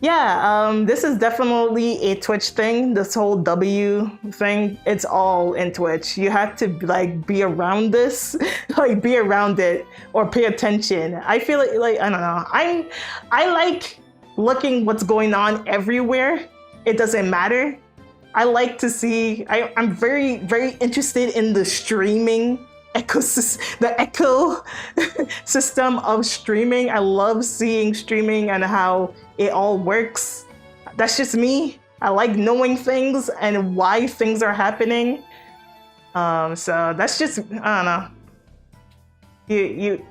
Yeah, this is definitely a Twitch thing. This whole W thing, it's all in Twitch. You have to like be around this, like be around it or pay attention. I feel like I don't know. I like looking what's going on everywhere. It doesn't matter. I like to see. I'm very interested in the streaming ecosystem, the echo system of streaming. I love seeing streaming and how it all works. That's just me. I like knowing things and why things are happening. So that's just, I don't know.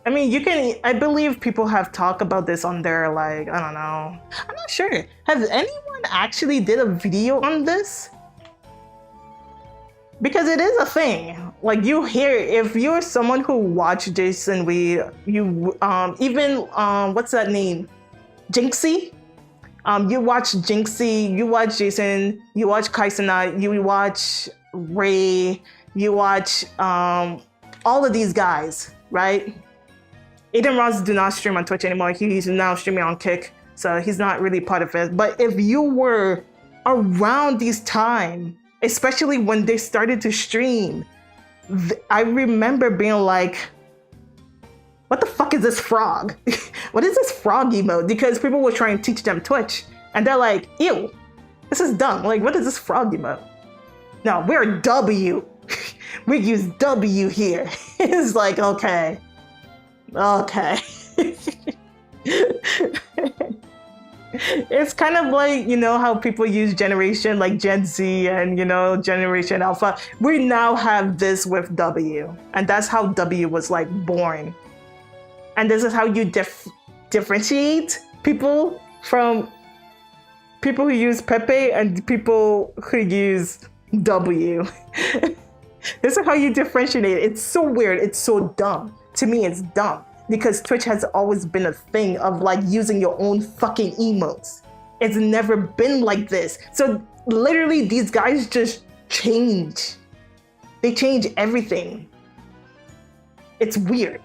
I mean, you can, I believe people have talked about this on their, like, I don't know. I'm not sure. Has anyone actually did a video on this? Because it is a thing. Like, you hear, if you're someone who watched Jason Wee, you, even, what's that name? Jinxie? You watch Jinxie, you watch Jason, you watch Kaisana, you watch Ray, you watch, all of these guys, right? Aiden Ross do not stream on Twitch anymore. He's now streaming on Kick, so he's not really part of it. But if you were around these time, especially when they started to stream, I remember being like, what the fuck is this frog? What is this frog emote? Because people were trying to teach them Twitch, and they're like, ew, this is dumb. Like, what is this frog emote? No, we're W. We use W here. It's like, okay. Okay. It's kind of like, you know, how people use generation like Gen Z and, you know, Generation Alpha. We now have this with W, and that's how W was like born. And this is how you differentiate people from people who use Pepe and people who use W. This is how you differentiate it. It's so weird. It's so dumb. To me, it's dumb because Twitch has always been a thing of like using your own fucking emotes. It's never been like this. So literally these guys just change. They change everything. It's weird.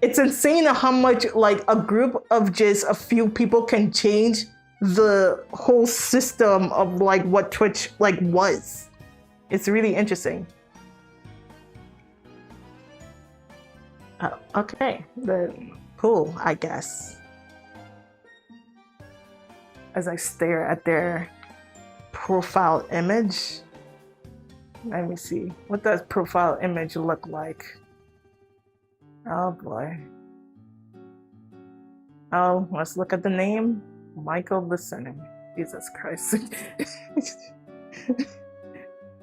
It's insane how much like a group of just a few people can change the whole system of like what Twitch like was. It's really interesting. Okay, cool, I guess. As I stare at their profile image, let me see. What does profile image look like? Oh boy. Oh, let's look at the name. Michael listening. Jesus Christ.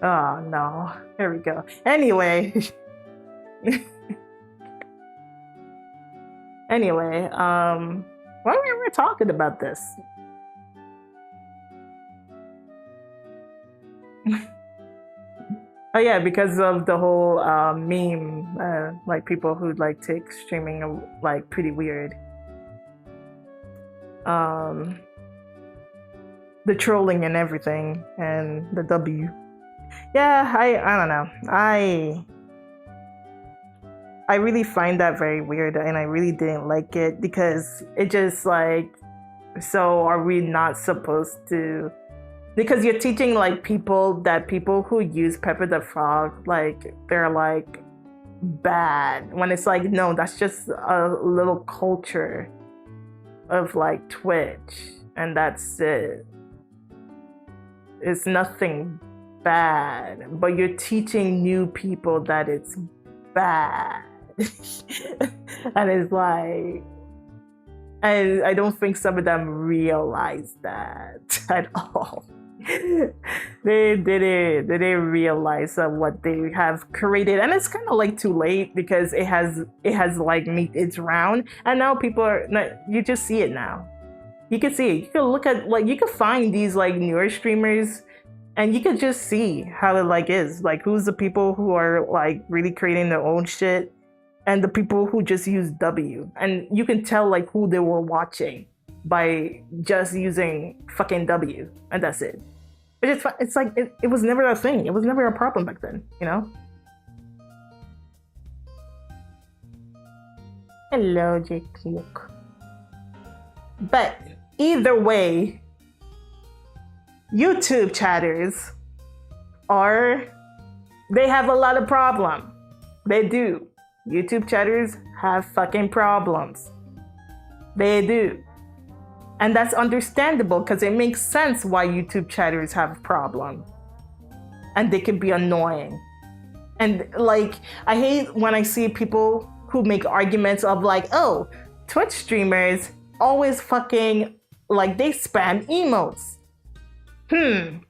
Oh no. Here we go. Anyway. Anyway, why were we talking about this? Oh yeah, because of the whole meme, like people who like take streaming like pretty weird. The trolling and everything, and the W. Yeah, I don't know. I really find that very weird, and I really didn't like it because it just like, so are we not supposed to? Because you're teaching like people who use Pepper the Frog, like they're like bad, when it's like, no, that's just a little culture of like Twitch, and that's it. It's nothing bad, but you're teaching new people that it's bad. And it's like, and I don't think some of them realize that at all. They didn't realize what they have created, and it's kind of like too late because it has like made its round, and now people are, you just see it now. You can see it. You can look at, like, you can find these like newer streamers, and you can just see how it like is, like who's the people who are like really creating their own shit, and the people who just use W, and you can tell like who they were watching by just using fucking W, and that's it. But it's like it was never a thing. It was never a problem back then, you know. Hello, Jake. Look. But either way, YouTube chatters they have a lot of problems. They do. YouTube chatters have fucking problems. They do. And that's understandable because it makes sense why YouTube chatters have problems. And they can be annoying. And like, I hate when I see people who make arguments of like, oh, Twitch streamers always fucking, like, they spam emotes.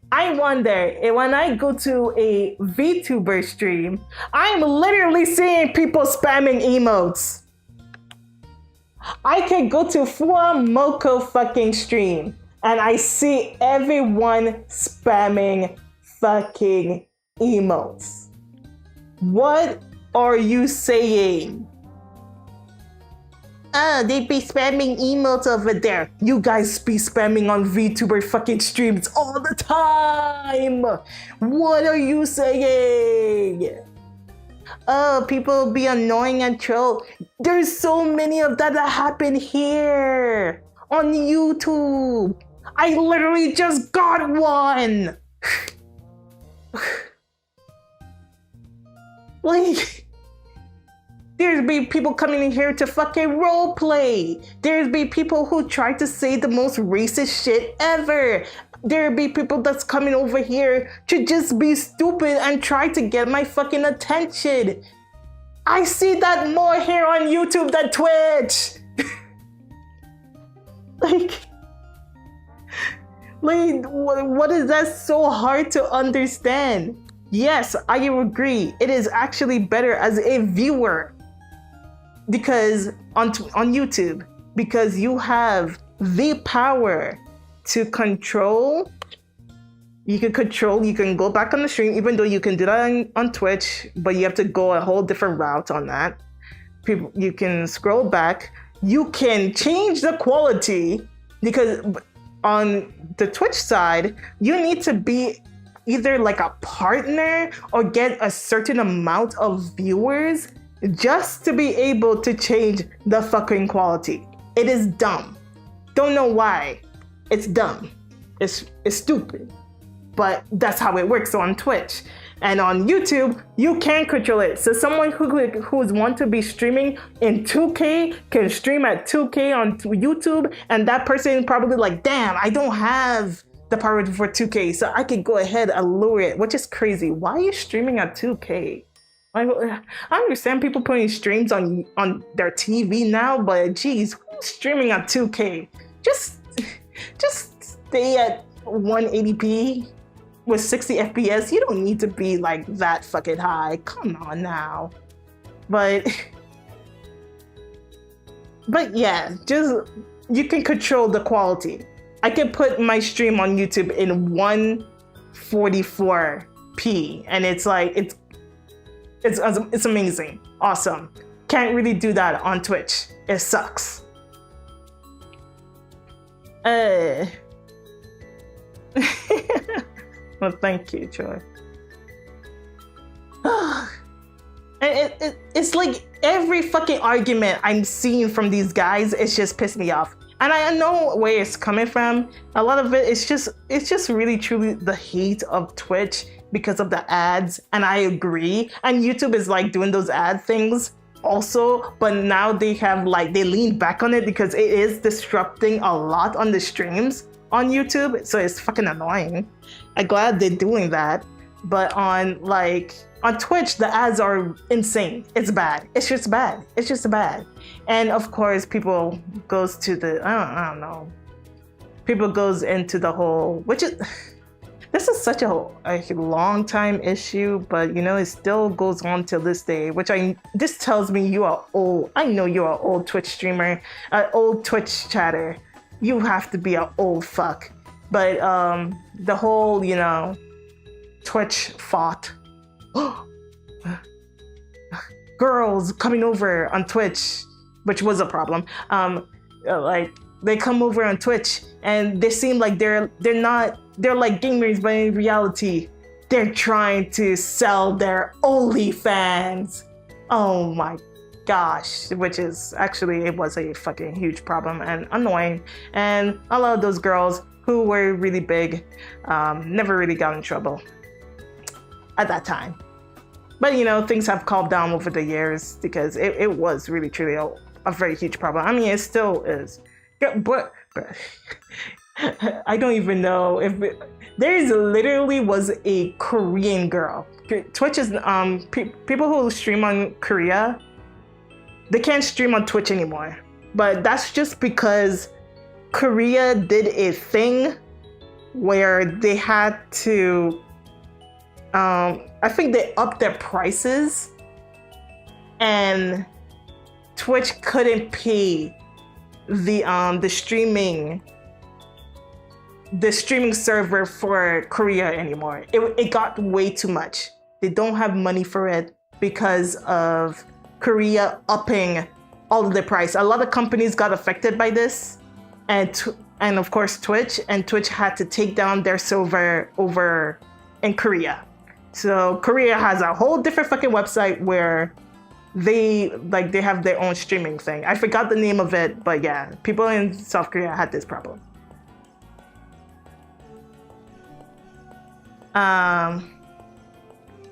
I wonder, when I go to a VTuber stream, I'm literally seeing people spamming emotes. I can go to Fua Moko fucking stream and I see everyone spamming fucking emotes. What are you saying? They be spamming emotes over there. You guys be spamming on VTuber fucking streams all the time. What are you saying? Oh, people be annoying and troll. There's so many of that happen here on YouTube. I literally just got one. Like, there's be people coming in here to fucking roleplay. There's be people who try to say the most racist shit ever. There be people that's coming over here to just be stupid and try to get my fucking attention. I see that more here on YouTube than Twitch. like, what is that so hard to understand? Yes, I agree. It is actually better as a viewer. Because on YouTube, because you have the power to control. You can go back on the stream, even though you can do that on Twitch, but you have to go a whole different route on that. You can scroll back. You can change the quality, because on the Twitch side, you need to be either like a partner or get a certain amount of viewers just to be able to change the fucking quality. It is dumb. Don't know why. It's dumb. It's stupid. But that's how it works on Twitch. And on YouTube, you can control it. So someone who's want to be streaming in 2K can stream at 2K on YouTube, and that person probably like, damn, I don't have the power for 2K, so I can go ahead and lower it, which is crazy. Why are you streaming at 2K? I understand people putting streams on their TV now, but geez, streaming at 2K? Just stay at 180p with 60 FPS. You don't need to be like that fucking high. Come on now. But yeah, just you can control the quality. I can put my stream on YouTube in 144p, and it's like it's amazing, awesome. Can't really do that on Twitch. It sucks. Well, thank you, Troy. It's like every fucking argument I'm seeing from these guys, it's just pissed me off. And I know where it's coming from. A lot of it is it's just really truly the hate of Twitch because of the ads, and I agree. And YouTube is like doing those ad things also, but now they have like, they lean back on it because it is disrupting a lot on the streams on YouTube, so it's fucking annoying. I'm glad they're doing that, but on Twitch, the ads are insane. It's bad. It's just bad. It's just bad. And of course, people goes to the, I don't know. People goes into the whole, which is, this is such a long time issue, but you know, it still goes on till this day, this tells me you are old. I know you're an old Twitch streamer, an old Twitch chatter. You have to be an old fuck. But the whole, you know, Twitch fought. Girls coming over on Twitch, which was a problem. Like, they come over on Twitch and they seem like they're like gamers, but in reality, they're trying to sell their OnlyFans. Oh my gosh, which is actually, it was a fucking huge problem and annoying. And a lot of those girls who were really big never really got in trouble at that time. But you know, things have calmed down over the years because it was really truly a very huge problem. I mean, it still is. But I don't even know if there's literally was a Korean girl. Twitch is people who stream on Korea, they can't stream on Twitch anymore. But that's just because Korea did a thing where they had to I think they upped their prices and Twitch couldn't pay the streaming server for Korea anymore. It got way too much. They don't have money for it because of Korea upping all of the price. A lot of companies got affected by this, and of course Twitch had to take down their server over in Korea. So Korea has a whole different fucking website where they have their own streaming thing. I forgot the name of it, but yeah, people in South Korea had this problem.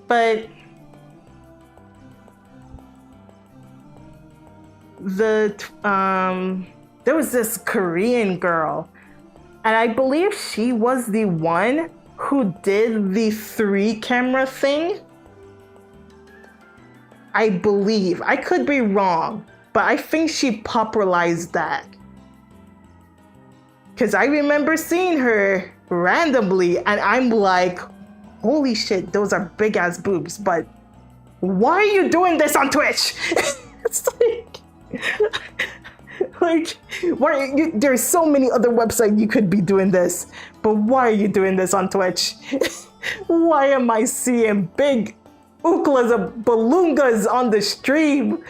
But there was this Korean girl, and I believe she was the one who did the 3-camera thing. I believe. I could be wrong, but I think she popularized that. Because I remember seeing her randomly, and I'm like, holy shit, those are big ass boobs, but why are you doing this on Twitch? It's like there's so many other websites you could be doing this, but why are you doing this on Twitch? Why am I seeing big uklas of balungas on the stream?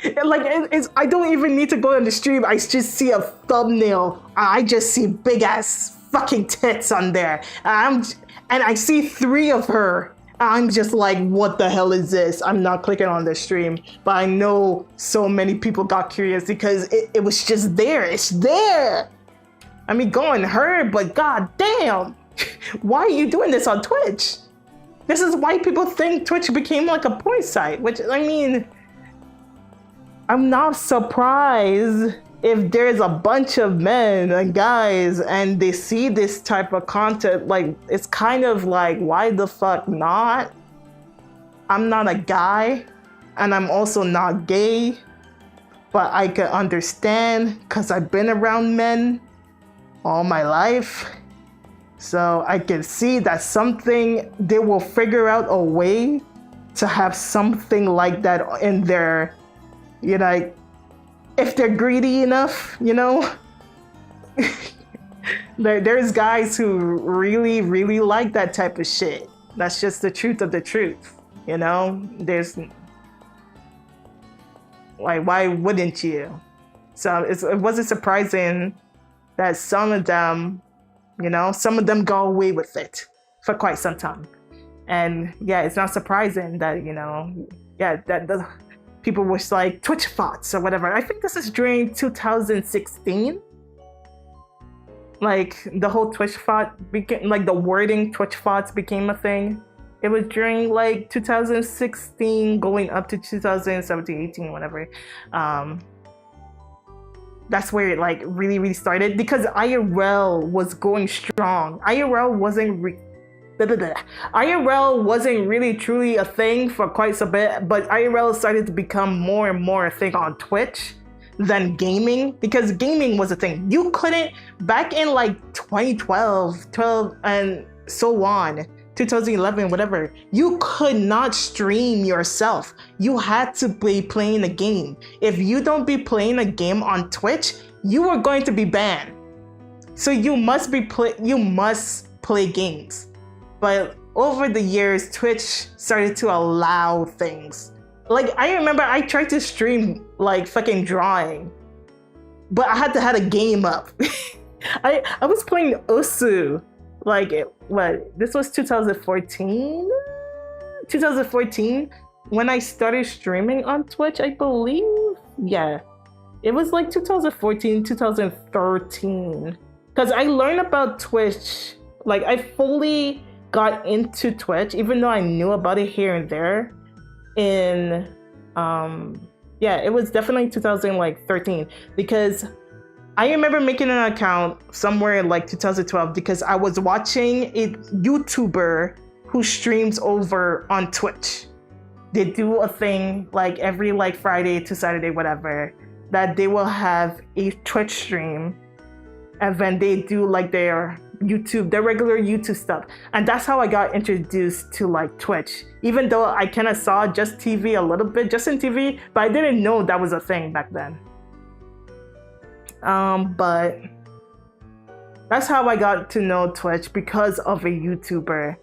I don't even need to go on the stream. I just see a thumbnail. I just see big ass fucking tits on there. And I see 3 of her. I'm just like, what the hell is this? I'm not clicking on the stream, but I know so many people got curious because it was just there. It's there. I mean, go on her, but god damn, why are you doing this on Twitch? This is why people think Twitch became like a porn site, which, I mean, I'm not surprised if there's a bunch of men and guys and they see this type of content. Like, it's kind of like, why the fuck not? I'm not a guy, and I'm also not gay, but I can understand because I've been around men all my life. So I can see that they will figure out a way to have something like that in their, you know, if they're greedy enough, you know. There's guys who really, really like that type of shit. That's just the truth of the truth, you know. There's like, why wouldn't you? So it wasn't surprising that some of them go away with it for quite some time. And yeah, it's not surprising that, you know, yeah, that the people was like Twitch thoughts or whatever. I think this is during 2016. Like the whole Twitch thought became, like the wording Twitch thoughts became a thing. It was during like 2016 going up to 2017, 18, whatever. That's where it like really, really started because IRL was going strong. IRL wasn't really truly a thing for quite a bit, but IRL started to become more and more a thing on Twitch than gaming, because gaming was a thing. You couldn't, back in like 2012, and so on, 2011, whatever, you could not stream yourself. You had to be playing a game. If you don't be playing a game on Twitch, you are going to be banned. So you must play games. But over the years, Twitch started to allow things. Like, I remember I tried to stream like fucking drawing, but I had to have a game up. I was playing Osu. Like, this was 2014? 2014? when I started streaming on Twitch, I believe. Yeah, it was like 2014, 2013. Because I learned about Twitch, like I fully got into Twitch, even though I knew about it here and there. In, yeah, it was definitely 2013 because I remember making an account somewhere in like 2012 because I was watching a YouTuber who streams over on Twitch. They do a thing like every like Friday to Saturday, whatever, that they will have a Twitch stream and then they do like their regular YouTube stuff. And that's how I got introduced to like Twitch. Even though I kind of saw just TV a little bit, just in TV, but I didn't know that was a thing back then. But that's how I got to know Twitch, because of a YouTuber.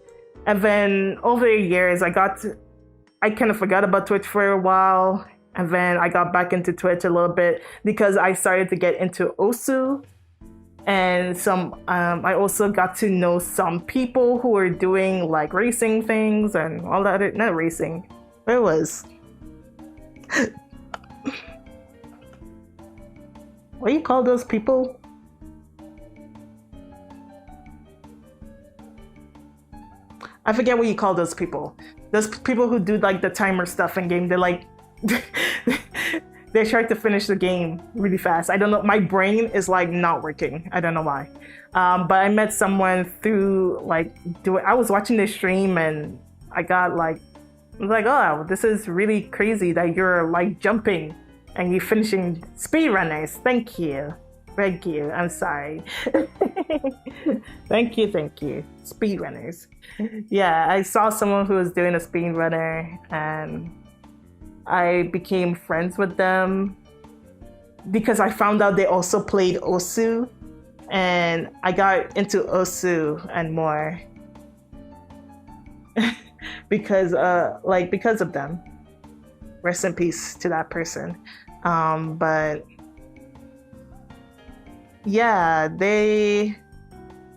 And then over the years, I kind of forgot about Twitch for a while. And then I got back into Twitch a little bit because I started to get into Osu. And I also got to know some people who were doing like racing things and all that. Not racing, but it was. What do you call those people? I forget what you call those people. Those people who do like the timer stuff in game. They're like, they try to finish the game really fast. I don't know. My brain is like not working. I don't know why. But I met someone through like I was watching this stream and I got like, I was like, oh, this is really crazy that you're like jumping and you're finishing speedrunners. Thank you. Thank you. I'm sorry. Thank you. Speedrunners. Yeah, I saw someone who was doing a speedrunner and I became friends with them because I found out they also played Osu, and I got into Osu and more because of them. Rest in peace to that person. But yeah,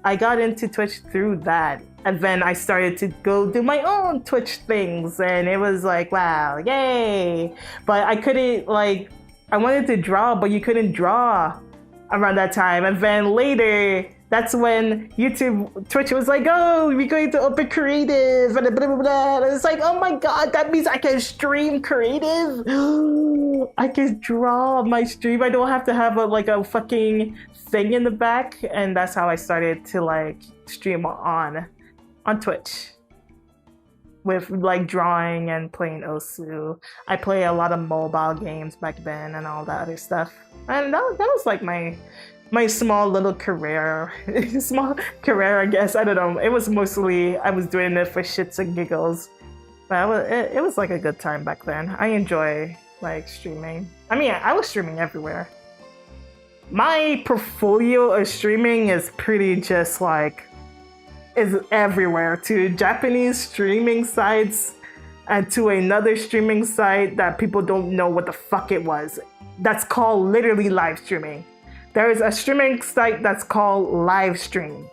I got into Twitch through that. And then I started to go do my own Twitch things, and it was like, wow, yay! But I couldn't, like, I wanted to draw, but you couldn't draw around that time. And then later, that's when Twitch was like, oh, we're going to open creative, and blah, blah, blah. And it's like, oh my god, that means I can stream creative? I can draw my stream. I don't have to have a fucking thing in the back. And that's how I started to, like, stream on Twitch with like drawing and playing Osu. I play a lot of mobile games back then and all that other stuff. And that was like my small little career. Small career, I guess. I don't know. It was mostly, I was doing it for shits and giggles. But it was like a good time back then. I enjoy like streaming. I mean, I was streaming everywhere. My portfolio of streaming is pretty just like, is everywhere, to Japanese streaming sites and to another streaming site that people don't know what the fuck it was. That's called literally live streaming. There is a streaming site that's called Livestream.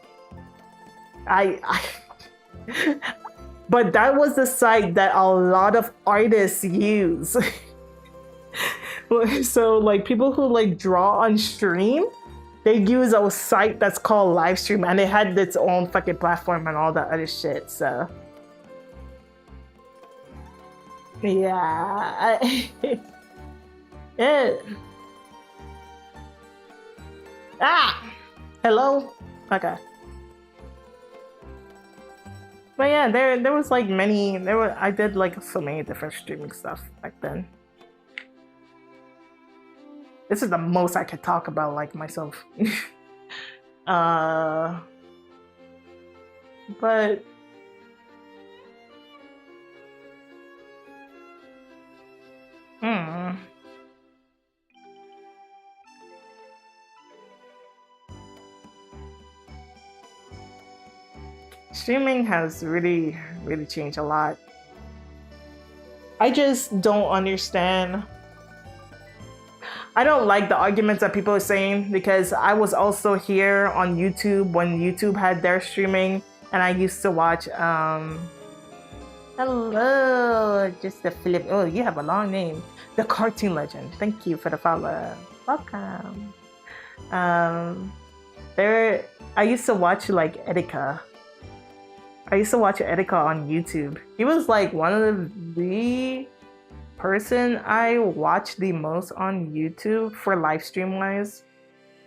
But that was the site that a lot of artists use. So like people who like draw on stream, they use a site that's called Livestream, and it had its own fucking platform and all that other shit, so. Yeah. Yeah. Ah! Hello? Okay. But yeah, there was like I did like so many different streaming stuff back then. This is the most I could talk about, like, myself. But streaming has really, really changed a lot. I just don't understand. I don't like the arguments that people are saying, because I was also here on YouTube when YouTube had their streaming, and I used to watch Hello, just the Philip. Oh, you have a long name. The cartoon legend. Thank you for the follow. Welcome. Um, there. I used to watch like Etika. I used to watch Etika on YouTube. He was like one of the person I watch the most on YouTube for live stream wise.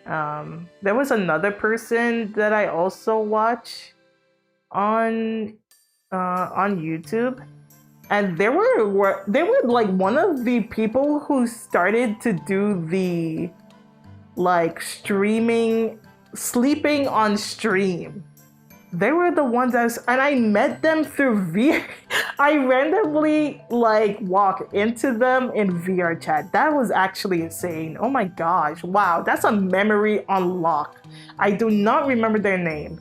There was another person that I also watch on YouTube, and they were like one of the people who started to do the like streaming, sleeping on stream. They were the ones and I met them through VR. I randomly like walk into them in VR chat. That was actually insane. Oh my gosh. Wow. That's a memory unlock. I do not remember their name,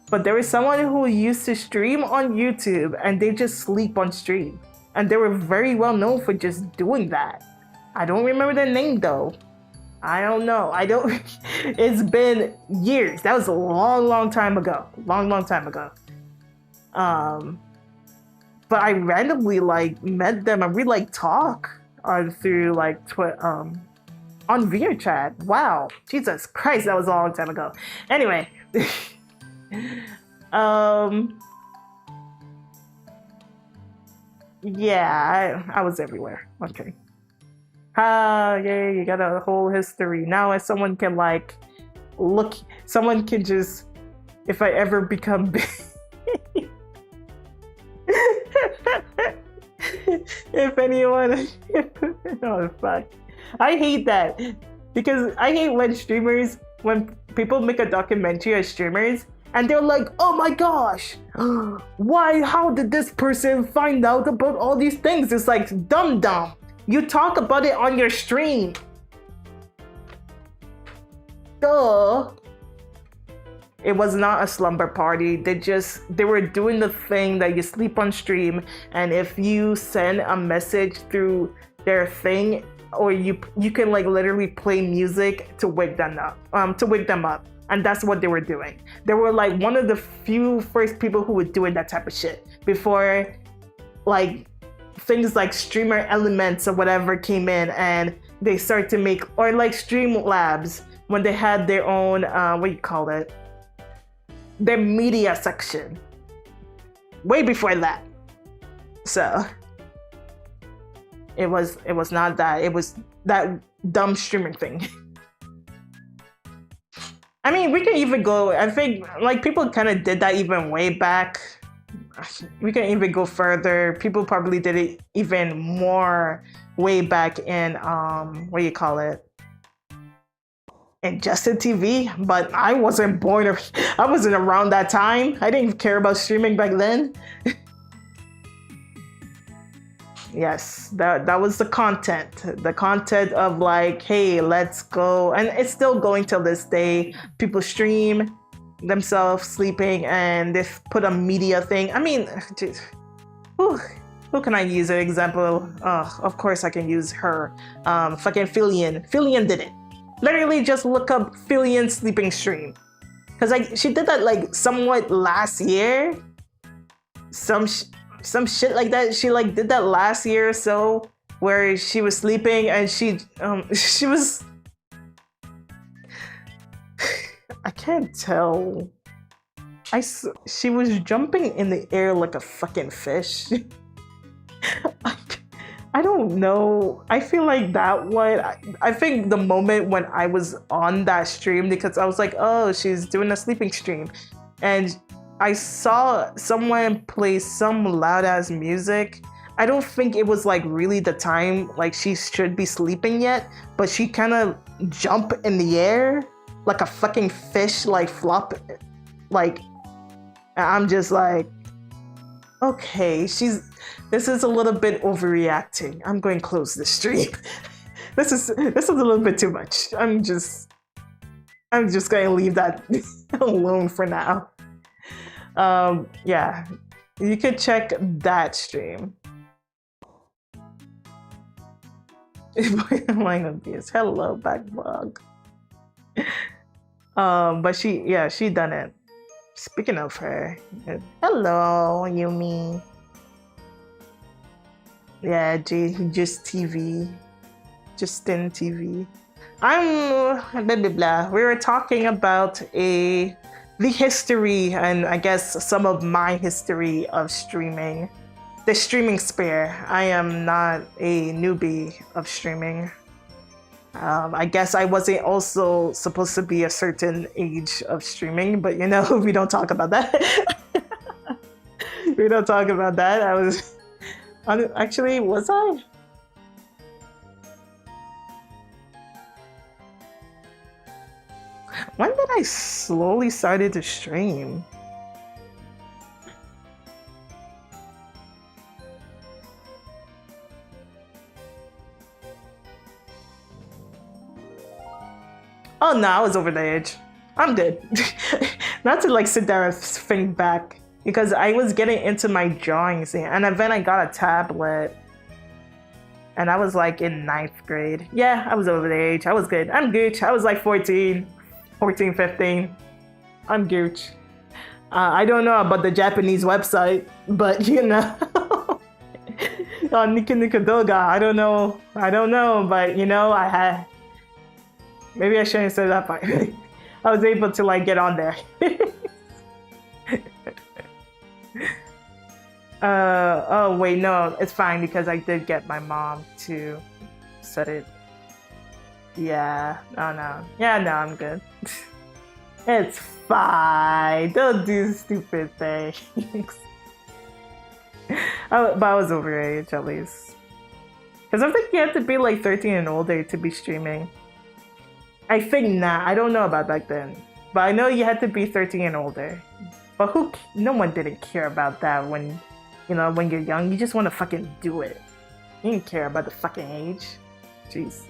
but there was someone who used to stream on YouTube and they just sleep on stream. And they were very well known for just doing that. I don't remember their name though. I don't know. I don't. It's been years. That was a long time ago. Long time ago. But I randomly like met them and we like talk through like on VR chat. Wow, Jesus Christ, that was a long time ago. Anyway, yeah, I was everywhere. Okay. Yeah, you got a whole history. Now if someone can like look, someone can just, if I ever become big, if anyone, oh fuck. I hate that. Because I hate when people make a documentary of streamers and they're like, oh my gosh, how did this person find out about all these things? It's like, dumb. You talk about it on your stream. Duh. It was not a slumber party. They were doing the thing that you sleep on stream, and if you send a message through their thing, or you can like literally play music to wake them up. And that's what they were doing. They were like one of the few first people who were doing that type of shit before like things like Streamer Elements or whatever came in and they started to make, or like Streamlabs when they had their own what do you call it, their media section way before that. So it was not that, it was that dumb streaming thing. I mean, we can even go, I think like people kind of did that even way back. We can even go further. People probably did it even more way back in what do you call it, in Justin TV, but I wasn't born or I wasn't around that time. I didn't care about streaming back then. Yes, that was the content of like, hey, let's go, and it's still going till this day. People stream themselves sleeping and they put a media thing. I mean, who can I use an example? Of course I can use her. Fucking Filian. Filian did it. Literally just look up Filian sleeping stream. Cause like she did that like somewhat last year. Some shit like that. She like did that last year or so where she was sleeping and she was, I can't tell. She was jumping in the air like a fucking fish. I don't know. I feel like that one, I think the moment when I was on that stream, because I was like, oh, she's doing a sleeping stream. And I saw someone play some loud ass music. I don't think it was like really the time like she should be sleeping yet, but she kind of jumped in the air like a fucking fish, like flop, like, I'm just like, okay, this is a little bit overreacting. I'm going to close the stream. This is a little bit too much. I'm just going to leave that alone for now. Yeah, you could check that stream. Hello, Backbug. But she done it. Speaking of her, hello, Yumi. Yeah, just TV. Justin TV. I'm blah blah blah. We were talking about the history and I guess some of my history of streaming. The streaming spare. I am not a newbie of streaming. I guess I wasn't also supposed to be a certain age of streaming, but you know, we don't talk about that. We don't talk about that. I was actually, was I? When did I slowly started to stream? Oh no, I was over the age. I'm good. Not to like sit there and think back because I was getting into my drawing scene and then I got a tablet and I was like in ninth grade. Yeah, I was over the age. I was good. I'm Gooch. I was like 14, 15. I'm Gooch. I don't know about the Japanese website, but you know. On Nika Nika Doga, I don't know, but you know, I had. Maybe I shouldn't say that part. I was able to like get on there. Oh wait, no, it's fine because I did get my mom to set it. Yeah, oh no. Yeah, no, I'm good. It's fine. Don't do stupid things. But I was overage at least. Because I think you have to be like 13 and older to be streaming. I think not. I don't know about back then. But I know you had to be 13 and older. But no one didn't care about that when, you know, when you're young. You just want to fucking do it. You didn't care about the fucking age. Jeez.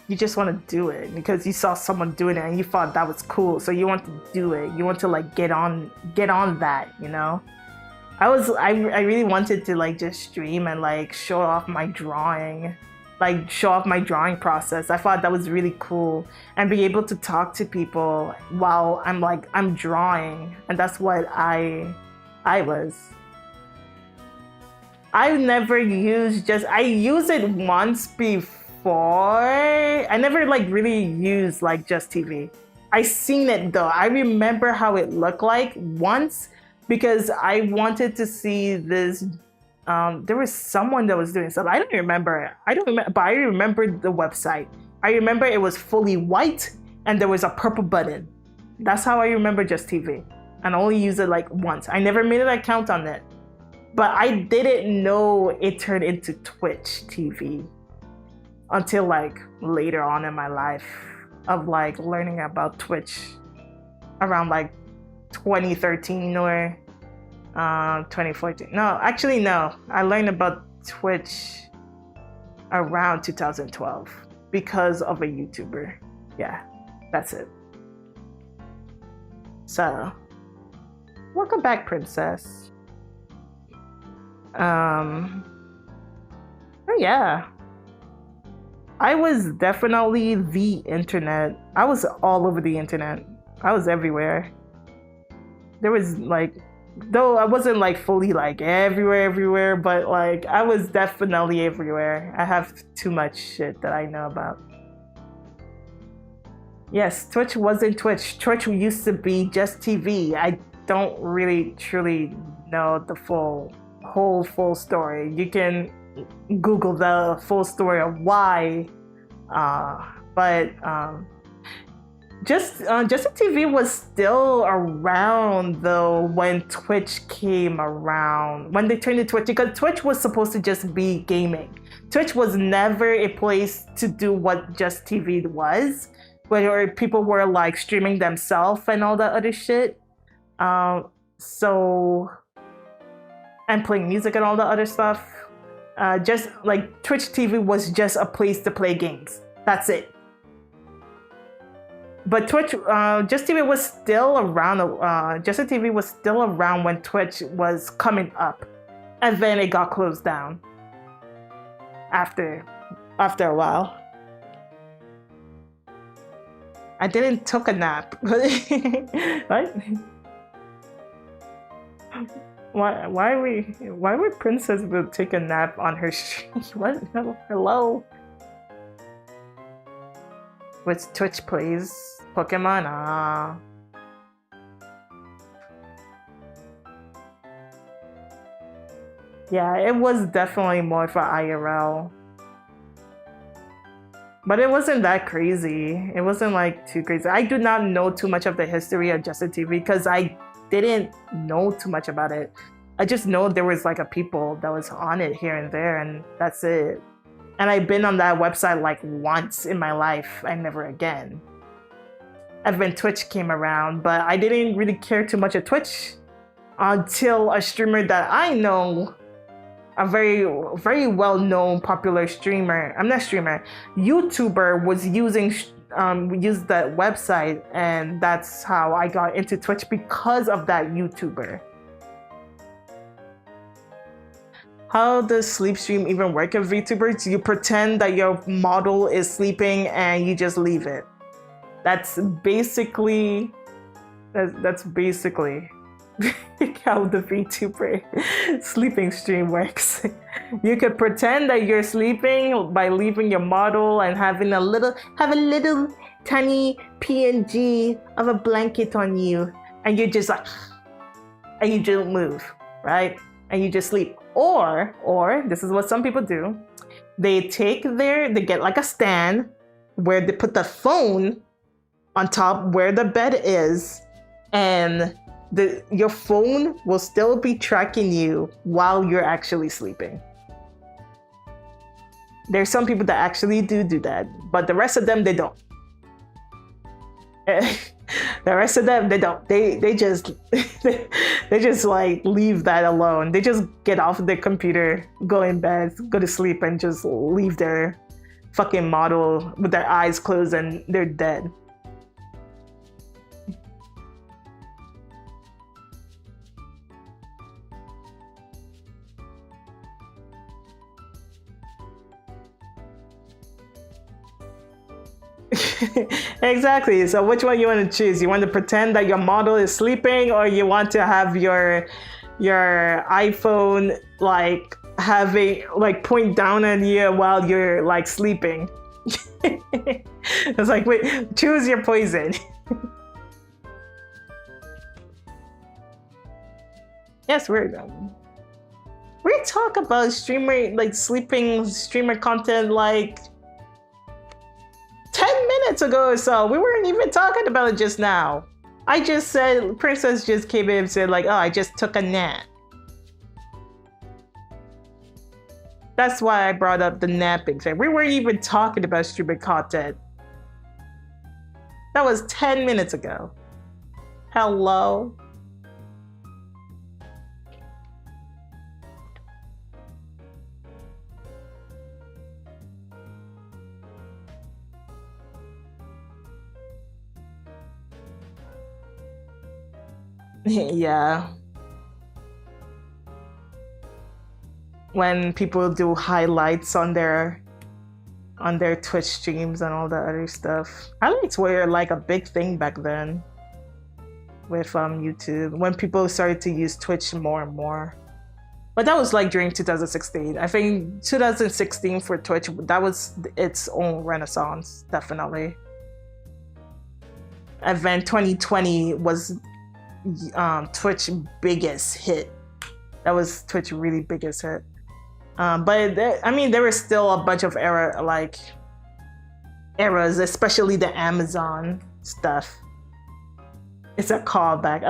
You just want to do it because you saw someone doing it and you thought that was cool. So you want to do it. You want to like get on that, you know? I really wanted to like just stream and like show off my drawing, like show off my drawing process. I thought that was really cool and be able to talk to people while I'm drawing, and that's what I was. I never used I used it once before. I never like really used like Just TV. I seen it though. I remember how it looked like once. Because I wanted to see this, there was someone that was doing something. I don't remember, but I remembered the website. I remember it was fully white and there was a purple button. That's how I remember Just TV. And I only used it like once. I never made an account on it. But I didn't know it turned into Twitch TV until like later on in my life of like learning about Twitch around like 2013 or 2014. No, actually no. I learned about Twitch around 2012 because of a YouTuber. Yeah, that's it. So, welcome back, Princess. Oh yeah. I was definitely the internet. I was all over the internet. I was everywhere. There was like, though I wasn't like fully like everywhere, but like I was definitely everywhere. I have too much shit that I know about. Yes, Twitch wasn't Twitch. Twitch used to be Just TV. I don't really truly know the full story. You can Google the full story of why, but Just TV was still around though when Twitch came around. When they turned to Twitch, because Twitch was supposed to just be gaming. Twitch was never a place to do what Just TV was, where people were like streaming themselves and all that other shit. So, and playing music and all the other stuff. Just like Twitch TV was just a place to play games. That's it. But Twitch, Just TV was still around. Just TV was still around when Twitch was coming up, and then it got closed down after a while. I didn't took a nap. What? Why would Princess will take a nap on her stream? What? Hello? With Twitch plays Pokemon? Ah. Yeah, it was definitely more for IRL. But it wasn't that crazy. It wasn't like too crazy. I do not know too much of the history of Justin TV because I didn't know too much about it. I just know there was like a people that was on it here and there, and that's it. And I've been on that website like once in my life and never again. And when Twitch came around, but I didn't really care too much of Twitch until a streamer that I know, a very, very well-known popular streamer, I'm not streamer, YouTuber was using used that website, and that's how I got into Twitch because of that YouTuber. How does sleep stream even work in VTubers? You pretend that your model is sleeping and you just leave it. That's basically how the VTuber sleeping stream works. You could pretend that you're sleeping by leaving your model and have a little tiny PNG of a blanket on you, and you're just like, and you don't move, right? And you just sleep. Or this is what some people do. They get like a stand where they put the phone on top where the bed is, and your phone will still be tracking you while you're actually sleeping. There's some people that actually do that, but the rest of them, they don't. The rest of them, they don't. They just they just like leave that alone. They just get off their computer, go in bed, go to sleep, and just leave their fucking model with their eyes closed, and they're dead. Exactly. So which one you want to choose? You want to pretend that your model is sleeping, or you want to have your iPhone like having like point down at you while you're like sleeping? It's like, wait, choose your poison. Yes, we talk about sleeping streamer content like 10 minutes ago or so. We weren't even talking about it just now. I just said, Princess just came in and said like, oh, I just took a nap. That's why I brought up the napping thing. We weren't even talking about streamer content. That was 10 minutes ago. Hello? Yeah. When people do highlights on their Twitch streams and all that other stuff. Highlights were like a big thing back then with YouTube, when people started to use Twitch more and more. But that was like during 2016. I think 2016 for Twitch, that was its own renaissance, definitely. And then 2020 was Twitch biggest hit. That was Twitch really biggest hit. But there was still a bunch of eras, especially the Amazon stuff. It's a callback.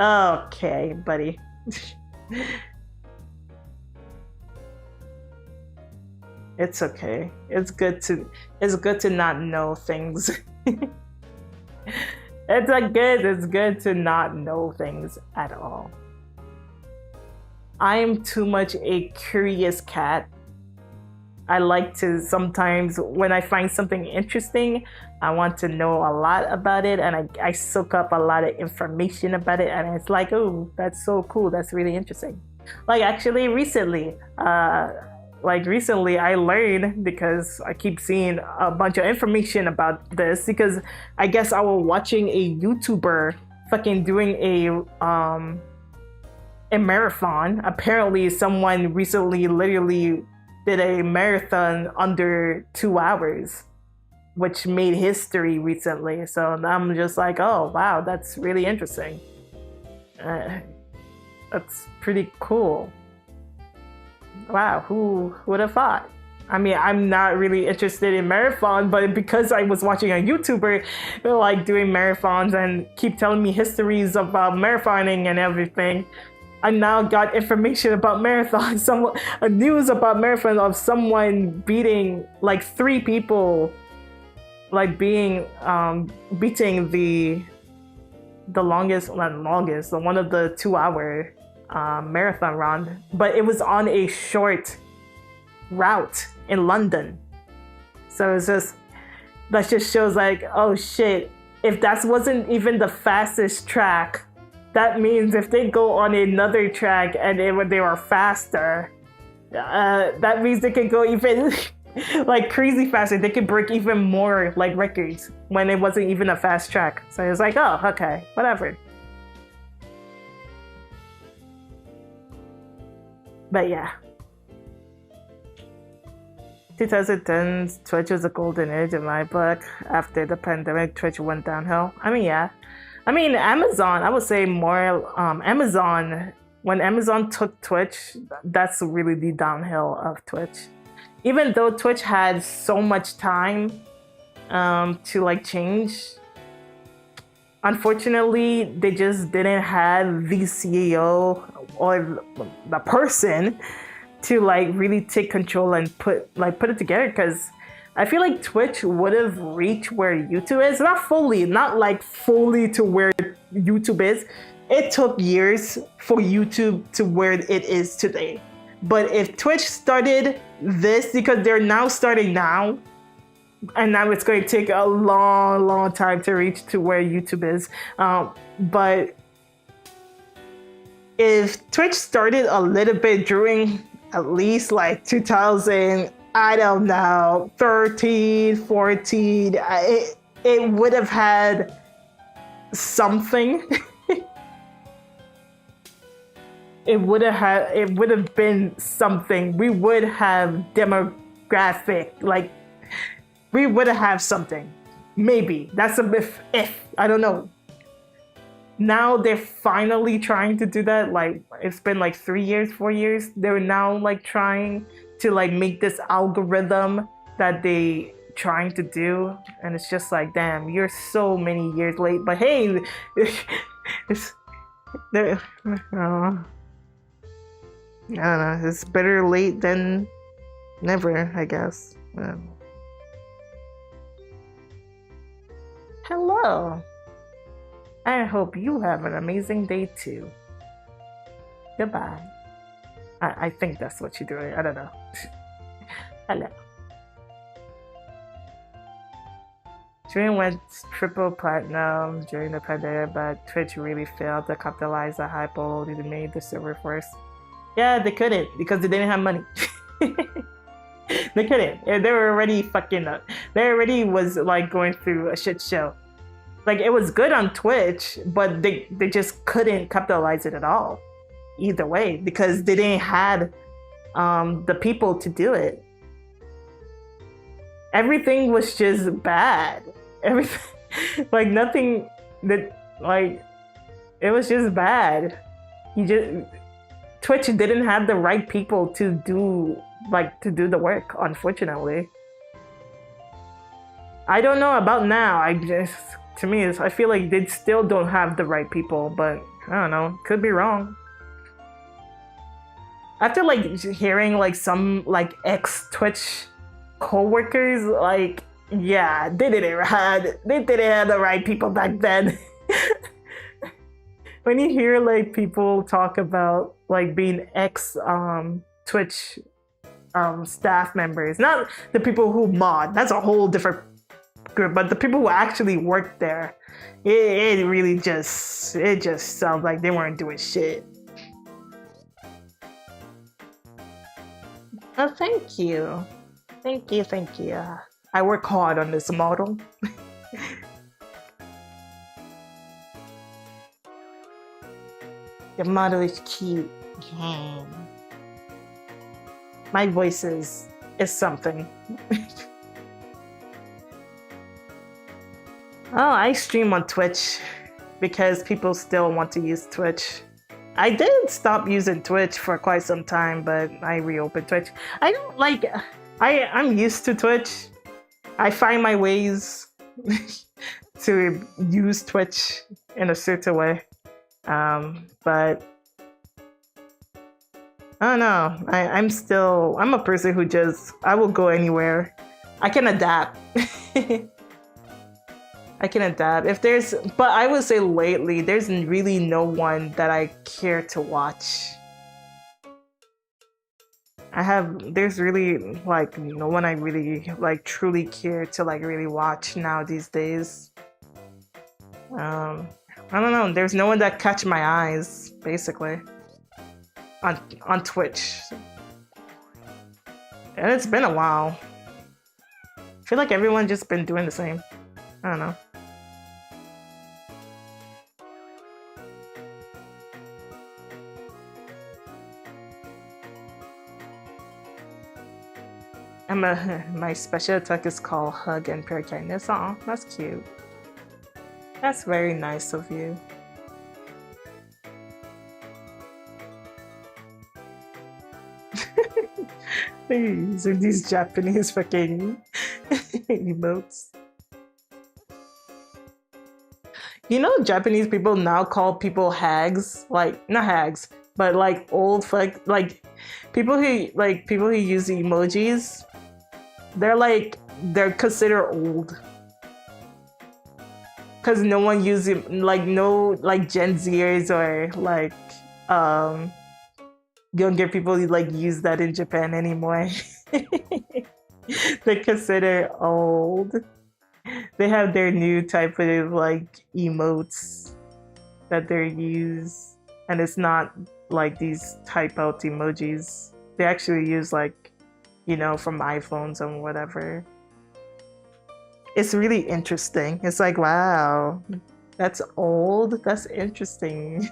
Okay, buddy. It's okay. It's good to not know things. It's good to not know things at all. I am too much a curious cat. I like to sometimes, when I find something interesting, I want to know a lot about it, and I soak up a lot of information about it, and it's like, oh, that's so cool. That's really interesting. Like actually recently, I learned, because I keep seeing a bunch of information about this, because I guess I was watching a YouTuber fucking doing a marathon. Apparently, someone recently literally did a marathon under 2 hours, which made history recently. So I'm just like, oh wow, that's really interesting. That's pretty cool. Wow, who would have thought? I mean, I'm not really interested in marathon, but because I was watching a YouTuber like doing marathons and keep telling me histories about marathoning and everything, I now got information about marathon, some news about marathon of someone beating like 3 people, like beating the longest, not longest, one of the 2 hour marathon run, but it was on a short route in London. So it's just, that just shows like, oh shit, if that wasn't even the fastest track, that means if they go on another track and they were faster, that means they can go even like crazy faster. They could break even more like records when it wasn't even a fast track. So it's like, oh, okay, whatever. But yeah. 2010s, Twitch was a golden age in my book. After the pandemic, Twitch went downhill. I mean, yeah. I mean, Amazon, I would say more Amazon, when Amazon took Twitch, that's really the downhill of Twitch. Even though Twitch had so much time to like change, unfortunately, they just didn't have the CEO or the person to like really take control and put it together, because I feel like Twitch would have reached where YouTube is, not fully to where YouTube is. It took years for YouTube to where it is today. But if Twitch started this, because they're now starting now, and now it's going to take a long time to reach to where YouTube is. But if Twitch started a little bit during at least like 2000, I don't know, 13, 14, it would have had something. It would have been something. We would have demographic, like we would have something. Maybe. That's a if. I don't know. Now they're finally trying to do that. Like it's been like 3 years, 4 years. They're now like trying to like make this algorithm that they trying to do, and it's just like, damn, you're so many years late. But hey, it's there. I don't know. It's better late than never, I guess. Hello. I hope you have an amazing day too. Goodbye. I think that's what you're doing. I don't know. Hello. Dream went triple platinum during the pandemic, but Twitch really failed to capitalize the hype already made the server first. Yeah, they couldn't because they didn't have money. They couldn't. They were already fucking up. They already was like going through a shit show. Like it was good on Twitch, but they just couldn't capitalize it at all. Either way, because they didn't have the people to do it. Everything was just bad. Everything, like nothing that like it was just bad. Twitch didn't have the right people to do the work, unfortunately. I don't know about now. I feel like they still don't have the right people, but I don't know. Could be wrong. After like hearing like some like ex-Twitch co-workers, like, yeah, they didn't have the right people back then. When you hear like people talk about like being ex Twitch staff members, not the people who mod, that's a whole different group, but the people who actually work there, it really just sounds like they weren't doing shit. Oh, thank you. Thank you. I work hard on this model. Your motto is cute. My voice is something. Oh, I stream on Twitch because people still want to use Twitch. I did stop using Twitch for quite some time, but I reopened Twitch. I don't like. I'm used to Twitch. I find my ways to use Twitch in a certain way. But I don't know. I'm a person who I will go anywhere. I can adapt. I can adapt. But I would say lately, there's really no one that I care to watch. There's really like no one I really like truly care to like really watch now these days. I don't know. There's no one that catch my eyes, basically, on Twitch. And it's been a while. I feel like everyone just been doing the same. I don't know. My special attack is called Hug and Pure Kindness. Aw, that's cute. That's very nice of you. Using these Japanese fucking emotes. You know, Japanese people now call people hags, like not hags, but like old fuck, like people who use emojis. They're considered old. Cause no one uses no Gen Zers or younger people use that in Japan anymore. They're considered old. They have their new type of emotes that they use, and it's not like these type out emojis. They actually use from iPhones and whatever. It's really interesting. It's like, wow, that's old. That's interesting.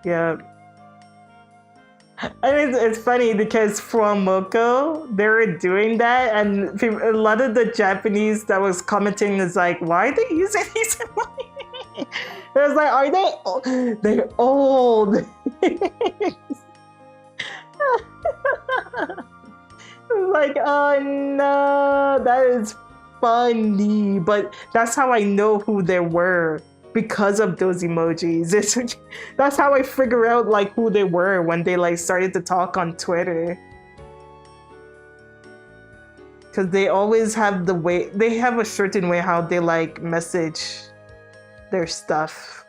Yeah. I mean, it's funny because from Moko, they were doing that, and a lot of the Japanese that was commenting is like, why are they using these? It was like, are they? They're old. Like, oh no, that is funny. But that's how I know who they were. Because of those emojis. That's how I figure out who they were when they started to talk on Twitter. Because they always have they have a certain way how they message their stuff.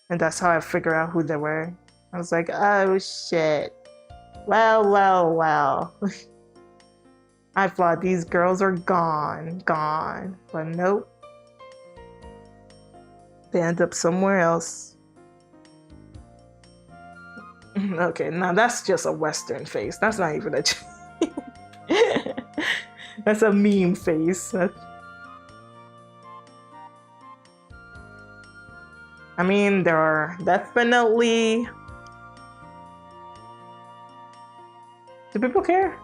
And that's how I figure out who they were. I was like, oh shit. Well. I thought these girls are gone. But nope. They end up somewhere else. Okay, now that's just a Western face. That's not even a... That's a meme face. I mean, there are definitely... Do people care?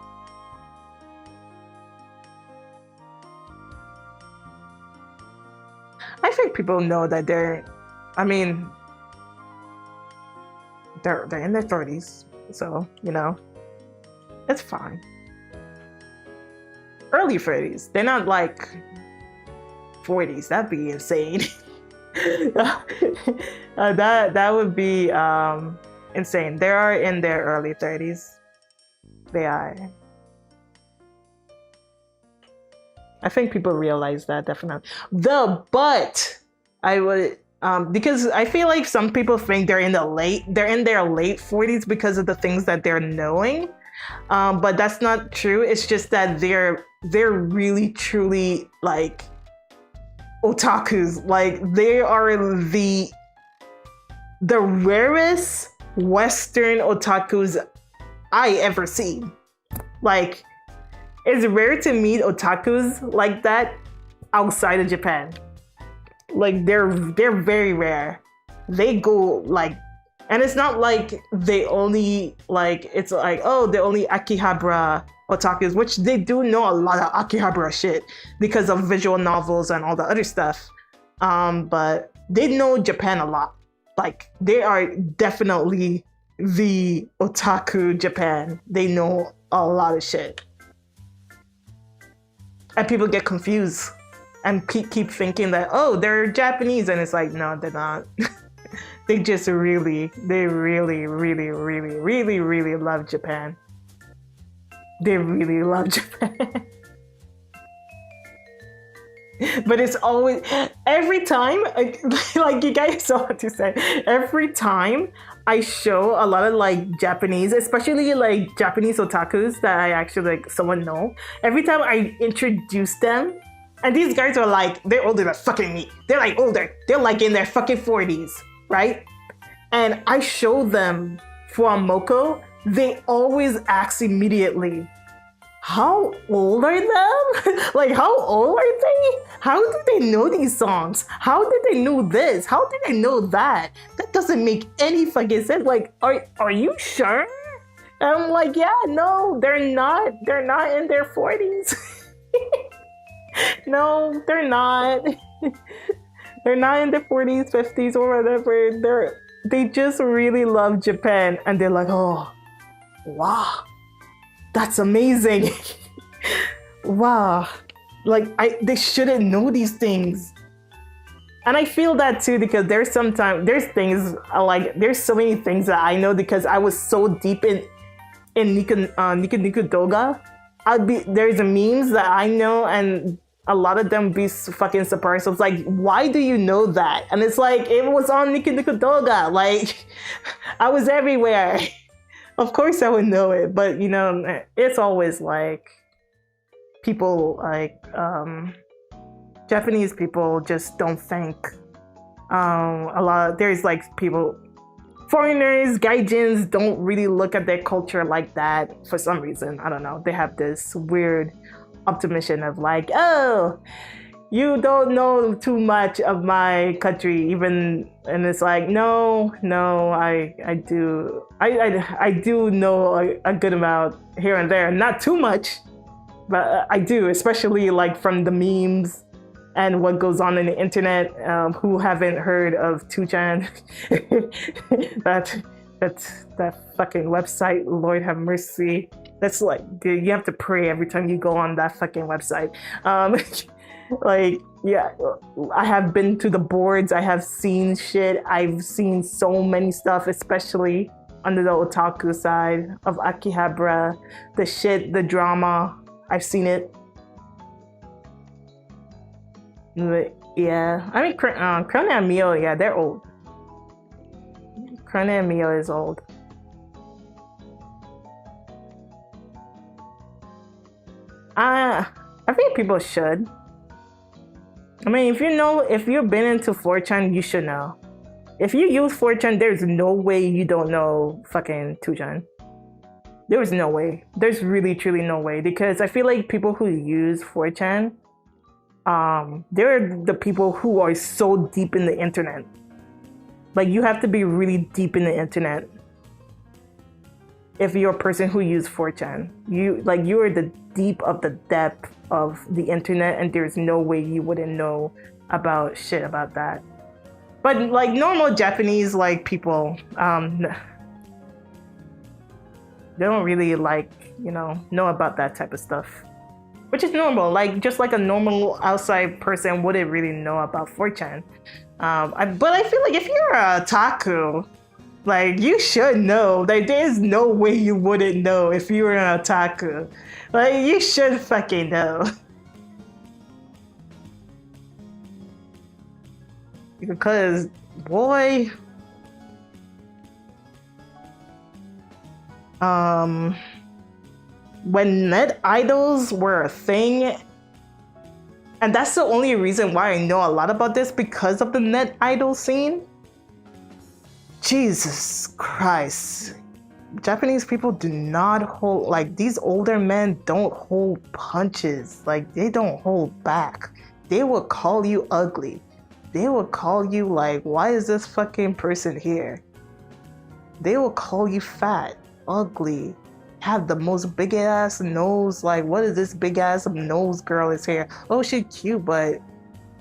I think people know that they're in their 30s, so it's fine. Early 30s, they're not 40s. That'd be insane. That would be insane. They are in their early 30s. They are. I think people realize that definitely. But I would because I feel like some people think they're in their late 40s because of the things that they're knowing. But that's not true. It's just that they're really truly otakus. They are the rarest Western otakus I ever seen. It's rare to meet otakus like that outside of Japan. Like they're very rare. They go like, and it's not like they only like, it's like, oh, they're only Akihabara otakus, which they do know a lot of Akihabara shit because of visual novels and all the other stuff. But they know Japan a lot. Like they are definitely the otaku Japan. They know a lot of shit. And people get confused and keep thinking that, oh, they're Japanese, and it's like, no, they're not. They just really love Japan. They really love Japan. But it's always, every time, like you guys saw what to say, every time I show a lot of like Japanese, especially like Japanese otakus that I actually like someone know, every time I introduce them, and these guys are like, they're older than fucking me. They're like older. They're like in their fucking 40s, right? And I show them Fuamoko, they always ask immediately, how old are them? Like, how old are they? How did they know these songs? How did they know this? How did they know that? That doesn't make any fucking sense. Like, are you sure? And I'm like, yeah, no, they're not. They're not in their 40s. No, they're not. They're not in their 40s, 50s, or whatever. They just really love Japan, and they're like, oh, wow. That's amazing. Wow. Like they shouldn't know these things. And I feel that too, because there's things like, there's so many things that I know because I was so deep in Niku Doga. There's memes that I know, and a lot of them be fucking surprised. So it's like, why do you know that? And it's like, it was on Niku Doga. Like, I was everywhere. Of course I would know it, but you know, it's always like people like Japanese people just don't think there's like people, foreigners, gaijins don't really look at their culture like that for some reason. I don't know. They have this weird optimism of like, oh, you don't know too much of my country, even, and it's like, no, I do know a good amount here and there, not too much, but I do, especially like from the memes and what goes on in the internet. Who haven't heard of 2chan? that fucking website, Lord have mercy. That's like, dude, you have to pray every time you go on that fucking website. Like, yeah, I have been to the boards, I have seen shit, I've seen so many stuff, especially under the otaku side of Akihabara, the shit, the drama, I've seen it. But, yeah, I mean, Krone and Mio, yeah, they're old. Krone and Mio is old. I think people should. I mean, if you've been into 4chan, you should know. If you use 4chan, there's no way you don't know fucking 2chan. There's no way. There's really, truly no way. Because I feel like people who use 4chan, they're the people who are so deep in the internet. Like, you have to be really deep in the internet if you're a person who uses 4chan. You are the deep of the depth of the internet, and there's no way you wouldn't know about shit about that. But like normal Japanese like people, they don't really like, know about that type of stuff, which is normal. Like, just like a normal outside person wouldn't really know about 4chan. But I feel like if you're a otaku, like, you should know. Like, there's no way you wouldn't know if you were an otaku. Like, you should fucking know. Because, boy, when net idols were a thing, and that's the only reason why I know a lot about this, because of the net idol scene. Jesus Christ. Japanese people do not hold, like, these older men don't hold punches. Like, they don't hold back. They will call you ugly. they will call you like, why is this fucking person here? They will call you fat, ugly, have the most big ass nose. Like, what is this big ass nose girl is here? Oh, she's cute, but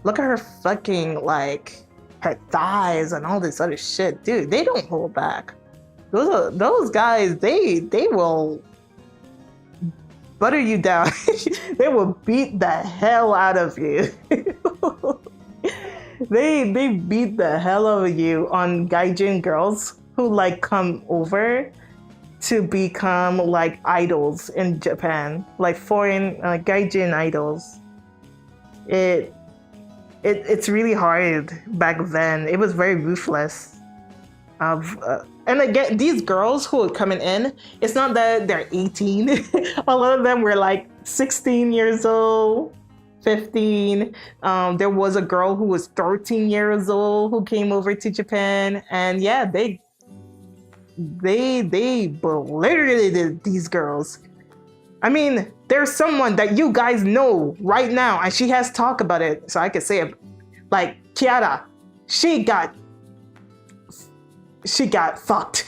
look at her fucking, like, her thighs and all this other shit. Dude, they don't hold back. Those guys, they will butter you down. They will beat the hell out of you. They beat the hell out of you on gaijin girls who like come over to become like idols in Japan, like foreign gaijin idols. It's really hard back then. It was very ruthless. And again, these girls who are coming in, it's not that they're 18. A lot of them were like 16 years old, 15. There was a girl who was 13 years old who came over to Japan, and yeah, they belittled these girls. I mean, there's someone that you guys know right now, and she has talked about it, so I could say it. Like Kiara, she got fucked.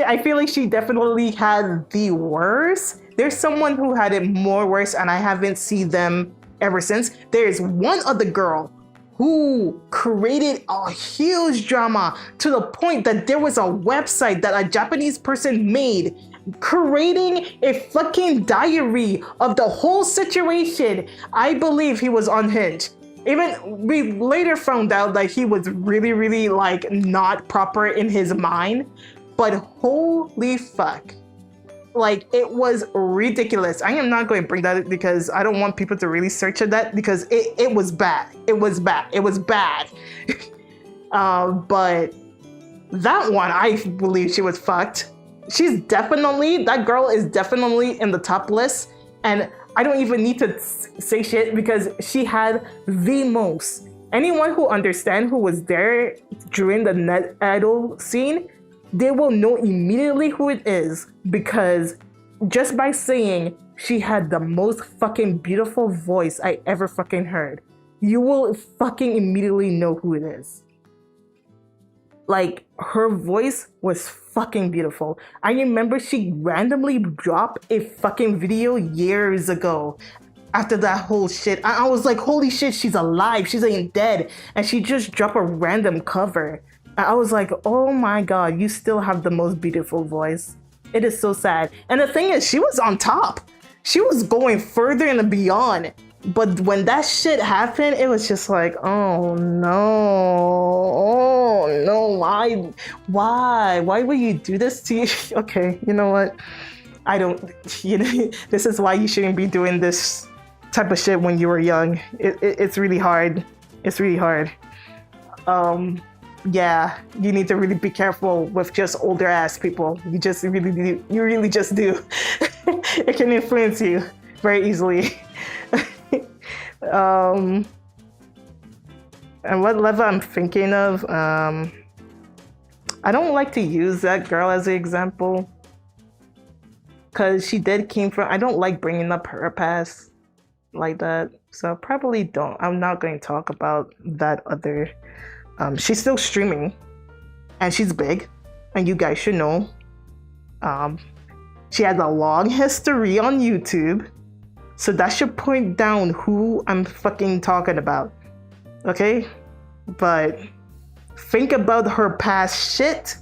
I feel like she definitely had the worst. There's someone who had it more worse, and I haven't seen them ever since. There's one other girl who created a huge drama to the point that there was a website that a Japanese person made creating a fucking diary of the whole situation. I believe he was unhinged. Even we later found out that he was really, really like not proper in his mind, but holy fuck. Like, it was ridiculous. I am not going to bring that up because I don't want people to really search at that because it was bad. It was bad. It was bad. But that one, I believe she was fucked. That girl is definitely in the top list. And I don't even need to say shit because she had the most. Anyone who understands who was there during the net idol scene, they will know immediately who it is because just by saying she had the most fucking beautiful voice I ever fucking heard, you will fucking immediately know who it is. Like, her voice was fucking beautiful. I remember she randomly dropped a fucking video years ago after that whole shit. I was like, holy shit, she's alive. She's ain't dead. And she just dropped a random cover. I was like, oh my God, you still have the most beautiful voice. It is so sad. And the thing is, she was on top. She was going further and beyond. But when that shit happened, it was just like, oh no, why would you do this to you? Okay, you know what? This is why you shouldn't be doing this type of shit when you were young. It's really hard. It's really hard. Yeah, you need to really be careful with just older ass people. You really just do. It can influence you very easily. And what level I'm thinking of, I don't like to use that girl as an example because she came from, I don't like bringing up her past like that, so probably don't. I'm not going to talk about that other. She's still streaming and she's big and you guys should know. She has a long history on YouTube. So that should point down who I'm fucking talking about, okay? But think about her past shit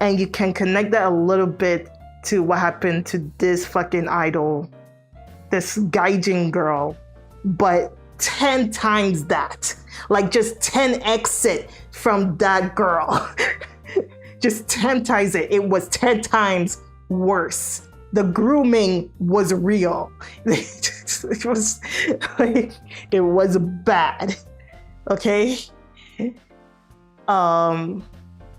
and you can connect that a little bit to what happened to this fucking idol, this gaijin girl, but 10 times that. Like just 10x it from that girl. Just 10 times it. It was 10 times worse. The grooming was real. It was like, it was bad. Okay. But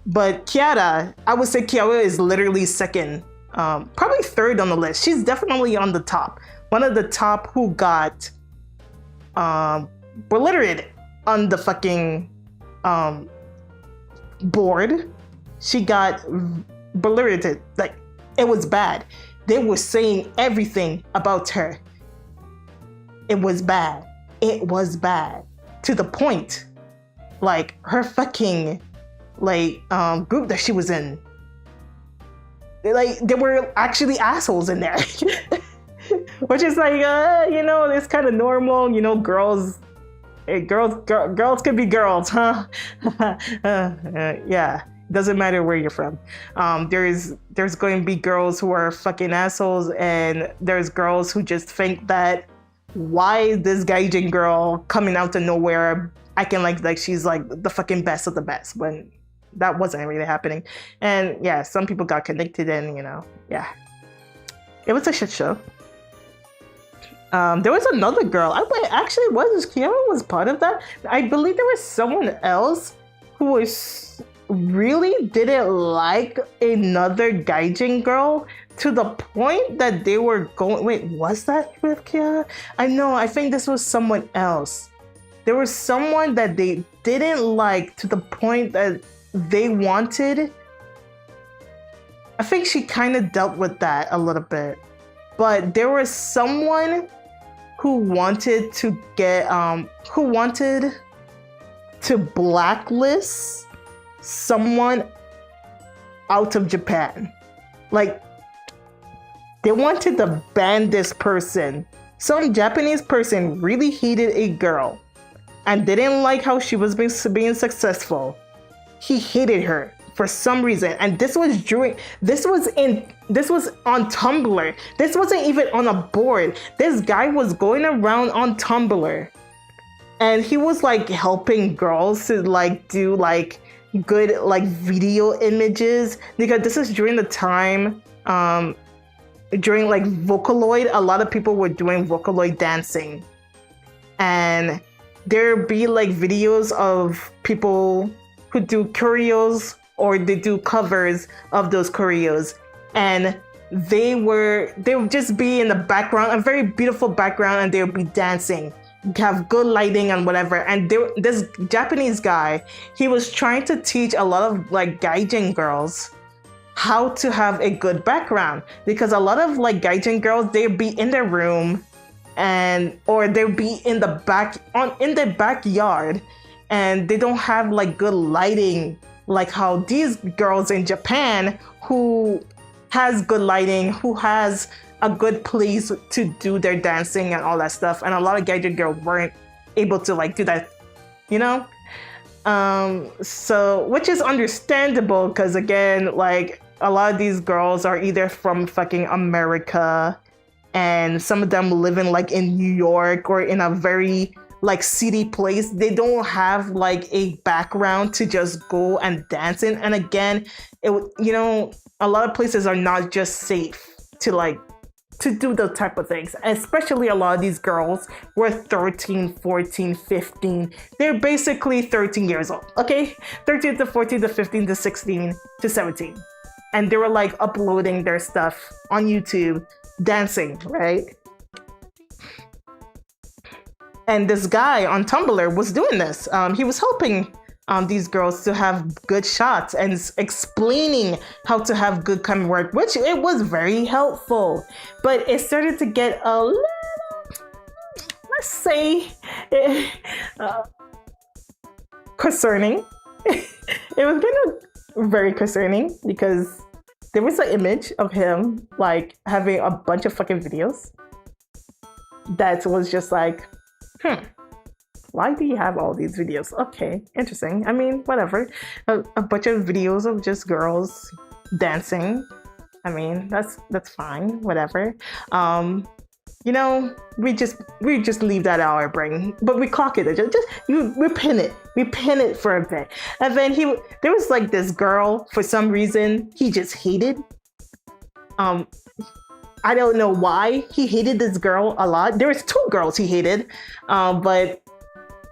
Kiara, I would say Kiara is literally second, probably third on the list. She's definitely on the top. One of the top who got belittled on the fucking board. She got belittled. Like, it was bad. They were saying everything about her. It was bad. It was bad. to the point. Like her fucking group that she was in. Like there were actually assholes in there. Which is like it's kind of normal, girls can be girls, huh? Yeah, doesn't matter where you're from. There's going to be girls who are fucking assholes, and there's girls who just think that why is this gaijin girl coming out of nowhere acting like she's like the fucking best of the best, when that wasn't really happening. And yeah, some people got connected, and yeah, it was a shit show. There was another girl. Actually, Kiara was part of that? I believe there was someone else who was really didn't like another gaijin girl to the point that they were going. Wait, was that with Kiara? I think this was someone else. There was someone that they didn't like to the point that they wanted. I think she kind of dealt with that a little bit, but there was someone who wanted to blacklist someone out of Japan. Like, they wanted to ban this person. Some Japanese person really hated a girl and didn't like how she was being successful. He hated her for some reason, and this was on Tumblr. This wasn't even on a board. This guy was going around on Tumblr, and he was like helping girls to like do like good like video images, because this is during the time during like Vocaloid. A lot of people were doing Vocaloid dancing, and there'd be like videos of people who do choreos, or they do covers of those choreos, and they would just be in the background, a very beautiful background, and they would be dancing, have good lighting and whatever. And this Japanese guy, he was trying to teach a lot of like gaijin girls how to have a good background, because a lot of like gaijin girls, they'd be in their room or they'd be in the backyard, and they don't have like good lighting like how these girls in Japan, who has good lighting, who has a good place to do their dancing and all that stuff. And a lot of gaijin girls weren't able to like do that, so, which is understandable, because again, like a lot of these girls are either from fucking America, and some of them living like in New York or in a very like city place. They don't have like a background to just go and dance in. And again, a lot of places are not just safe to do those type of things. Especially a lot of these girls were 13, 14, 15. They're basically 13 years old, okay? 13 to 14 to 15 to 16 to 17. And they were like uploading their stuff on YouTube, dancing, right? And this guy on Tumblr was doing this. He was helping these girls to have good shots and explaining how to have good camera work, which it was very helpful. But it started to get a little, let's say, concerning. It was kind of very concerning, because there was an image of him like having a bunch of fucking videos that was just like, why do you have all these videos? Okay, interesting. I mean, whatever. A bunch of videos of just girls dancing. I mean, that's fine. Whatever. We just leave that out our brain, but we clock it. We pin it. We pin it for a bit, and then there was like this girl, for some reason he just hated. I don't know why he hated this girl a lot. There was two girls he hated, but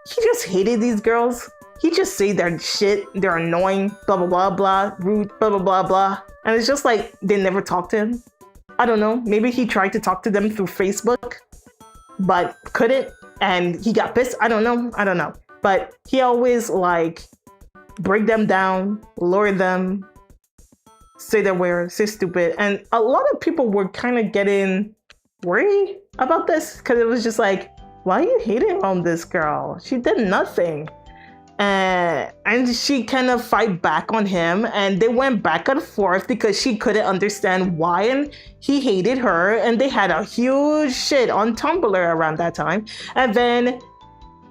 he just hated these girls. He just say their shit, they're annoying, blah, blah, blah, blah, rude, blah, blah, blah, blah. And it's just like, they never talked to him. I don't know, maybe he tried to talk to them through Facebook, but couldn't, and he got pissed. I don't know. But he always like break them down, lower them, say they're weird, say stupid. And a lot of people were kind of getting worried about this, because it was just like, why are you hating on this girl? She did nothing. And she kind of fight back on him, and they went back and forth because she couldn't understand why and he hated her, and they had a huge shit on Tumblr around that time. And then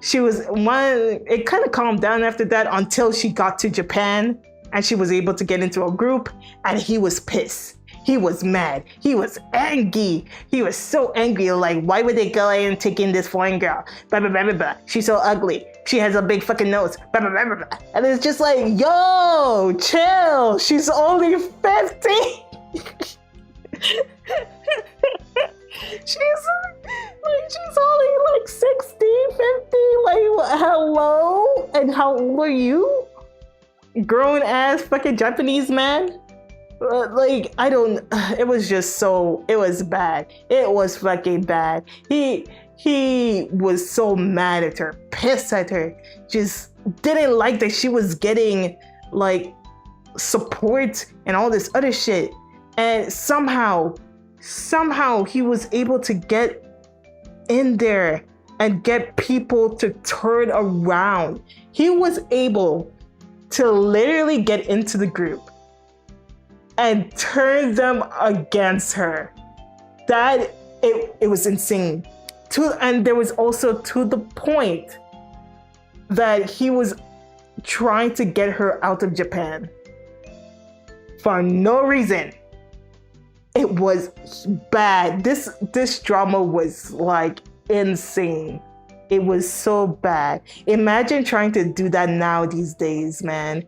it kind of calmed down after that until she got to Japan and she was able to get into a group, and he was pissed. He was mad. He was angry. He was so angry. Like, why would they go and take in this foreign girl? Blah, blah, blah, blah, blah. She's so ugly. She has a big fucking nose. Blah, blah, blah, blah, blah. And it's just like, yo, chill. She's only 50. She's only like 60, 50. Like, hello? And how old are you? Grown ass fucking Japanese man? Like, I don't, it was just so, it was bad. It was fucking bad. He was so mad at her, pissed at her, just didn't like that she was getting like support and all this other shit. And somehow he was able to get in there and get people to turn around. He was able to literally get into the group and turn them against her. That it was insane. And there was also to the point that he was trying to get her out of Japan for no reason. It was bad. This drama was like insane. It was so bad. Imagine trying to do that now these days, man.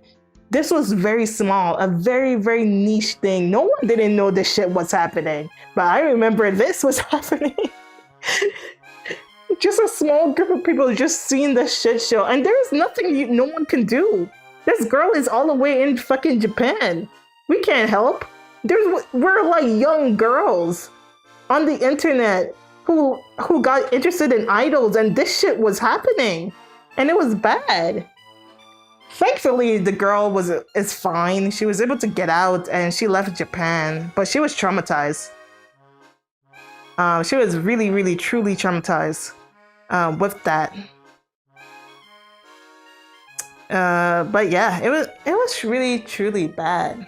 This was very small, a very, very niche thing. No one didn't know this shit was happening, but I remember this was happening. Just a small group of people just seeing this shit show, and there's nothing no one can do. This girl is all the way in fucking Japan. We can't help. We're like young girls on the internet who got interested in idols, and this shit was happening, and it was bad. Thankfully, the girl is fine. She was able to get out and she left Japan, but she was traumatized. She was really, really, truly traumatized with that. But yeah, it was really, truly bad.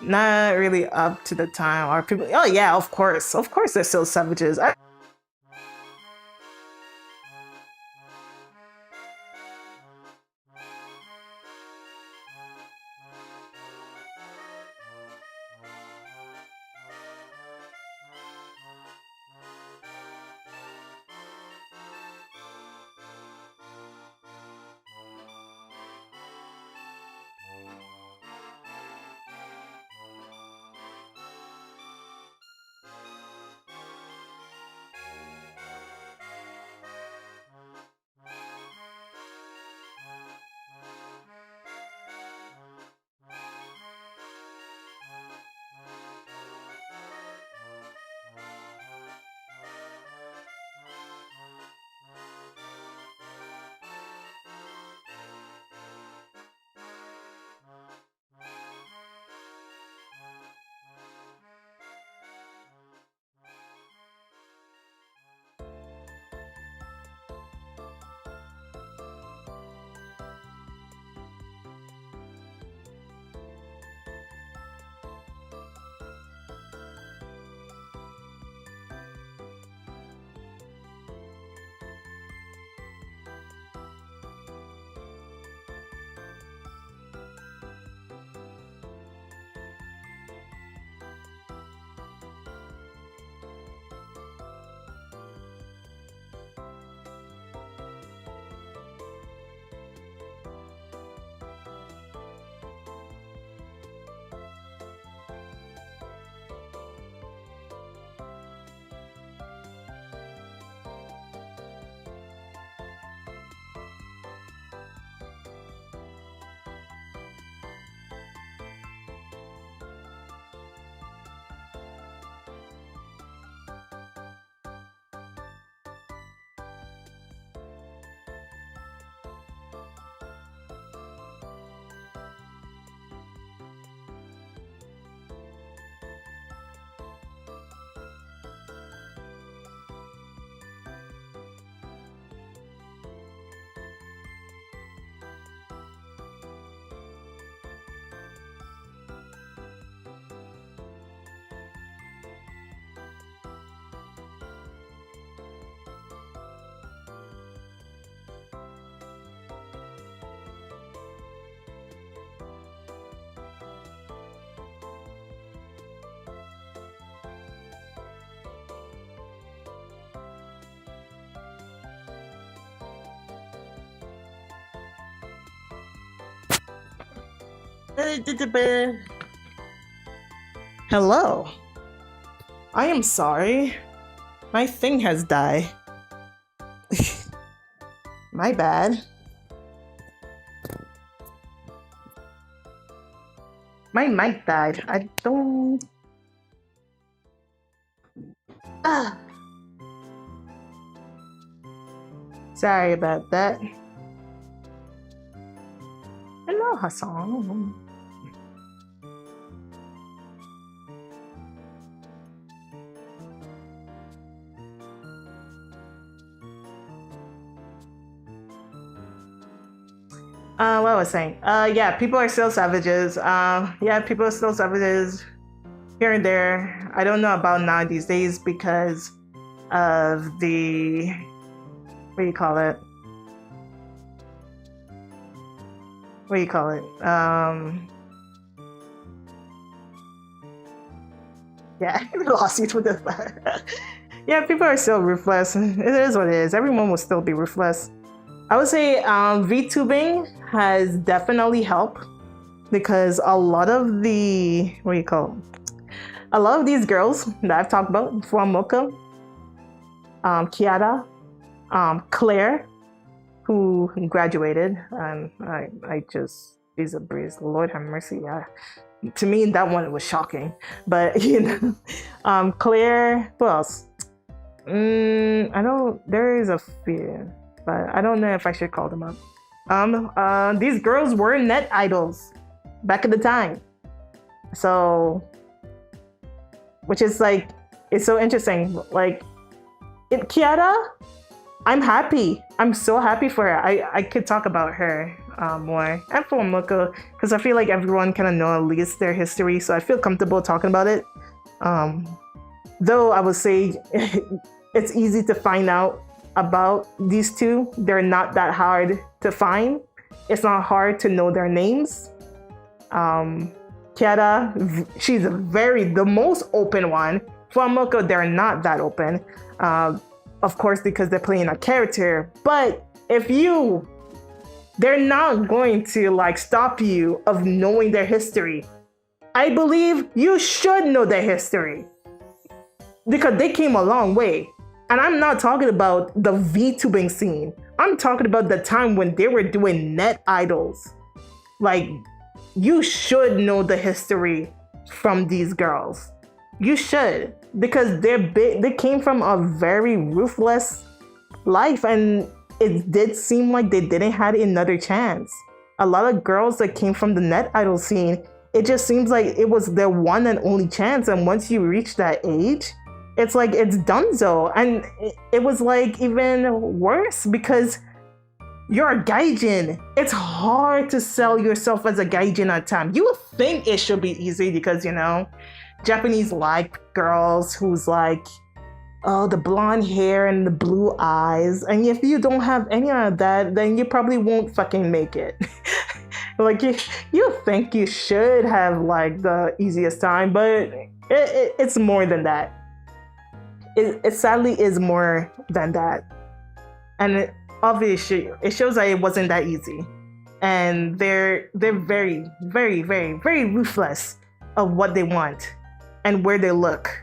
Not really up to the time. Are people? Oh yeah, of course, they're still savages. Hello. I am sorry. My thing has died. My bad. My mic died. I don't. Ah. Sorry about that. Hello, Hassan. What was I saying? Yeah, people are still savages. Yeah, people are still savages here and there. I don't know about now these days because of the, what do you call it? What do you call it? Yeah, lost you with the. Yeah, people are still ruthless. It is what it is. Everyone will still be ruthless. I would say VTubing has definitely helped because a lot of the, what do you call it? A lot of these girls that I've talked about, Fuamoka, Kiara, Claire, who graduated, and I just, she's a breeze. Lord have mercy. Yeah. To me, that one was shocking. But you know, Claire, who else? I know there is a few, but I don't know if I should call them up. These girls were net idols back at the time, so which is like, it's so interesting. Like, Kiara, I'm happy. I'm so happy for her. I could talk about her more, and for Moko, because I feel like everyone kind of know at least their history, so I feel comfortable talking about it. Though I would say it's easy to find out about these two. They're not that hard to find. It's not hard to know their names. Kiara, she's the most open one. For Moko, they're not that open. Of course, because they're playing a character. But they're not going to like stop you of knowing their history. I believe you should know their history because they came a long way. And I'm not talking about the VTubing scene. I'm talking about the time when they were doing net idols. Like, you should know the history from these girls. You should, because they came from a very ruthless life, and it did seem like they didn't have another chance. A lot of girls that came from the net idol scene, it just seems like it was their one and only chance, and once you reach that age, it's like it's donezo. And it was like even worse because you're a gaijin. It's hard to sell yourself as a gaijin at time. You would think it should be easy because, you know, Japanese like girls who's like, oh, the blonde hair and the blue eyes. And if you don't have any of that, then you probably won't fucking make it. Like, you think you should have like the easiest time, but it's more than that. It sadly is more than that. And obviously, it shows that it wasn't that easy. And they're very, very, very, very ruthless of what they want and where they look.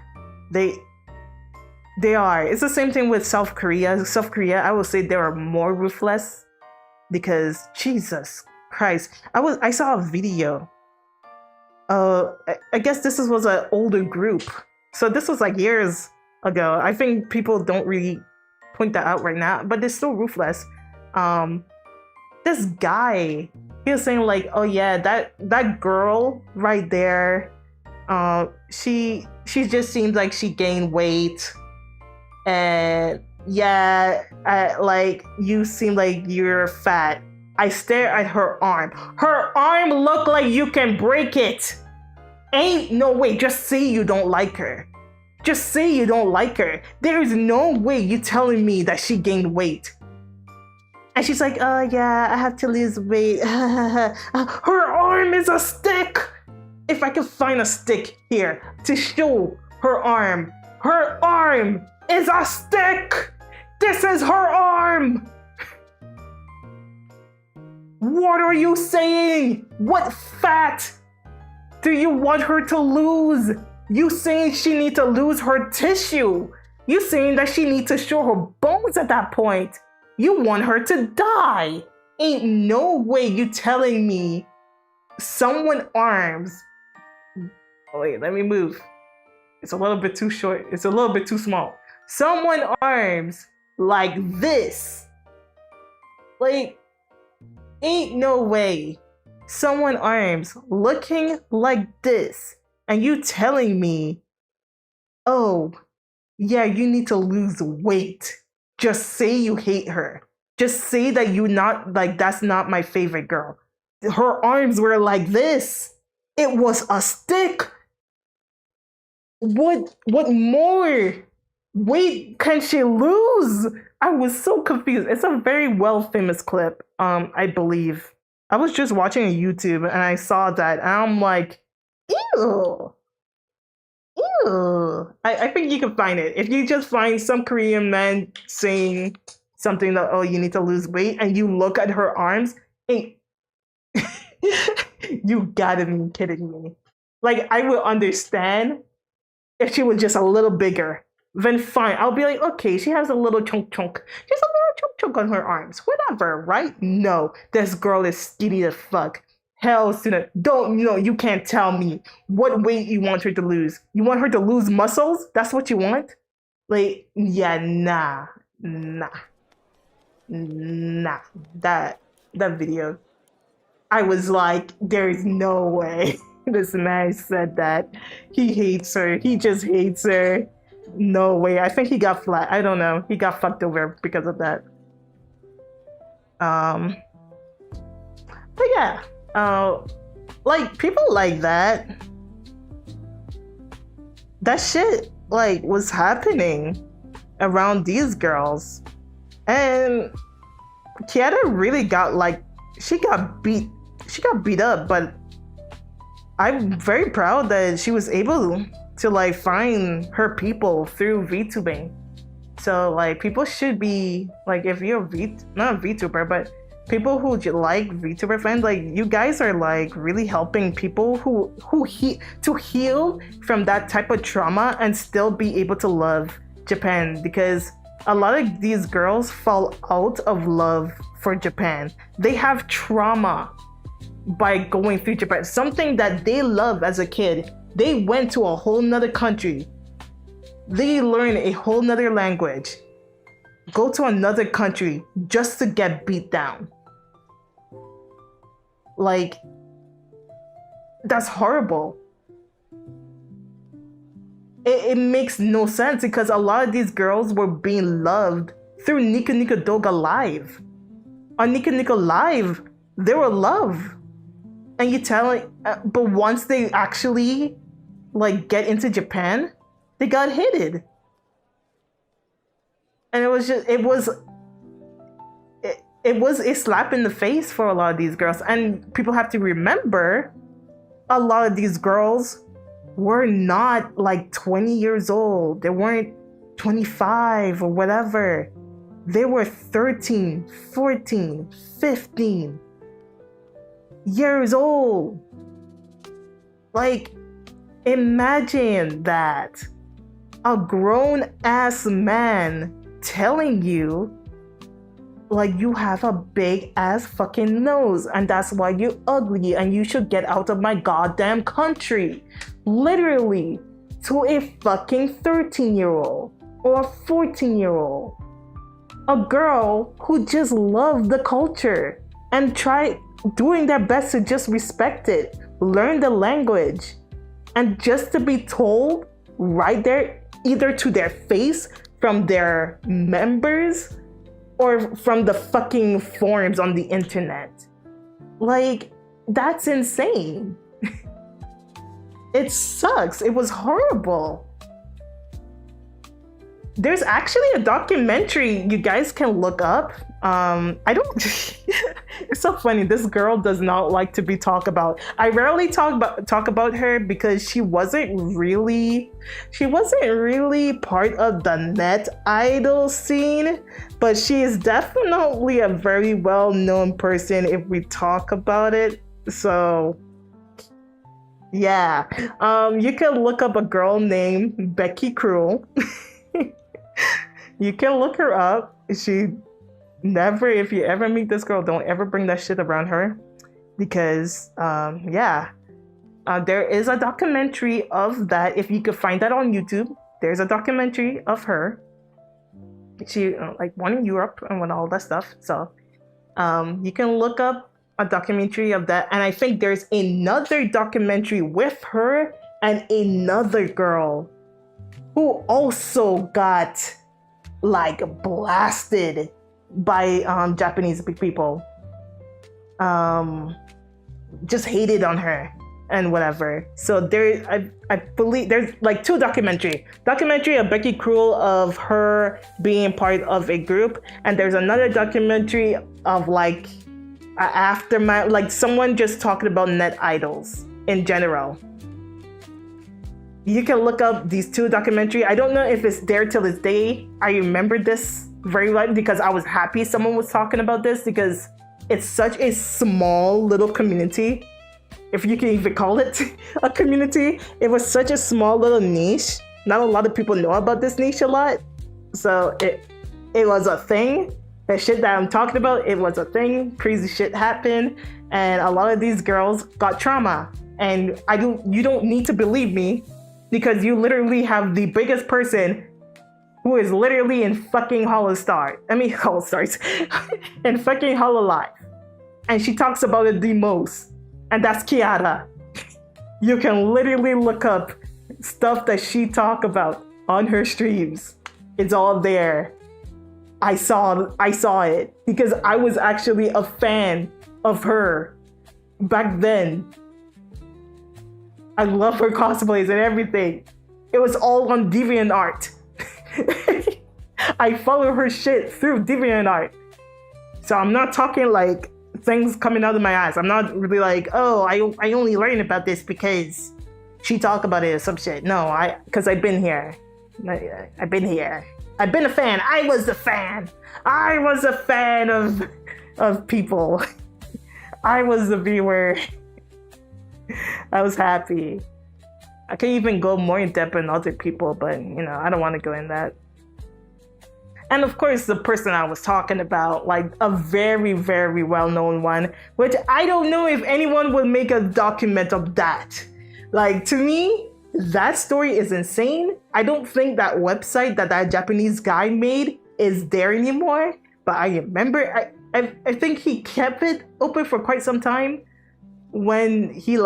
They are. It's the same thing with South Korea. South Korea, I would say they are more ruthless because Jesus Christ. I saw a video. I guess this was an older group. So this was like years ago. I think people don't really point that out right now, but they're still ruthless. This guy, he was saying like, oh yeah, that girl right there, she just seems like she gained weight, and yeah, like you seem like you're fat. I stare at her arm. Her arm look like you can break it. Ain't no way. Just say you don't like her. Just say you don't like her. There is no way you telling me that she gained weight. And she's like, oh yeah, I have to lose weight. Her arm is a stick. If I can find a stick here to show her arm is a stick. This is her arm. What are you saying? What fat do you want her to lose? You saying she need to lose her tissue. You saying that she need to show her bones at that point. You want her to die. Ain't no way you telling me someone arms. Wait, let me move. It's a little bit too short. It's a little bit too small. Someone arms like this. Like, ain't no way. Someone arms looking like this. And you telling me, oh, yeah, you need to lose weight. Just say you hate her. Just say that you're not, like, that's not my favorite girl. Her arms were like this. It was a stick. What more weight can she lose? I was so confused. It's a very well famous clip, I believe. I was just watching on YouTube and I saw that and I'm like, ew. Ew. I think you can find it. If you just find some Korean man saying something that, oh, you need to lose weight, and you look at her arms, and you gotta be kidding me. Like, I would understand if she was just a little bigger. Then fine, I'll be like, okay, she has a little chunk. Just a little chunk on her arms. Whatever, right? No, this girl is skinny as fuck. Hell, you can't tell me what weight you want her to lose. You want her to lose muscles? That's what you want? Like, yeah, nah. That video, I was like, there's no way this man said that. He hates her. He just hates her. No way. I think he got flat. I don't know. He got fucked over because of that. But yeah. Like, people like that shit, like, was happening around these girls. And Kieta really got, like, she got beat up, but I'm very proud that she was able to, like, find her people through VTubing. So, like, people should be, like, if you're not a VTuber, but people who like VTuber fans, like, you guys are, like, really helping people to heal from that type of trauma and still be able to love Japan, because a lot of these girls fall out of love for Japan. They have trauma by going through Japan, something that they love as a kid. They went to a whole nother country. They learned a whole nother language. Go to another country just to get beat down. Like, that's horrible. It makes no sense, because a lot of these girls were being loved through Nico Nico Doga Live. On Nico Nico Live, they were loved. And you tell, but once they actually, like, get into Japan, they got hated. And it was a slap in the face for a lot of these girls. And people have to remember, a lot of these girls were not, like, 20 years old. They weren't 25 or whatever. They were 13, 14, 15 years old. Like, imagine that. A grown-ass man telling you, like, you have a big-ass fucking nose, and that's why you're ugly, and you should get out of my goddamn country. Literally, to a fucking 13-year-old or a 14-year-old. A girl who just loved the culture and tried doing their best to just respect it, learn the language, and just to be told right there, either to their face from their members or from the fucking forums on the internet. Like, that's insane. It sucks. It was horrible. There's actually a documentary you guys can look up. I don't. It's so funny. This girl does not like to be talked about. I rarely talk about her because she wasn't really part of the net idol scene, but she is definitely a very well known person if we talk about it. So yeah, you can look up a girl named Becky Cruel. You can look her up. She never, if you ever meet this girl, don't ever bring that shit around her, because there is a documentary of that. If you could find that on YouTube, there's a documentary of her. She like won in Europe and won all that stuff. So you can look up a documentary of that, and I think there's another documentary with her and another girl who also got like blasted by Japanese people. Just hated on her and whatever. So I believe there's like two documentary of Becky Cruel of her being part of a group, and there's another documentary of like aftermath, like someone just talking about net idols in general. You can look up these two documentary. I don't know if it's there till this day. I remember this very well because I was happy someone was talking about this, because it's such a small little community, if you can even call it a community. It was such a small little niche. Not a lot of people know about this niche a lot. So it was a thing. The shit that I'm talking about, it was a thing. Crazy shit happened, and a lot of these girls got trauma. And you don't need to believe me, because you literally have the biggest person who is literally in fucking Hollow Stars, in fucking Hololive. And she talks about it the most. And that's Kiara. You can literally look up stuff that she talk about on her streams. It's all there. I saw it because I was actually a fan of her back then. I love her cosplays and everything. It was all on DeviantArt. I follow her shit through DeviantArt. So I'm not talking like things coming out of my eyes. I'm not really like, oh, I only learned about this because she talked about it or some shit. No, because I've been here. I've been here. I've been a fan. I was a fan. I was a fan of people. I was the viewer. I was happy. I can even go more in depth on other people, but I don't want to go in that. And of course, the person I was talking about, like a very, very well-known one, which I don't know if anyone would make a document of that. Like, to me, that story is insane. I don't think that website that Japanese guy made is there anymore. But I remember, I think he kept it open for quite some time when he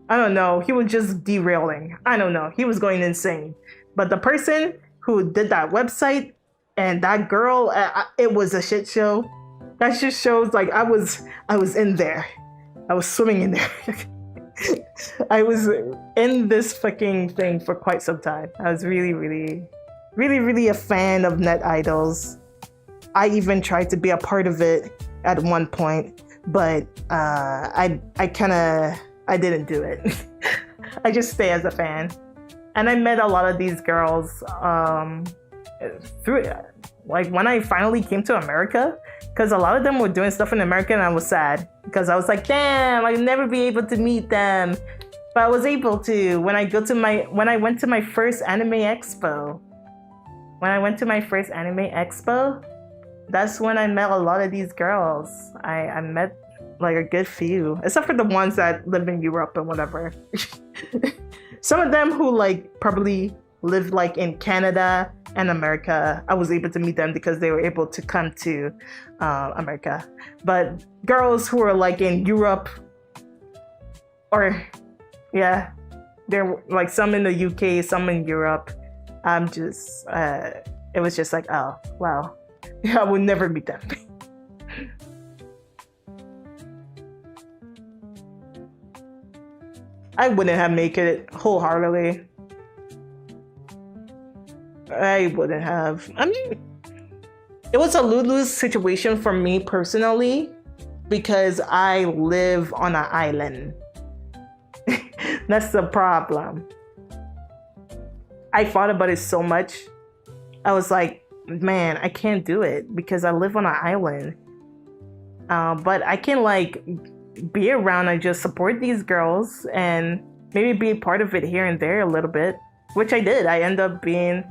I don't know, he was just derailing. I don't know, he was going insane. But the person who did that website and that girl, it was a shit show. That just shows like I was in there. I was swimming in there. I was in this fucking thing for quite some time. I was really, really, really, really a fan of net idols. I even tried to be a part of it at one point, but I didn't do it. I just stay as a fan. And I met a lot of these girls through like when I finally came to America, because a lot of them were doing stuff in America and I was sad because I was like, damn, I'd never be able to meet them. But I was able to when I went to my first anime expo. When I went to my first anime expo, that's when I met a lot of these girls. I met like a good few, except for the ones that live in Europe and whatever. Some of them who probably lived in Canada and America, I was able to meet them because they were able to come to America. But girls who are in Europe, or yeah, there were some in the UK, some in Europe. It was just like, oh wow, I would never meet them. I wouldn't have made it wholeheartedly. I wouldn't have. I mean, it was a lose-lose situation for me personally because I live on an island. That's the problem. I thought about it so much. I was like, man, I can't do it because I live on an island. But I can like be around and just support these girls and maybe be part of it here and there a little bit, which I did. I ended up being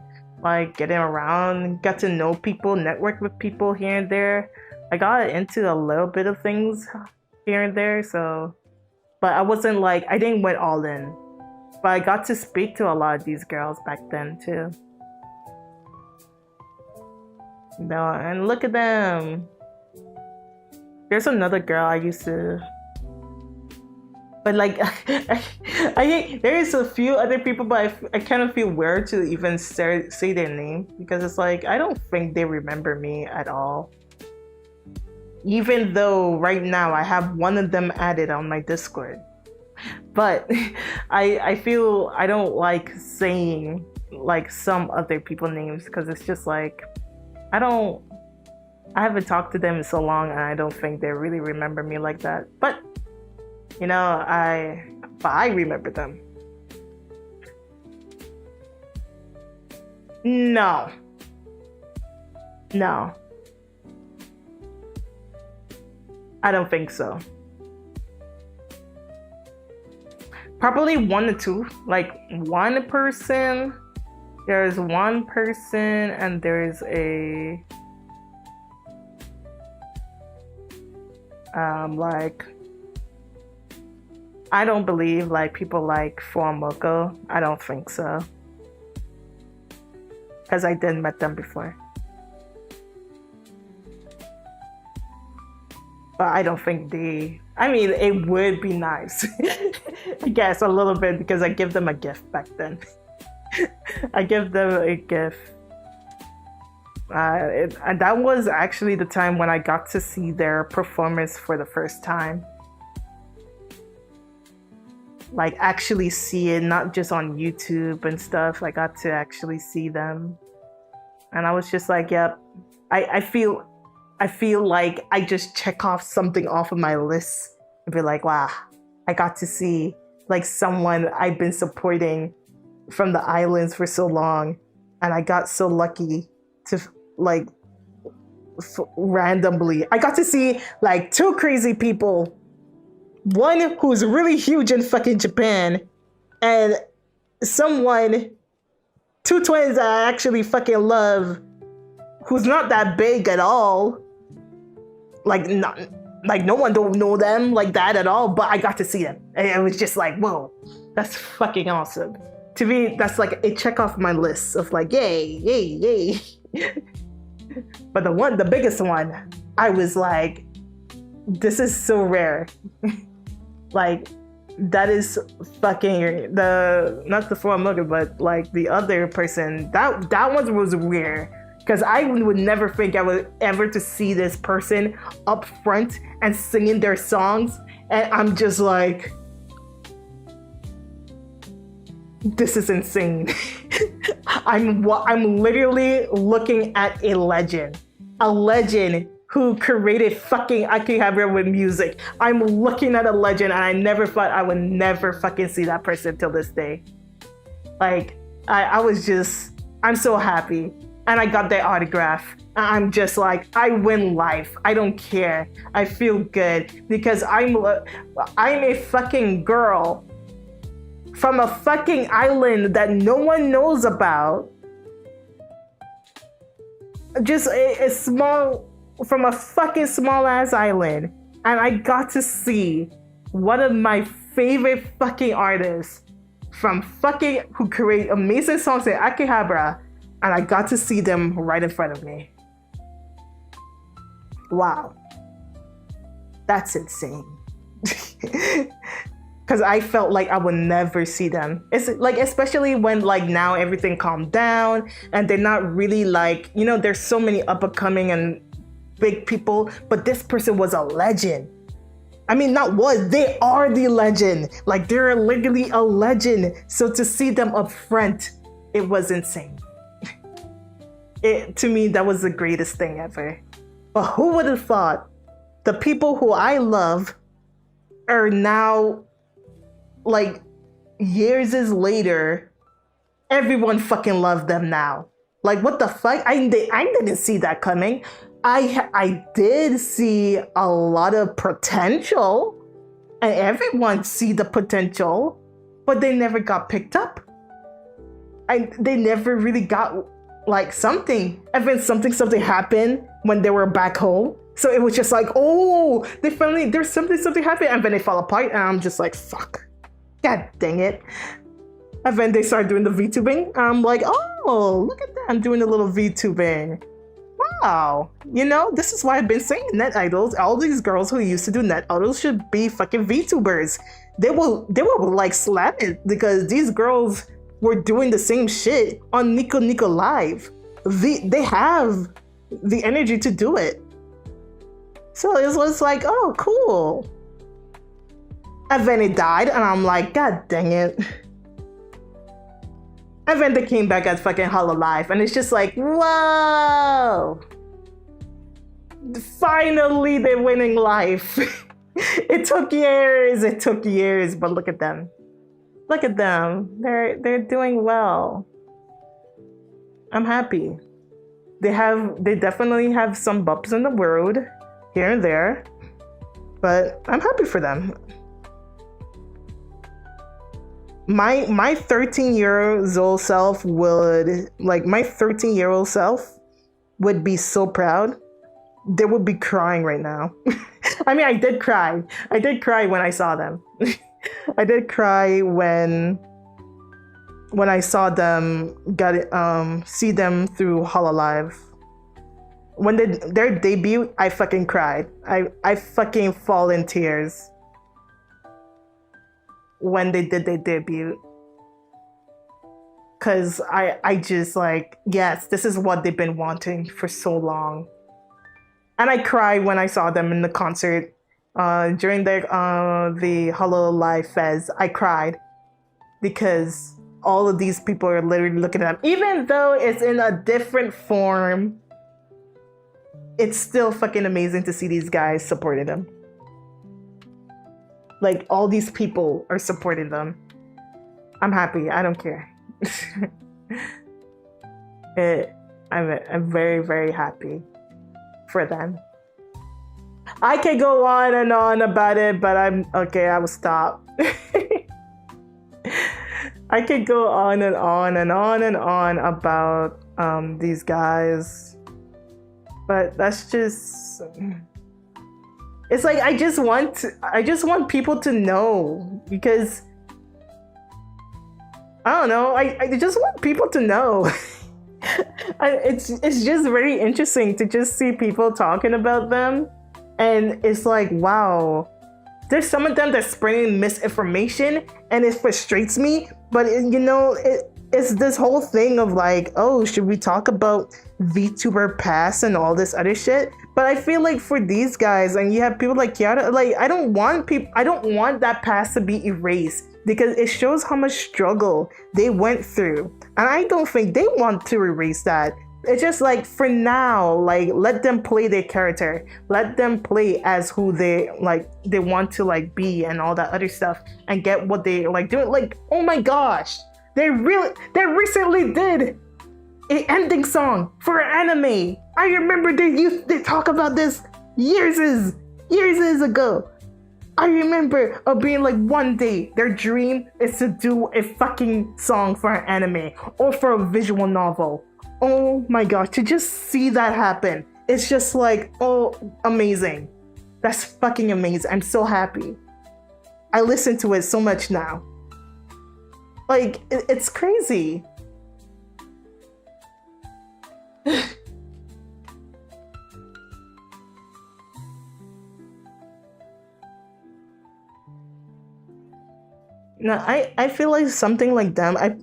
like getting around, got to know people, network with people here and there. I got into a little bit of things here and there, so, but I wasn't like, I didn't went all in. But I got to speak to a lot of these girls back then too. No, and look at them. There's another girl I used to, but like, I there's a few other people, but I kind of feel weird to even say their name because it's like, I don't think they remember me at all. Even though right now I have one of them added on my Discord. But I feel I don't like saying like some other people's names because it's just like, I haven't talked to them in so long and I don't think they really remember me like that. But you know, I remember them. No. I don't think so. Probably one or two. Like one person. There's one person and there's a like, I don't believe like people like Fuamoko. I don't think so. Because I didn't met them before. But I don't think I mean, it would be nice. I guess a little bit because I give them a gift back then. I give them a gift. And that was actually the time when I got to see their performance for the first time. Like actually see it, not just on YouTube and stuff. I got to actually see them. And I was just like, yep. I feel like I just check off something off of my list and be like, wow, I got to see like someone I've been supporting from the islands for so long. And I got so lucky to like randomly, I got to see like two crazy people. One who's really huge in fucking Japan and two twins that I actually fucking love who's not that big at all. Like no one don't know them like that at all, but I got to see them. And it was just like, whoa, that's fucking awesome. To me, that's like a check off my list of like, yay. But the biggest one, I was like, this is so rare. Like, that is fucking not the Fuamoko, but like the other person, that one was rare. Because I would never think I would ever to see this person up front and singing their songs. And I'm just like, this is insane. I'm literally looking at a legend who created fucking Akihabara with music. I'm looking at a legend and I never thought I would never fucking see that person till this day. Like, I'm so happy. And I got their autograph. I'm just like, I win life. I don't care. I feel good because I'm a fucking girl from a fucking island that no one knows about. Just from a fucking small ass island. And I got to see one of my favorite fucking artists who create amazing songs in Akihabara. And I got to see them right in front of me. Wow. That's insane. Because I felt like I would never see them. It's like, especially when like now everything calmed down and they're not really like, you know, there's so many up and coming and big people, but this person was a legend. I mean, they are the legend. Like, they're literally a legend. So to see them up front, it was insane. To me, that was the greatest thing ever. But who would have thought the people who I love are now, like, years is later, everyone fucking loved them now. Like, what the fuck? I didn't see that coming. I did see a lot of potential, and everyone see the potential, but they never got picked up. They never really got like something. And then something happened when they were back home. So it was just like, oh, there's something happened, and then they fall apart, and I'm just like, fuck. God dang it. And then they started doing the VTubing. I'm like, oh, look at that. I'm doing a little VTubing. Wow. You know, this is why I've been saying net idols. All these girls who used to do net idols should be fucking VTubers. They will like slam it because these girls were doing the same shit on Nico Nico Live. They have the energy to do it. So it was like, oh, cool. And then it died, and I'm like, God dang it. And then they came back at fucking Hololive, and it's just like, whoa! Finally, they're winning life. It took years, but look at them. Look at them. They're doing well. I'm happy. They definitely have some bumps in the road here and there, but I'm happy for them. My 13-year-old self would be so proud. They would be crying right now. I mean, I did cry. I did cry when I saw them. I did cry when I saw them see them through Hololive. When their debut, I fucking cried. I fucking fall in tears when they did their debut. Cause I just like, yes, this is what they've been wanting for so long. And I cried when I saw them in the concert during the Hololive Fest. I cried because all of these people are literally looking at them. Even though it's in a different form, it's still fucking amazing to see these guys supporting them. Like, all these people are supporting them. I'm happy. I don't care. I'm very, very happy for them. I can go on and on about it, but I will stop. I could go on and on and on and on about these guys, but that's just, it's like I just want people to know, because I don't know, I just want people to know. It's just very interesting to just see people talking about them, and it's like, wow, there's some of them that's spreading misinformation, and it frustrates me. But it's this whole thing of like, oh, should we talk about VTuber past and all this other shit? But I feel like for these guys, and you have people like Kiara, like I don't want that past to be erased, because it shows how much struggle they went through. And I don't think they want to erase that. It's just like, for now, like, let them play their character. Let them play as who they want to like be and all that other stuff, and get what they like doing. Like, oh my gosh, they recently did an ending song for an anime. I remember they talk about this years ago. I remember being like, one day their dream is to do a fucking song for an anime or for a visual novel. Oh my gosh, to just see that happen, it's just like, oh, amazing. That's fucking amazing. I'm so happy. I listen to it so much now. Like, it's crazy. No, I feel like something like them, I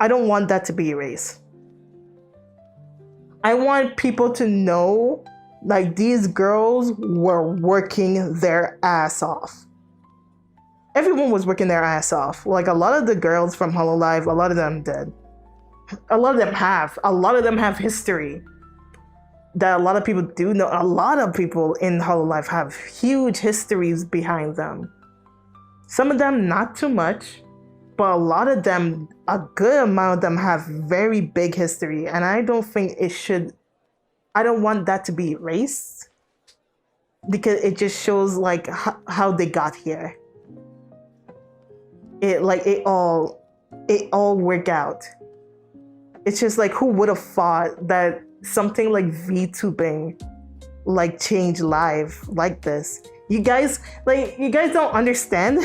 don't want that to be erased. I want people to know, like, these girls were working their ass off. Everyone was working their ass off. Like, a lot of the girls from Hololive, a lot of them did. A lot of them have. A lot of them have history that a lot of people do know. A lot of people in Hololive have huge histories behind them. Some of them not too much, but a lot of them, a good amount of them have very big history. And I don't think it should, I don't want that to be erased because it just shows like how they got here. It all worked out. It's just like, who would have thought that something like VTubing like change live like this? You guys don't understand.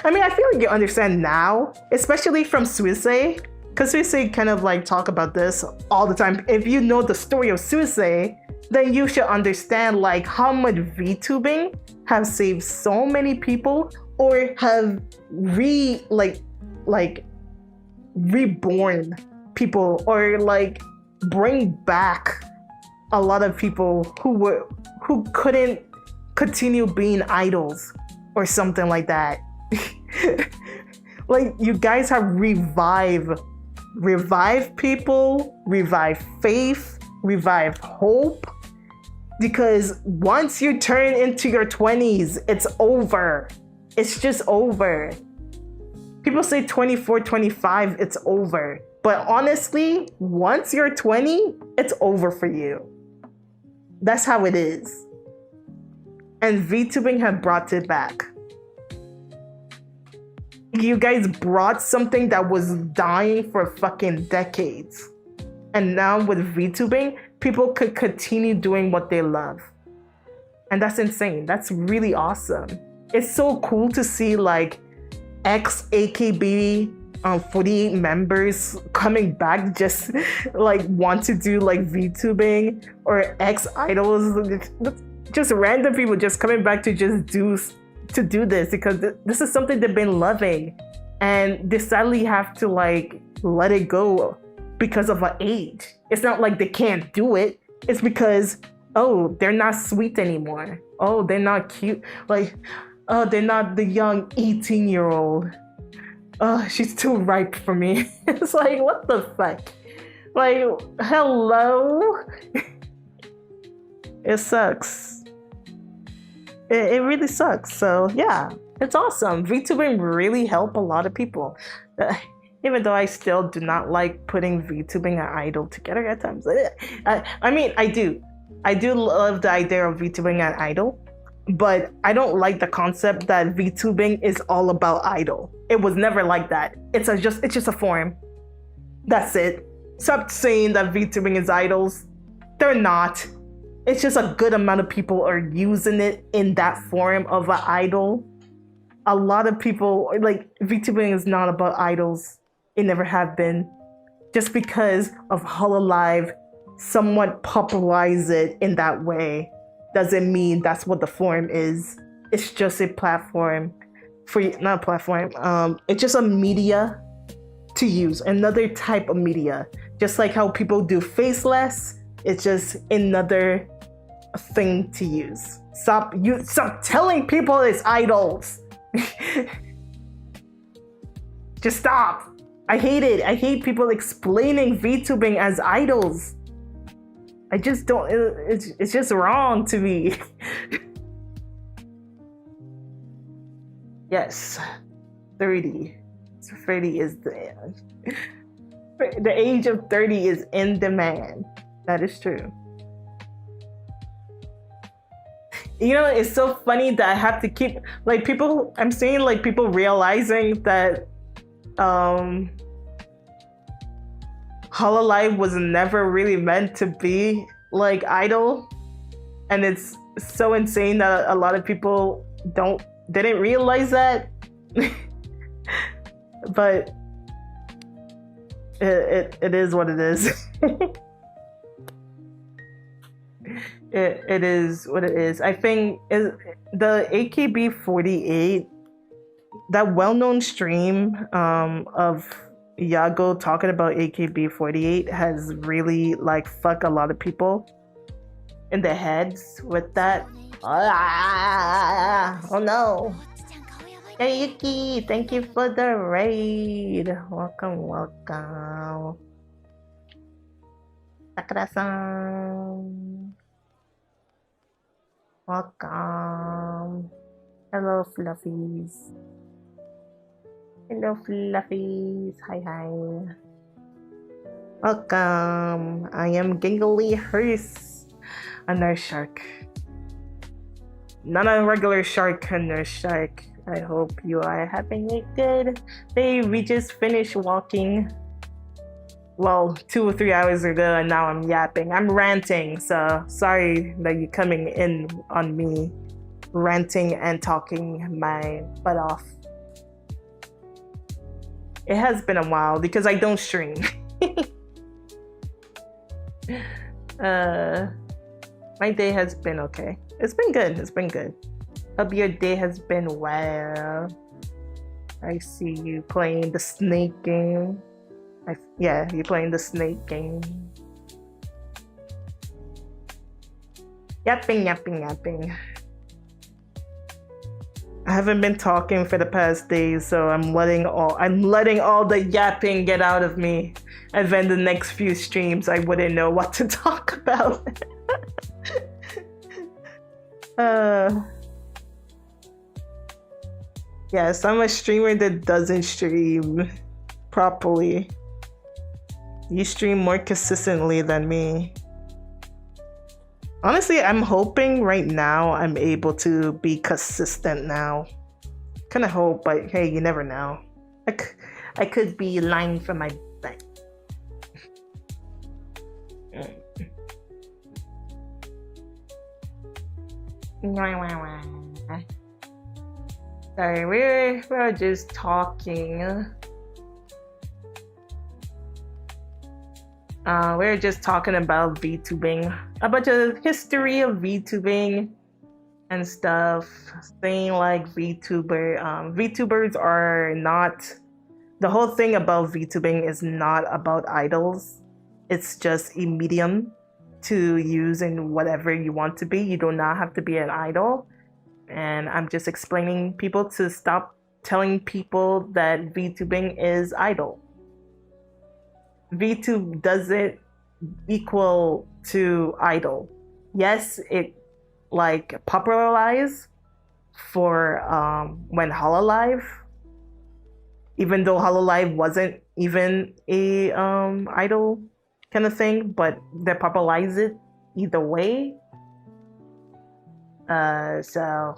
I mean, I feel like you understand now, especially from Suisei, because Suisei kind of like talk about this all the time. If you know the story of Suisei, then you should understand like how much VTubing have saved so many people or have reborn people or like bring back a lot of people who couldn't continue being idols or something like that. Like, you guys have revived people, revived faith, revived hope, because once you turn into your 20s, it's over. It's just over. People say 24, 25, it's over. But honestly, once you're 20, it's over for you. That's how it is. And VTubing had brought it back. You guys brought something that was dying for fucking decades. And now with VTubing, people could continue doing what they love. And that's insane. That's really awesome. It's so cool to see like ex-AKB 48 members coming back, just like want to do like VTubing, or ex-idols, just random people just coming back to just do this because this is something they've been loving, and they sadly have to like let it go because of an age. It's not like they can't do it. It's because, oh, they're not sweet anymore. Oh, they're not cute. Like, oh, they're not the young 18-year-old. Oh, she's too ripe for me. It's like, what the fuck? Like, hello? It sucks. It really sucks. So yeah, it's awesome. VTubing really helped a lot of people. Even though I still do not like putting VTubing and idol together at times. I mean, I do love the idea of VTubing and idol, but I don't like the concept that VTubing is all about idol. It was never like that. It's just a form. That's it. Stop saying that VTubing is idols. They're not. It's just a good amount of people are using it in that form of an idol. A lot of people, like, VTubing is not about idols. It never have been. Just because of Hololive somewhat popularized it in that way doesn't mean that's what the form is. It's just a platform not a platform. It's just a media to use, another type of media. Just like how people do Faceless, it's just another thing to use. Stop telling people it's idols. Just stop. I hate it. I hate people explaining VTubing as idols. I just don't, it's just wrong to me. Yes, 30. 30 is the age of 30 is in demand. That is true. You know, it's so funny that I have to keep, like, people, I'm seeing like people realizing that Hololive was never really meant to be like idol, and it's so insane that a lot of people didn't realize that. But it is what it is. It is what it is. I think the AKB48, that well-known stream of Yago talking about AKB48 has really like fucked a lot of people in their heads with that. Oh no. Hey Yuki, thank you for the raid. Welcome. Sakura-san. Welcome. Hello, Fluffies. Hello, Fluffies. Hi, hi. Welcome. I am Gingly Hearst, a nurse shark. Not a regular shark, a nurse shark. I hope you are having a good day. We just finished walking. Well, 2 or 3 hours ago, and now I'm yapping. I'm ranting, so sorry that you're coming in on me ranting and talking my butt off. It has been a while because I don't stream. My day has been okay. It's been good. It's been good. Hope your day has been well. I see you playing the snake game. Yeah, you're playing the snake game. Yapping, yapping, yapping. I haven't been talking for the past days, so I'm letting all the yapping get out of me. And then the next few streams, I wouldn't know what to talk about. Yes, I'm a streamer that doesn't stream properly. You stream more consistently than me. Honestly, I'm hoping right now I'm able to be consistent now. Kind of hope, but hey, you never know. I could be lying from my back. Sorry, we're just talking. We're just talking about VTubing, a bunch of history of VTubing and stuff. Saying like VTubers are not. The whole thing about VTubing is not about idols. It's just a medium to use in whatever you want to be. You do not have to be an idol. And I'm just explaining people to stop telling people that VTubing is idol. VTube doesn't equal to idol. Yes, it like popularized for when Hololive, even though Hololive wasn't even a idol kind of thing, but they popularized it either way. So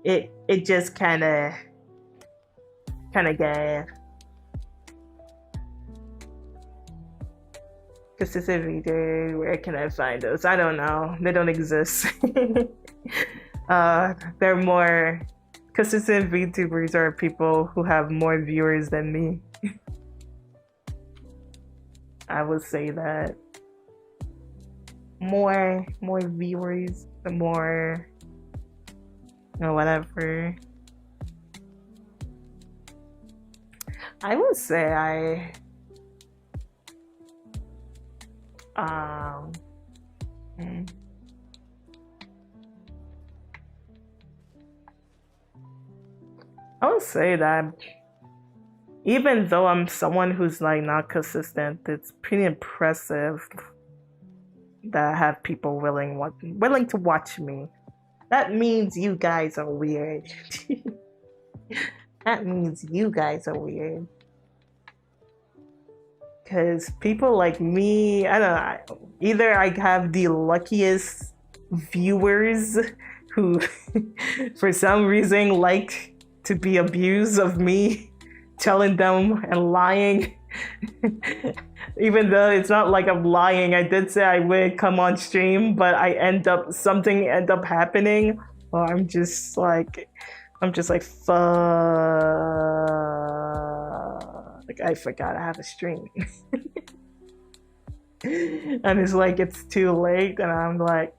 it just kind of get consistent reader. Where can I find those? I don't know. They don't exist. They're more consistent VTubers are people who have more viewers than me. I would say that more viewers, the more whatever. I would say I would say that even though I'm someone who's like not consistent, it's pretty impressive that I have people willing to watch me. That means you guys are weird. That means you guys are weird. Because people like me, I don't know, either I have the luckiest viewers who, for some reason, like to be abused of me telling them and lying. Even though it's not like I'm lying, I did say I would come on stream, but something end up happening. Or I'm just like, fuck. Like, I forgot I have a stream. And it's like, it's too late, and I'm like,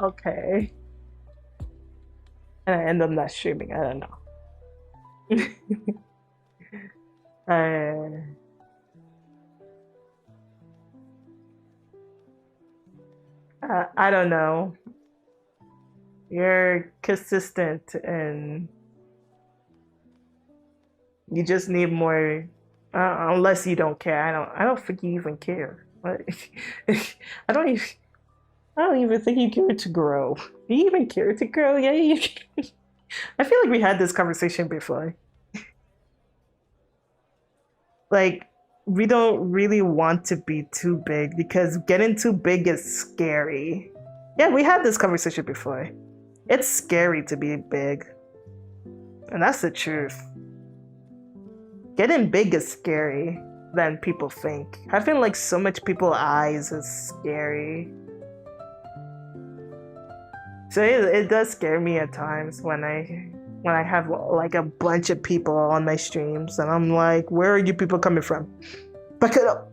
okay. And I end up not streaming, I don't know. I don't know. You're consistent and you just need more Unless you don't care. I don't think you even care. I don't even I don't even think you care to grow. Do you even care to grow? Yeah, you I feel like we had this conversation before. Like, we don't really want to be too big because getting too big is scary. Yeah, we had this conversation before. It's scary to be big. And that's the truth. Getting big is scary than people think. Having like so much people eyes is scary. So it does scare me at times when I have like a bunch of people on my streams and I'm like, where are you people coming from? Back it up.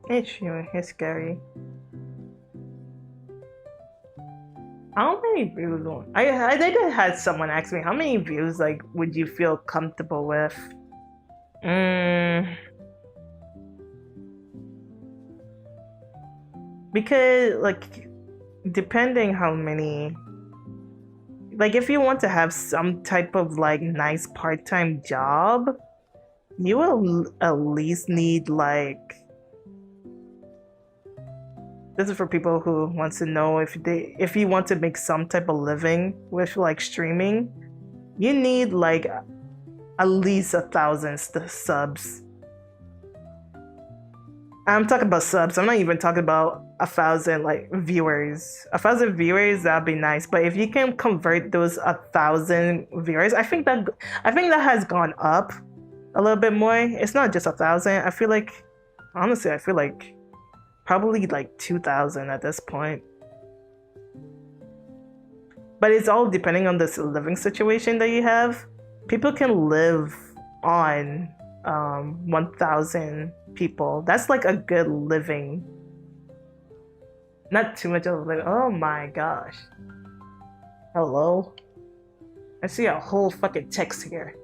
It's scary. How many views? I think I had someone ask me how many views like would you feel comfortable with? Mm, because like depending how many, like if you want to have some type of like nice part-time job, you will at least need like, this is for people who wants to know if you want to make some type of living with like streaming, you need like at least 1,000 subs. I'm talking about subs. I'm not even talking about 1,000 like viewers. 1,000 viewers, that'd be nice. But if you can convert those 1,000 viewers, I think that has gone up a little bit more. It's not just 1,000. I feel like, honestly, I feel like probably like 2,000 at this point. But it's all depending on this living situation that you have. People can live on 1,000 people. That's like a good living. Not too much of a living. Oh my gosh. Hello? I see a whole fucking text here.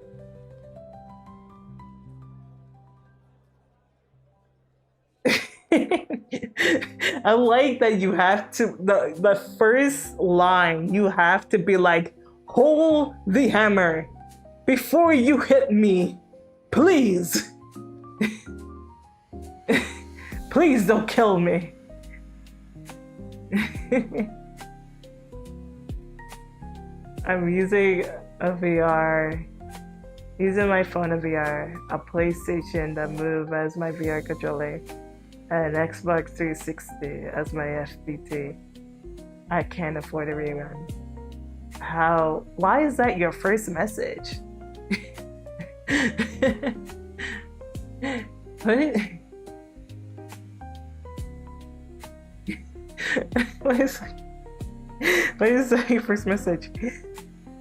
I like that you have to, the first line, you have to be like, hold the hammer before you hit me. Please. Please don't kill me. I'm using a VR, using my phone a VR, a PlayStation that moves as my VR controller, and an Xbox 360 as my FPT. I can't afford a rerun. How? Why is that your first message? What? What is that your first message?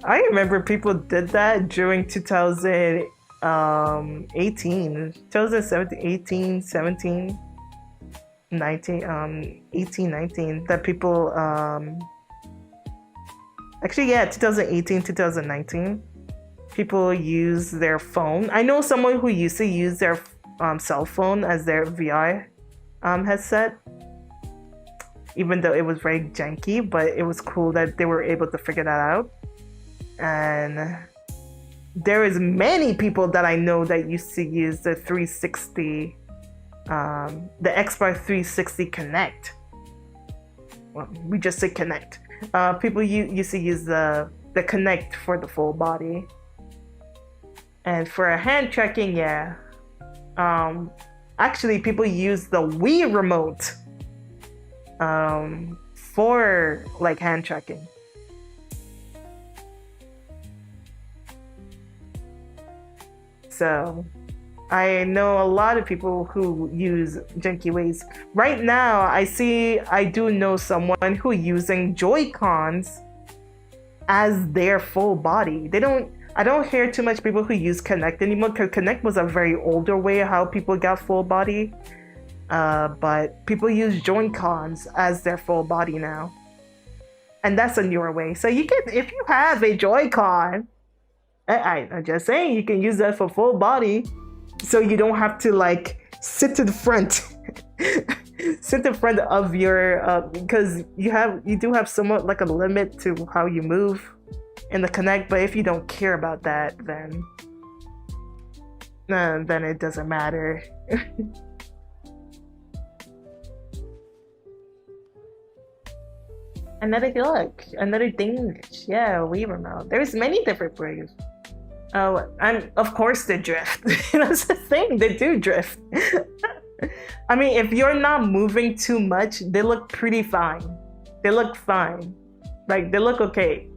I remember people did that during 2018, 2017, 18, 17, 19, 18, 19, that people, actually, yeah, 2018, 2019, people use their phone. I know someone who used to use their cell phone as their VR headset, even though it was very janky, but it was cool that they were able to figure that out. And there is many people that I know that used to use the 360, the Xbox 360 Connect. Well, we just say Connect. People used to use the Connect for the full body. And for a hand tracking, yeah. Actually, people use the Wii remote for like hand tracking. So I know a lot of people who use janky ways. Right now, I do know someone who using Joy-Cons as their full body. I don't hear too much people who use Connect anymore, because Connect was a very older way of how people got full body. But people use Joy-Cons as their full body now. And that's a newer way. So you can, if you have a Joy-Con, I'm just saying, you can use that for full body. so you don't have to like sit to the front. Sit in front of your because you do have somewhat like a limit to how you move in the Connect, but if you don't care about that, then it doesn't matter. Another look, another thing. Yeah, we remote. There's many different ways. Oh, and of course they drift. That's the thing. They do drift. I mean, if you're not moving too much, they look pretty fine. They look fine. Like they look okay.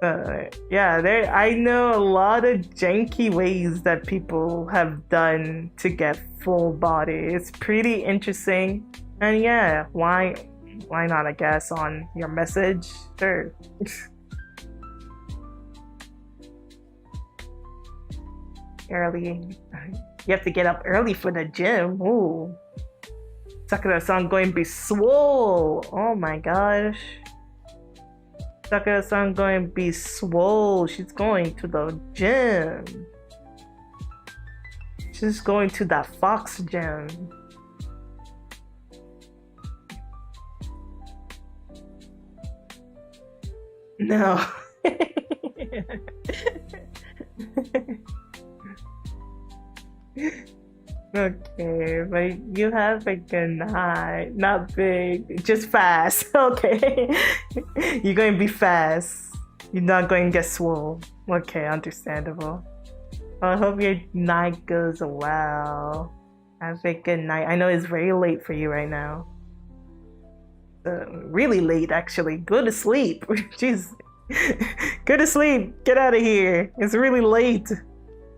Yeah, there. I know a lot of janky ways that people have done to get full body. It's pretty interesting, and yeah, why not? I guess on your message, sure. Early, you have to get up early for the gym. Ooh, Sakura-san going to be swole. Oh my gosh. Sakura-san going to be swole. She's going to the gym. She's going to that Fox gym. No. Okay, but you have a good night. Not big, just fast. Okay. You're going to be fast. You're not going to get swole. Okay, understandable. Well, I hope your night goes well. Have a good night. I know it's very late for you right now. Really late, actually. Go to sleep. Jeez. Go to sleep. Get out of here. It's really late.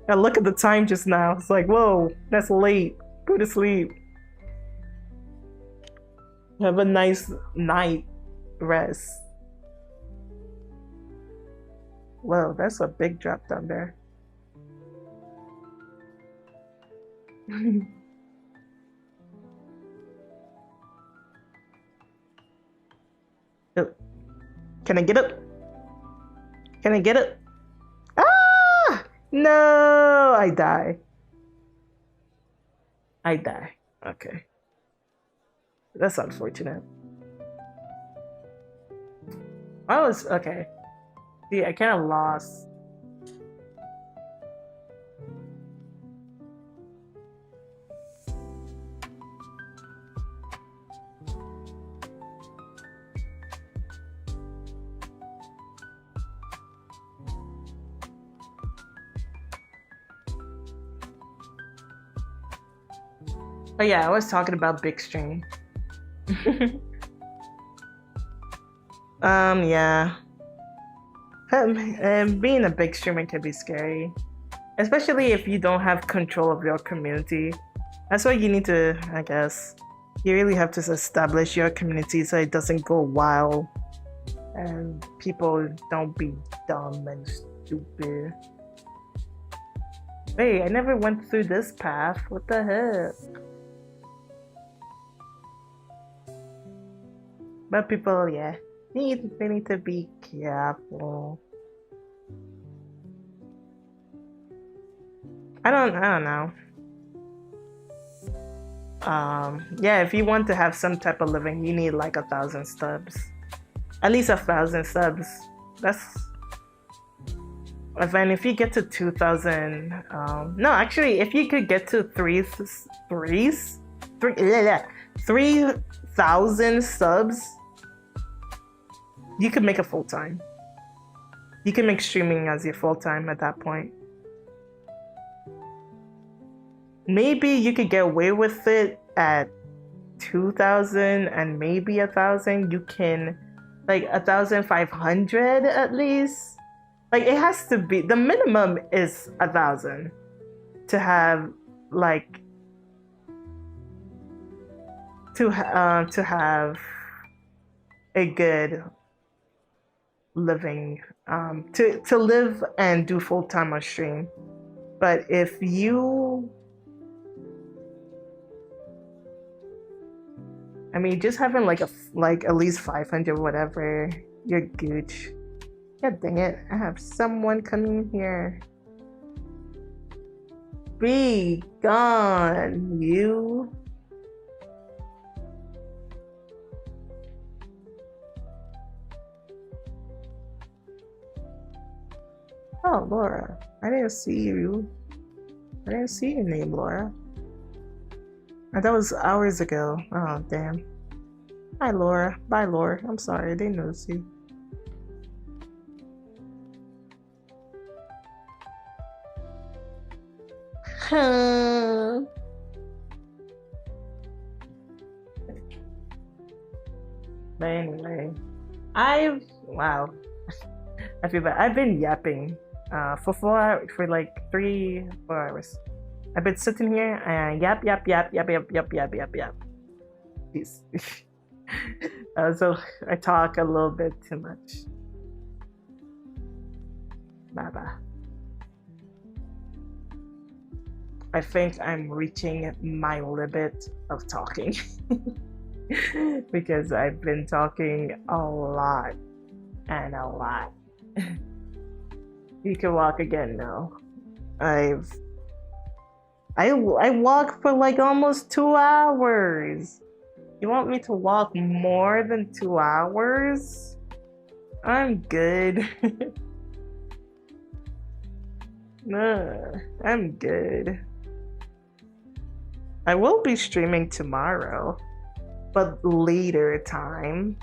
I look at the time just now. It's like, whoa, that's late. Go to sleep. Have a nice night rest. Whoa, that's a big drop down there. Oh, can I get up? Can I get it? Ah! No! I die. I die. Okay. That's unfortunate. I was... Okay. See, I kind of lost. Oh yeah, I was talking about big stream. Yeah. Being a big streamer can be scary, especially if you don't have control of your community. That's why you need to, I guess, you really have to establish your community so it doesn't go wild and people don't be dumb and stupid. Wait, I never went through this path. What the heck? But people, yeah, they need to be careful. I don't know. Yeah, if you want to have some type of living, you need like 1,000 subs. At least 1,000 subs. That's... And if you get to 2,000, no, actually, if you could get to 3,000 subs, you could make a full-time. You can make streaming as your full-time at that point. Maybe you could get away with it at 2,000 and maybe 1,000. You can, like 1,500 at least. Like it has to be, the minimum is 1,000 to have like to have a good living, to live and do full-time on stream. But if you, I mean, just having like at least 500 whatever, you're good. God dang it, I have someone coming here. Be gone, you. Oh, Laura. I didn't see you. I didn't see your name, Laura. That was hours ago. Oh, damn. Hi, Laura. Bye, Laura. I'm sorry, I didn't notice you. But anyway, wow. I feel bad. I've been yapping for 4 hours, for like 3 4 hours. I've been sitting here and yap yap yap yap yap yap yap yap yap. Peace. So I talk a little bit too much. Bye bye. I think I'm reaching my limit of talking because I've been talking a lot and a lot. You can walk again now. I walked for like almost 2 hours. You want me to walk more than 2 hours? I'm good. Nah, I'm good. I will be streaming tomorrow, but later time.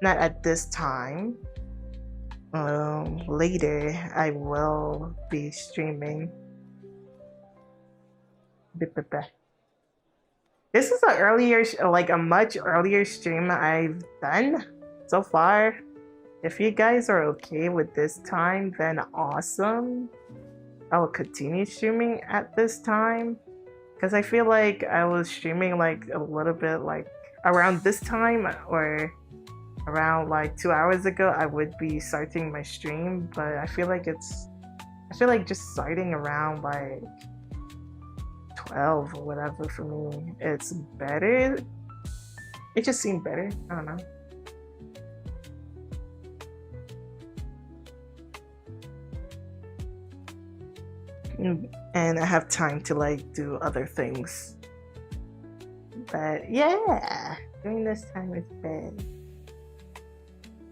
Not at this time. Later I will be streaming. This is a much earlier stream I've done so far. If you guys are okay with this time, then awesome. I will continue streaming at this time. Because I feel like I was streaming like a little bit like around this time or around like 2 hours ago, I would be starting my stream. But I feel like just starting around like 12 or whatever for me, it's better. It just seemed better. I don't know. And I have time to like do other things. But yeah, during this time is bad.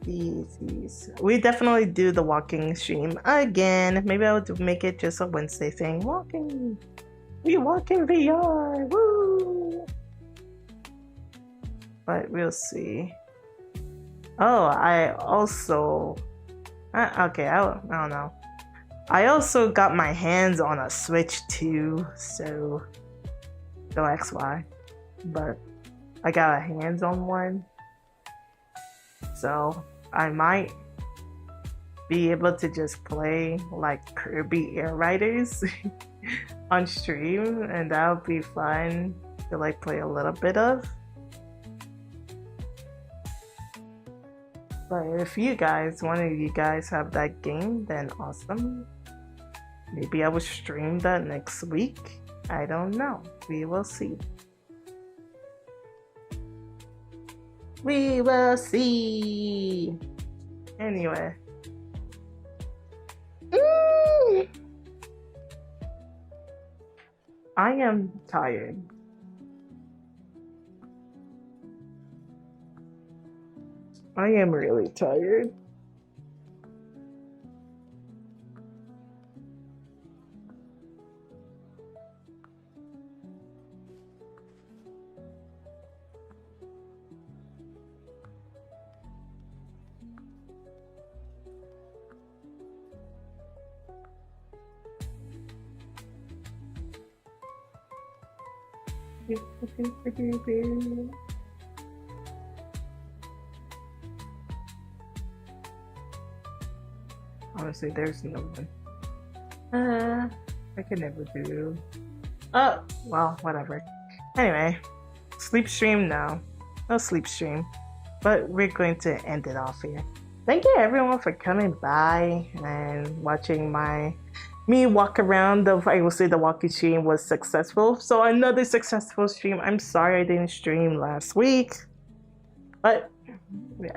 Jeez. We definitely do the walking stream again. Maybe I would make it just a Wednesday thing. Walking. We walk in VR. Woo! But we'll see. Oh, I also. Okay, I don't know. I also got my hands on a Switch too, so don't ask why, but I got a hands on one, so I might be able to just play like Kirby Air Riders on stream, and that would be fun to like play a little bit of. But if one of you guys have that game, then awesome. Maybe I will stream that next week. I don't know. We will see. We will see. Anyway. I am tired. I am really tired. Honestly, there's no one. I can never do. Oh, well, whatever. Anyway, sleep stream now. No sleep stream. But we're going to end it off here. Thank you everyone for coming by and watching me walk around. I will say the walking stream was successful. So another successful stream. I'm sorry I didn't stream last week. But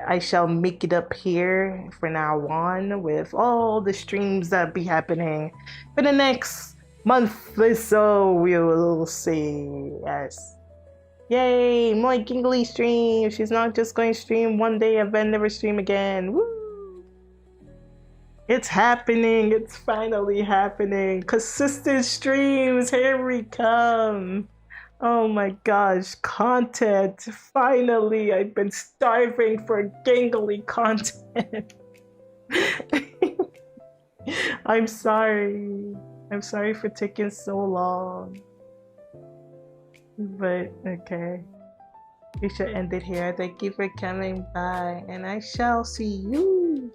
I shall make it up here for now on with all the streams that be happening for the next month or so. We will see. Yes. Yay! More Gingly stream. She's not just going to stream one day and then never stream again. Woo! It's happening. It's finally happening. Consistent streams. Here we come. Oh my gosh, content. Finally, I've been starving for gangly content. I'm sorry. I'm sorry for taking so long. But okay. We should end it here. Thank you for coming by, and I shall see you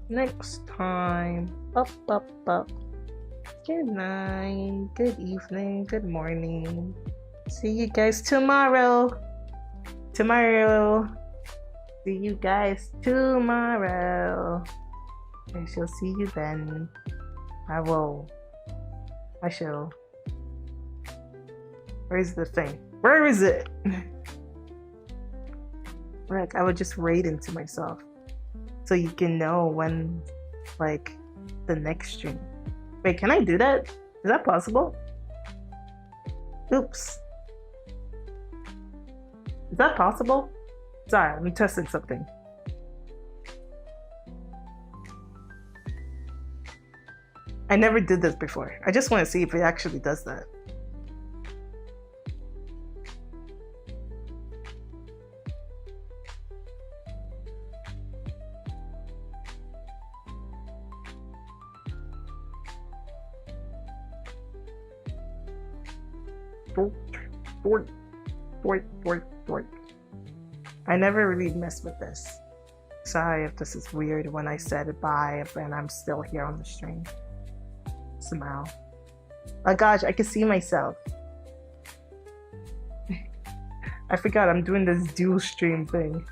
next time. Up, up, up. Good night, good evening, good morning. See you guys tomorrow. See you guys tomorrow. I shall see you then. I shall. Where's the thing? Where is it? Like, I would just rate into myself. So you can know when, like, the next stream. Wait, can I do that? Is that possible? Oops. Is that possible? Sorry, I'm testing something. I never did this before. I just want to see if it actually does that. I never really messed with this. Sorry if this is weird when I said bye and I'm still here on the stream. Somehow. Oh gosh, I can see myself. I forgot I'm doing this dual stream thing.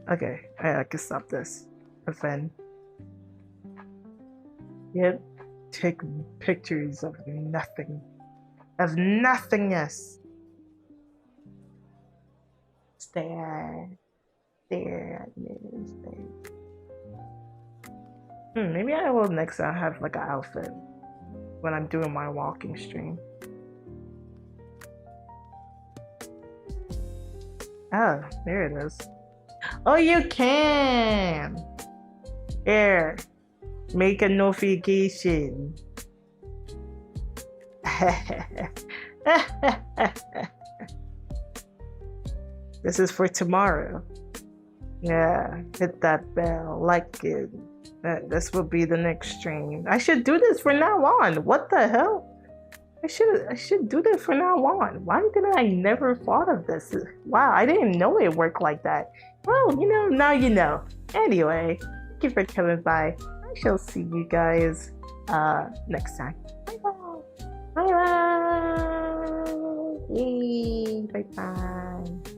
Okay, I can stop this. Offend. Yep. Take pictures of nothing. Of nothingness. Stare at me. Maybe I will next time have like an outfit when I'm doing my walking stream. Oh, there it is. Oh, you can! Here, make a notification. This is for tomorrow. Yeah, hit that bell, like it. This will be the next stream. I should do this from now on. What the hell? I should do this from now on. Why didn't I never thought of this? Wow, I didn't know it worked like that. Well, you know, now you know. Anyway, thank you for coming by. I shall see you guys next time. Bye bye. Bye bye. Bye bye.